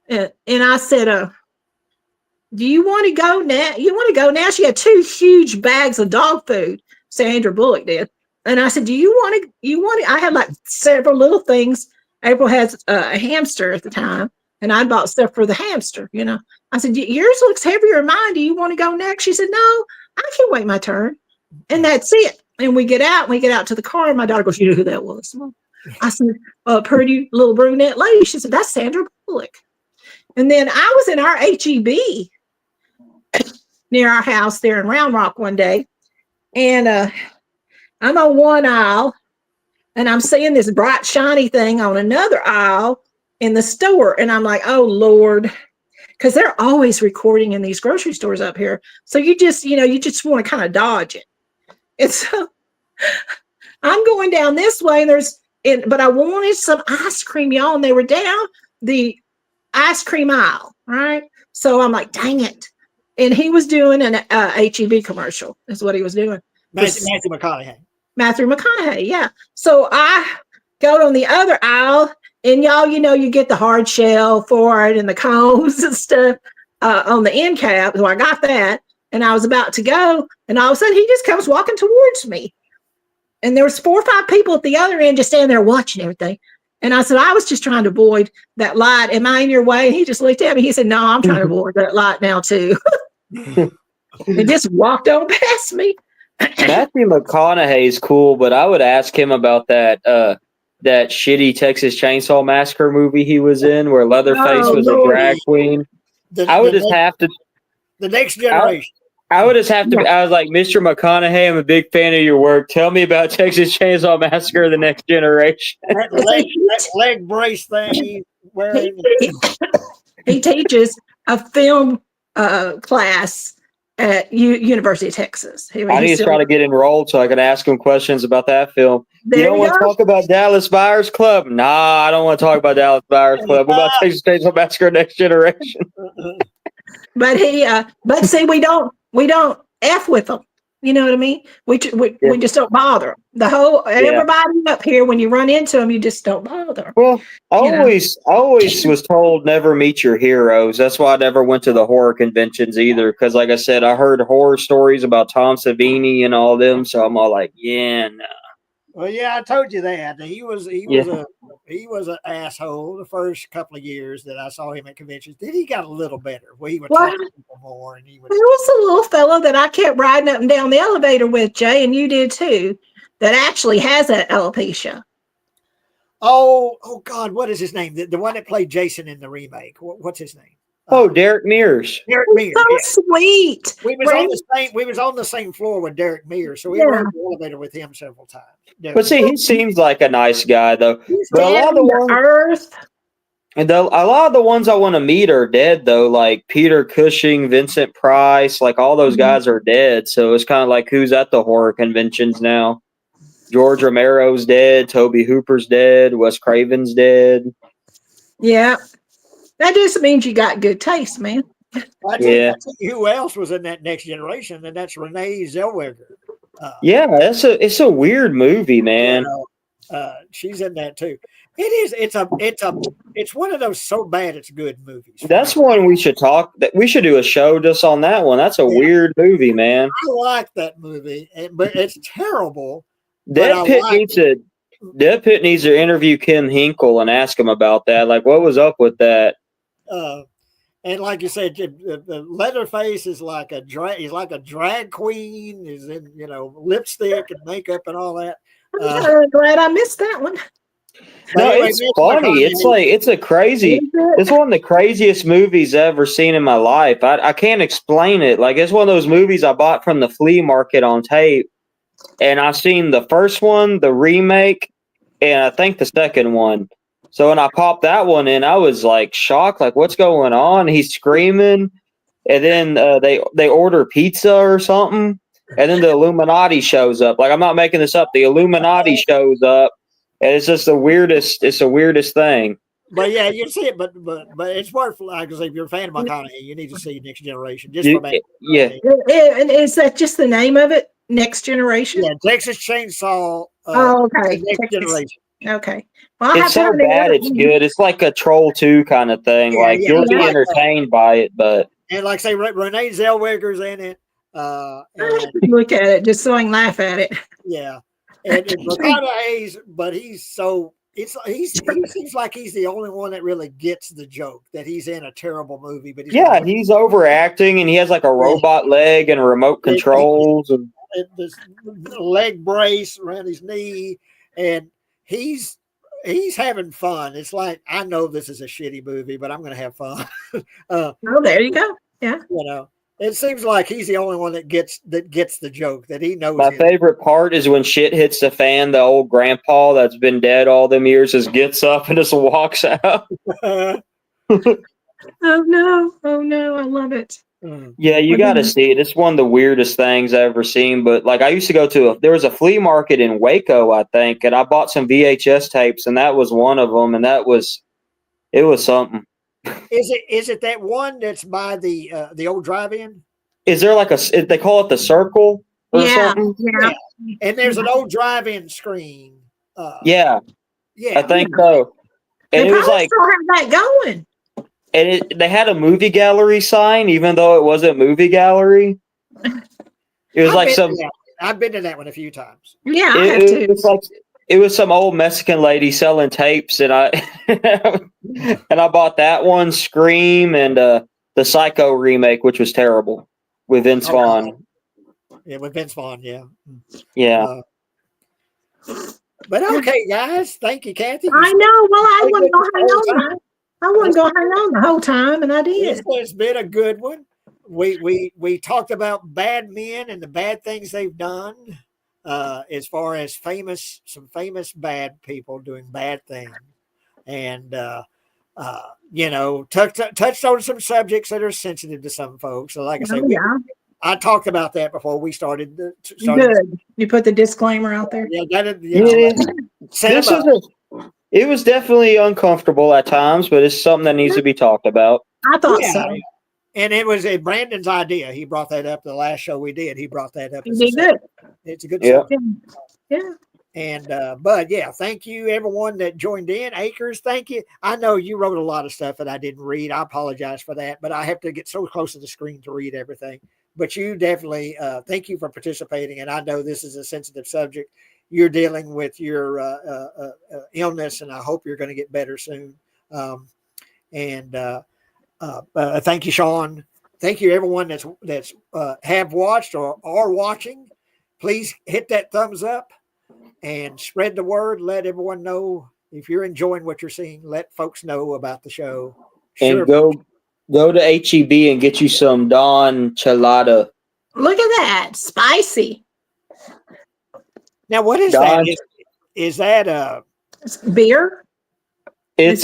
S3: and I said, do you want to go now? You want to go now? She had 2 huge bags of dog food. Sandra Bullock did. And I said, do you want to? I had like several little things. April has a hamster at the time, and I bought stuff for the hamster, you know. I said, yours looks heavier than mine. Do you want to go next? She said, no, I can wait my turn. And that's it. And we get out to the car, and my daughter goes, you know who that was? I said, pretty little brunette lady. She said, that's Sandra Bullock. And then I was in our HEB near our house there in Round Rock one day. And I'm on one aisle, and I'm seeing this bright, shiny thing on another aisle in the store. And I'm like, oh, Lord. Because they're always recording in these grocery stores up here. So you just want to kind of dodge it. And so I'm going down this way, but I wanted some ice cream, y'all, and they were down the ice cream aisle, right? So I'm like, dang it. And he was doing an HEB commercial, is what he was doing.
S1: Matthew McConaughey.
S3: Matthew McConaughey, yeah. So I go on the other aisle, and y'all, you get the hard shell for it and the cones and stuff on the end cap. So I got that, and I was about to go, and all of a sudden he just comes walking towards me. And there was 4 or 5 people at the other end just standing there watching everything. And I said, I was just trying to avoid that light. Am I in your way? And he just looked at me. He said, no, I'm trying to avoid that light now too. He just walked on past me.
S2: Matthew McConaughey's cool, but I would ask him about that shitty Texas Chainsaw Massacre movie he was in, where Leatherface
S3: Oh,
S2: was a
S3: Lord.
S2: drag queen. I would just have to.
S1: The Next Generation.
S2: I would just have to. I was like, Mr. McConaughey, I'm a big fan of your work. Tell me about Texas Chainsaw Massacre: The Next Generation.
S1: That leg brace thing he's wearing.
S3: He teaches a film class at University of Texas.
S2: I need to try to get enrolled so I can ask him questions about that film. You don't want to talk about Dallas Buyers Club? Nah, I don't want to talk about Dallas Buyers Club. What about Texas Chainsaw Massacre: Next Generation?
S3: But but see, we don't F with them. You know what I mean? We just don't bother. Everybody up here, when you run into them, you just don't bother.
S2: Well, I always was told never meet your heroes. That's why I never went to the horror conventions either. Because, like I said, I heard horror stories about Tom Savini and all them. So I'm all like, yeah, no.
S1: Well, yeah, I told you that he was an asshole the first couple of years that I saw him at conventions. Then he got a little better, where he would talk to people more, and he was.
S3: There was a little fellow that I kept riding up and down the elevator with, Jay, and you did too, that actually has that alopecia.
S1: Oh God, what is his name? The one that played Jason in the remake. What's his name?
S2: Oh, Derek Mears.
S1: Derek Mears.
S3: So sweet.
S1: We was on the same floor with Derek Mears, so we rode the elevator with him several times.
S2: But see, he seems like a nice guy, though. But a lot of the ones I want to meet are dead, though. Like Peter Cushing, Vincent Price, like all those guys are dead. So it's kind of like, who's at the horror conventions now? George Romero's dead. Toby Hooper's dead. Wes Craven's dead.
S3: Yeah. That just means you got good taste, man.
S1: I tell you who else was in that Next Generation, and that's Renee Zellweger.
S2: It's a weird movie, man.
S1: She's in that too. It is. It's one of those so bad it's good movies.
S2: That's one we should talk. We should do a show just on that one. That's a weird movie, man.
S1: I like that movie, but it's terrible.
S2: Dead Pitt needs to interview Kim Hinkle and ask him about that. Like, what was up with that?
S1: And like you said, the Leatherface is like a drag. He's like a drag queen. He's in lipstick and makeup and all that.
S3: I'm glad I missed that one.
S2: No, it's funny. It's one of the craziest movies I've ever seen in my life. I can't explain it. Like, it's one of those movies I bought from the flea market on tape. And I've seen the first one, the remake, and I think the second one. So when I popped that one in, I was like shocked, like, what's going on? He's screaming, and then they order pizza or something, and then the Illuminati shows up. Like, I'm not making this up. The Illuminati shows up, and it's just the weirdest. It's the weirdest thing.
S1: But yeah, you see it, but it's worth, like I say, if you're a fan of McConaughey, you need to see Next Generation. Just for that.
S2: Yeah.
S3: And is that just the name of it? Next Generation?
S1: Yeah, Texas Chainsaw.
S3: Okay.
S1: Next Generation.
S3: Okay. Well,
S2: it's so bad it's good. It's like a Troll 2 kind of thing. You'll be entertained by it, but
S1: and like say Renee Zellweger's in it. And,
S3: look at it just so I can laugh at it.
S1: Yeah, and McConaughey's, but he seems like he's the only one that really gets the joke that he's in a terrible movie. But
S2: he's overacting, and he has like a robot leg and remote controls and
S1: this leg brace around his knee, and he's having fun. It's like, I know this is a shitty movie, but I'm going to have fun.
S3: There you go. Yeah.
S1: It seems like he's the only one that gets the joke, that he knows.
S2: My favorite part is when shit hits the fan, the old grandpa that's been dead all them years just gets up and just walks out.
S3: Oh no. I love it.
S2: Yeah, you got to see it. It's one of the weirdest things I've ever seen. But like, I used to go to there was a flea market in Waco, I think, and I bought some VHS tapes, and that was one of them, and it was something.
S1: Is it that one that's by the old drive-in?
S2: Is there like they call it the Circle or something?
S3: Yeah.
S1: And there's an old drive-in screen.
S2: Yeah, I think so. And it was like,
S3: still have that going.
S2: And they had a movie gallery sign, even though it wasn't movie gallery. It was
S1: I've been to that one a few times.
S3: Yeah, I have too.
S2: It was some old Mexican lady selling tapes, and I bought that one, Scream, and the Psycho remake, which was terrible. with Vince
S1: Oh,
S2: Vaughn.
S1: Yeah, with Vince Vaughn. Yeah.
S2: Yeah.
S1: But okay, guys. Thank you, Kathy.
S3: I know. Well, I
S1: Stayed
S3: wasn't
S1: with us
S3: gonna hang
S1: the whole
S3: on.
S1: time.
S3: I wasn't gonna hang on the whole time, and I
S1: This
S3: did.
S1: has been a good one. We talked about bad men and the bad things they've done, as far as some famous bad people doing bad things, and touched on some subjects that are sensitive to some folks. So, like I say,
S3: Oh, yeah.
S1: I talked about that before we started.
S3: Good. You put the disclaimer out there.
S1: Yeah,
S2: This is it was definitely uncomfortable at times, but it's something that needs to be talked about.
S3: I thought
S1: Yeah,
S3: so.
S1: and it was Brandon's idea. He brought that up the last show we did. He brought that up.
S3: You did good.
S1: It's a good
S2: Yeah.
S1: subject.
S3: Yeah.
S1: And but yeah, thank you everyone that joined in. Akers, thank you. I know you wrote a lot of stuff that I didn't read. I apologize for that, but I have to get so close to the screen to read everything. But you definitely thank you for participating. And I know this is a sensitive subject. You're dealing with your illness, and I hope you're going to get better soon. And thank you, Sean. Thank you, everyone that's have watched or are watching. Please hit that thumbs up and spread the word. Let everyone know if you're enjoying what you're seeing. Let folks know about the show.
S2: And go to HEB and get you some Don Chelada.
S3: Look at that. Spicy.
S1: Now, what is
S2: Don,
S1: that? Is that
S3: It's beer?
S2: it's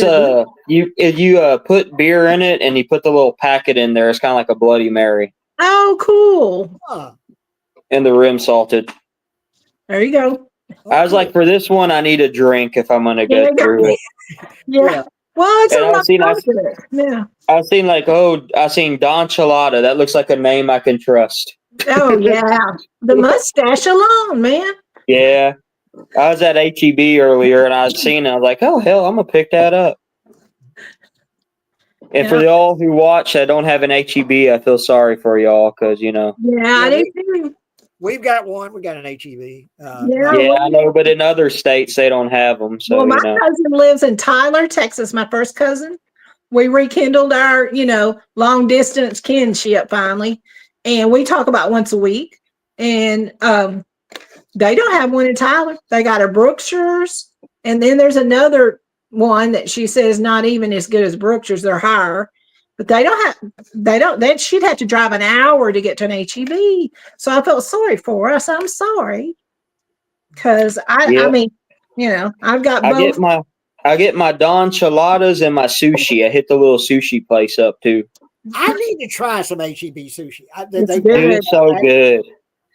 S2: you put beer in it and you put the little packet in there. It's kind of like a Bloody Mary.
S3: Oh, cool.
S2: And the rim salted.
S3: There you go.
S2: I was like, for this one, I need a drink if I'm gonna
S3: There
S2: go
S3: you go.
S2: through it.
S3: Yeah. Well, it's
S2: And
S3: a lot yeah.
S2: I seen Don Chelada. That looks like a name I can trust.
S3: Oh, yeah. The mustache alone, man.
S2: Yeah. I was at HEB earlier and I seen it. I was like, oh, hell, I'm going to pick that up. And for y'all who watch that don't have an HEB, I feel sorry for y'all because,
S3: Yeah, I do too.
S1: We've got one. We got an HEB.
S2: Yeah, I know, but in other states they don't have them. So,
S3: well, my cousin lives in Tyler, Texas. My first cousin. We rekindled our, long distance kinship finally, and we talk about once a week. And they don't have one in Tyler. They got a Brookshire's, and then there's another one that she says not even as good as Brookshire's. They're higher. But then she'd have to drive an hour to get to an HEB. So I felt sorry for her. I said, I'm sorry. Because I mean, I've got both.
S2: I get my Don Cheladas and my sushi. I hit the little sushi place up too.
S1: I need to try some HEB sushi.
S2: It's so good.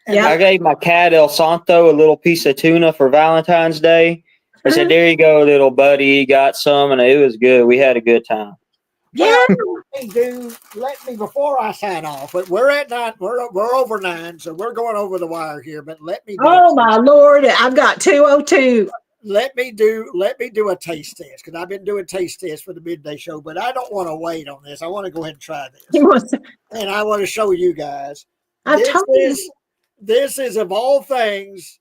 S2: Yeah. I gave my cat El Santo a little piece of tuna for Valentine's Day. I said, there you go, little buddy. He got some, and it was good. We had a good time.
S3: Yeah.
S1: Let me before I sign off. But we're at 9. We're over 9, so we're going over the wire here. But let me.
S3: Oh my Lord! I've got 2:02.
S1: Let me do a taste test because I've been doing taste tests for the midday show. But I don't want to wait on this. I want to go ahead and try this. And I want to show you guys. This is of all things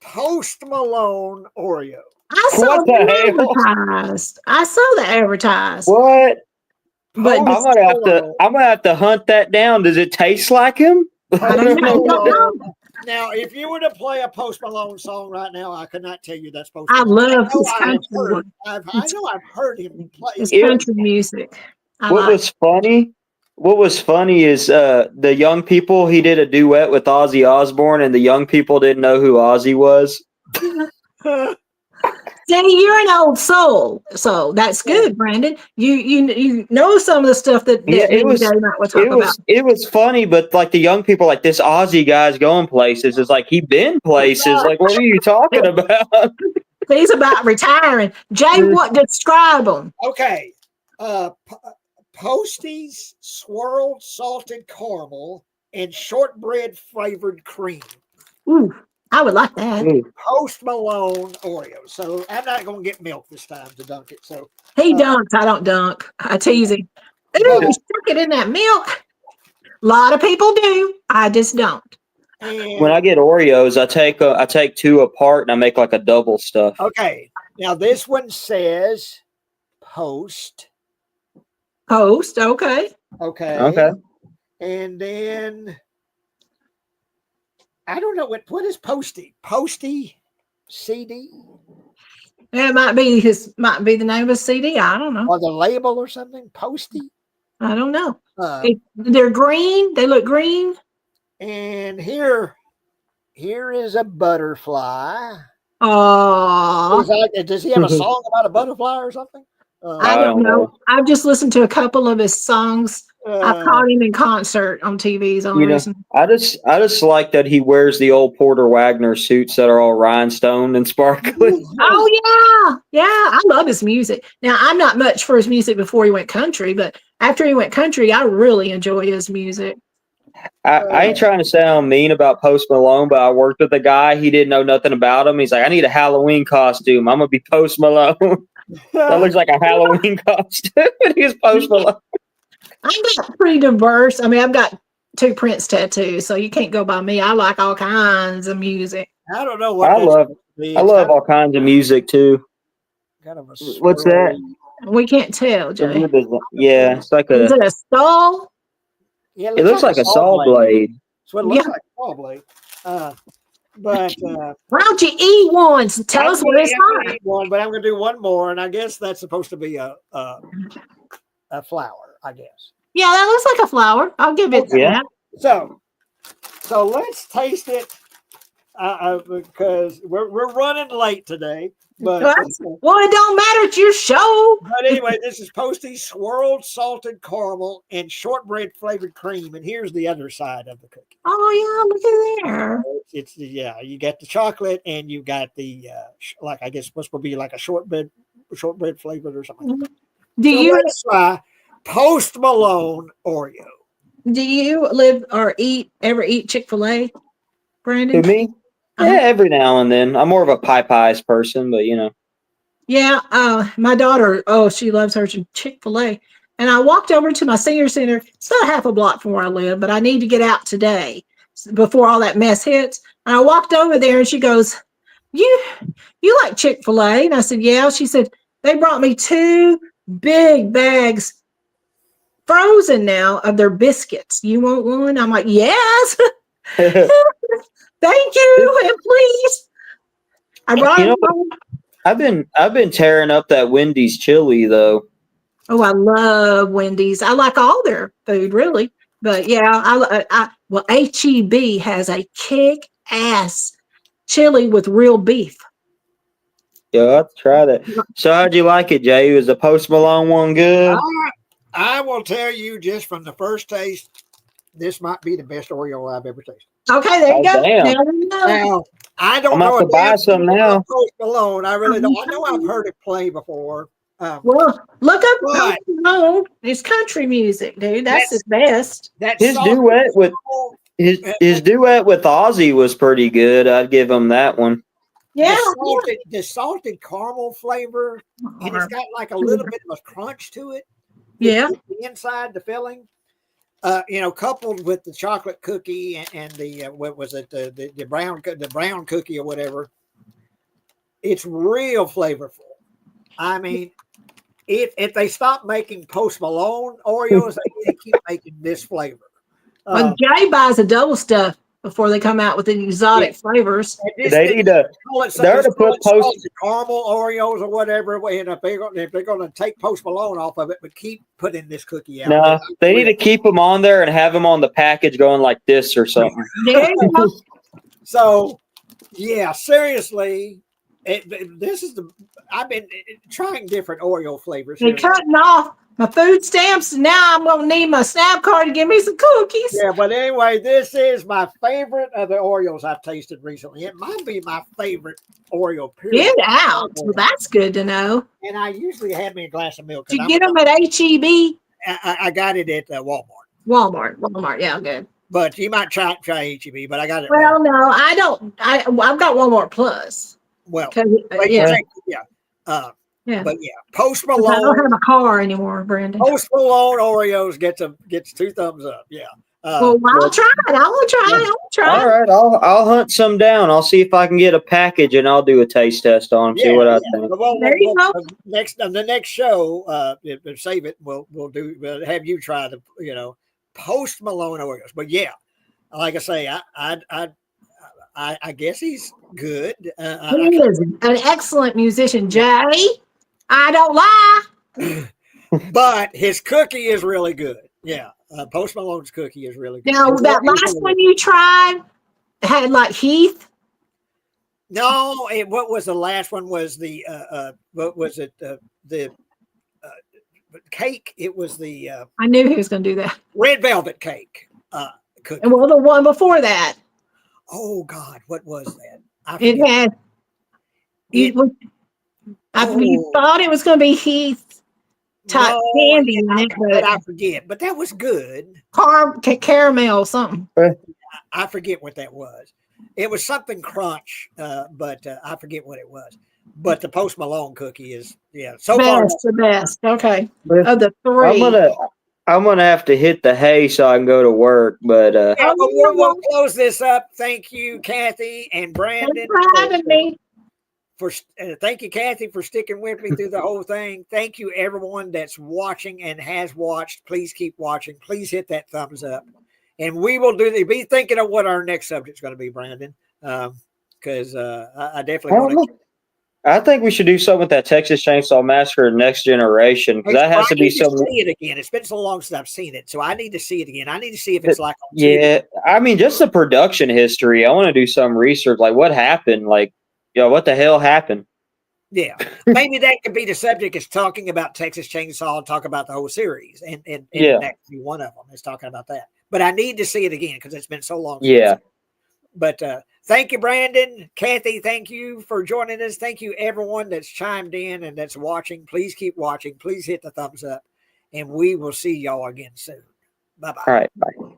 S1: Post Malone Oreo.
S3: I saw the advertised.
S2: What? But I'm gonna have to hunt that down. Does it taste like him?
S3: I don't know.
S1: Now, if you were to play a Post Malone song right now, I could not tell you that's Post
S3: Malone. I love
S1: his country. I know I've heard him play
S3: his country music.
S2: What was funny is the young people. He did a duet with Ozzy Osbourne, and the young people didn't know who Ozzy was.
S3: See, you're an old soul, so that's good, Brandon. You know some of the stuff that
S2: it was funny, but like the young people, like this Ozzy guy's going places. It's like he been places. Like, what are you talking about?
S3: He's about retiring. Jay, what describe them?
S1: Okay, Posties swirled salted caramel and shortbread flavored cream.
S3: Ooh. I would like that.
S1: Post Malone Oreo. So I'm not going to get milk this time to dunk it. So
S3: he dunks. I don't dunk. I tease him. Ooh, stick it in that milk. A lot of people do. I just don't.
S2: When I get Oreos, I take 2 apart and I make like a double stuff.
S1: Okay. Now this one says Post.
S3: Okay.
S1: Okay. And then I don't know what is Posty. Posty CD
S3: It might be the name of his CD. I don't know.
S1: or the label or something. Posty.
S3: I don't know.
S1: Uh,
S3: They're green. They look green.
S1: and here is a butterfly.
S3: Oh,
S1: Does he have a song about a butterfly or something?
S3: I don't know. I've just listened to a couple of his songs. I've caught him in concert on TV. Is the only reason.
S2: I just like that he wears the old Porter Wagner suits that are all rhinestone and sparkly.
S3: Oh yeah, I love his music. Now I'm not much for his music before he went country, but after he went country, I really enjoy his music.
S2: I ain't trying to sound mean about Post Malone, but I worked with a guy. He didn't know nothing about him. He's like, I need a Halloween costume. I'm gonna be Post Malone. That looks like a Halloween costume. He was Post Malone.
S3: I'm not pretty diverse. I mean, I've got 2 Prince tattoos, so you can't go by me. I like all kinds of music.
S1: I don't know what
S2: I love all kinds of music too.
S1: kind of a
S2: What's that?
S3: We can't tell, Jay.
S2: Yeah, it's like
S3: Is
S2: a.
S3: it a skull?
S1: Yeah,
S2: It looks like a saw blade.
S1: That's what it looks
S3: Yeah.
S1: like, saw blade. But
S3: Why don't you eat one? So tell us what it's
S1: I'm gonna
S3: like.
S1: eat one, but I'm going to do one more, and I guess that's supposed to be a flower. I guess.
S3: Yeah, that looks like a flower. I'll give it
S2: Yeah.
S3: that.
S1: So let's taste it because we're running late today. But
S3: Well, it don't matter. It's your show.
S1: anyway, this is Posty's swirled salted caramel and shortbread flavored cream, and here's the other side of the cookie.
S3: Oh yeah, look at there.
S1: It's you got the chocolate and you got the like I guess supposed to be like a shortbread flavored or something.
S3: Do
S1: So
S3: you
S1: let's try Post Malone Oreo.
S3: live or ever eat Chick-fil-A, Brandon?
S2: Who, me?
S3: Uh-huh.
S2: Yeah, every now and then. I'm more of a pies person, but
S3: Yeah, my daughter, she loves her Chick-fil-A. And I walked over to my senior center. It's not half a block from where I live, but I need to get out today before all that mess hits. And I walked over there and she goes, You like Chick-fil-A? And I said, yeah. She said, they brought me 2 big bags frozen now of their biscuits. You want one? I'm like, yes. Thank you. And please. I brought
S2: You know,
S3: them.
S2: I've been tearing up that Wendy's chili though.
S3: Oh, I love Wendy's. I like all their food, really. But yeah, well, HEB has a kick-ass chili with real beef.
S2: Yeah, I'll have to try that. So how'd you like it, Jay? Was the Post Malone one good?
S1: I will tell you just from the first taste, this might be the best Oreo I've ever tasted.
S3: Okay, there you go.
S2: Damn.
S3: Now you know.
S1: Now, I don't
S2: I'm
S1: know
S2: about to buy some now.
S1: Post Malone. I really don't. I know I've heard it play before.
S3: Well, look up
S1: Right.
S3: Post Malone. It's country music, dude. That's his best.
S1: That
S2: His
S1: salted
S2: duet with
S1: caramel,
S2: his duet with Ozzy was pretty good. I'd give him that one.
S3: Yeah.
S1: the salted caramel flavor, and it's got like a little bit of a crunch to it.
S3: Yeah.
S1: The inside, the filling, coupled with the chocolate cookie and the what was it, the brown cookie or whatever. It's real flavorful. I mean, if they stop making Post Malone Oreos, they need to keep making this flavor.
S3: Well, Jay buys a double stuff before they come out with the exotic flavors.
S2: They need to. They're to put Post
S1: caramel Oreos or whatever. And if they're going to take Post Malone off of it, but keep putting this cookie out.
S2: No, they need to keep them on there and have them on the package going like this or something.
S3: There you go.
S1: So, yeah, seriously, I've been trying different Oreo flavors.
S3: They're cutting off my food stamps. And now I'm going to need my SNAP card to give me some cookies.
S1: Yeah, but anyway, this is my favorite of the Oreos I've tasted recently. It might be my favorite Oreo, period.
S3: Get out. Well, that's good to know.
S1: And I usually have me a glass of milk.
S3: Did you get them at HEB?
S1: I got it at Walmart.
S3: Walmart. Yeah, good.
S1: But you might try HEB, but I got it.
S3: Well, no, I don't. I've got Walmart Plus.
S1: Well,
S3: Yeah.
S1: But yeah, Post
S3: I don't
S1: Malone.
S3: have a car anymore, Brandon.
S1: Post Malone Oreos gets 2 thumbs up. Yeah.
S3: Well, I'll try it. I will try
S2: All
S3: it.
S2: right, I'll hunt some down. I'll see if I can get a package and I'll do a taste test on them. See what I think.
S1: Well,
S3: There you go.
S1: the next show, save it. We'll have you try the Post Malone Oreos. But yeah, like I say, I guess he's good.
S3: He is an excellent musician, Jay. I don't lie.
S1: But his cookie is really good. Yeah, Post Malone's cookie is really good.
S3: Now, that last one you tried had like Heath.
S1: No, what was the last one? Was the what was it? The cake. It was the
S3: I knew he was going to do that.
S1: red velvet cake cookie.
S3: And well, the one before that,
S1: Oh God, what was that? I
S3: it
S1: forget.
S3: had.
S1: It-
S3: You thought it was going to be Heath type candy in it,
S1: but I forget. But that was good.
S3: caramel something.
S1: I forget what that was. It was something crunch, but I forget what it was. But the Post Malone cookie is, so far.
S3: The best. Okay.
S2: But
S3: Of the three.
S2: I'm gonna have to hit the hay so I can go to work. But
S1: We'll close this up. Thank you, Kathy and Brandon.
S3: Thanks for having me.
S1: Thank you, Kathy, for sticking with me through the whole thing. Thank you, everyone that's watching and has watched. Please keep watching. Please hit that thumbs up. And we will be thinking of what our next subject is going to be, Brandon, because I definitely want to.
S2: I think we should do something with that Texas Chainsaw Massacre Next Generation, because that has to be something.
S1: See it again. It's been so long since I've seen it, so I need to see it again. I need to see if it's like on
S2: TV. I mean, just the production history. I want to do some research, like what happened, like what the hell happened.
S1: Yeah, maybe that could be the subject. Is talking about Texas Chainsaw and talk about the whole series, and that could be one of them. Is talking about that. But I need to see it again because it's been so long. But thank you, Brandon. Kathy, thank you for joining us. Thank you, everyone that's chimed in and that's watching. Please keep watching. Please hit the thumbs up. And we will see y'all again soon. Bye-bye.
S2: All right. Bye.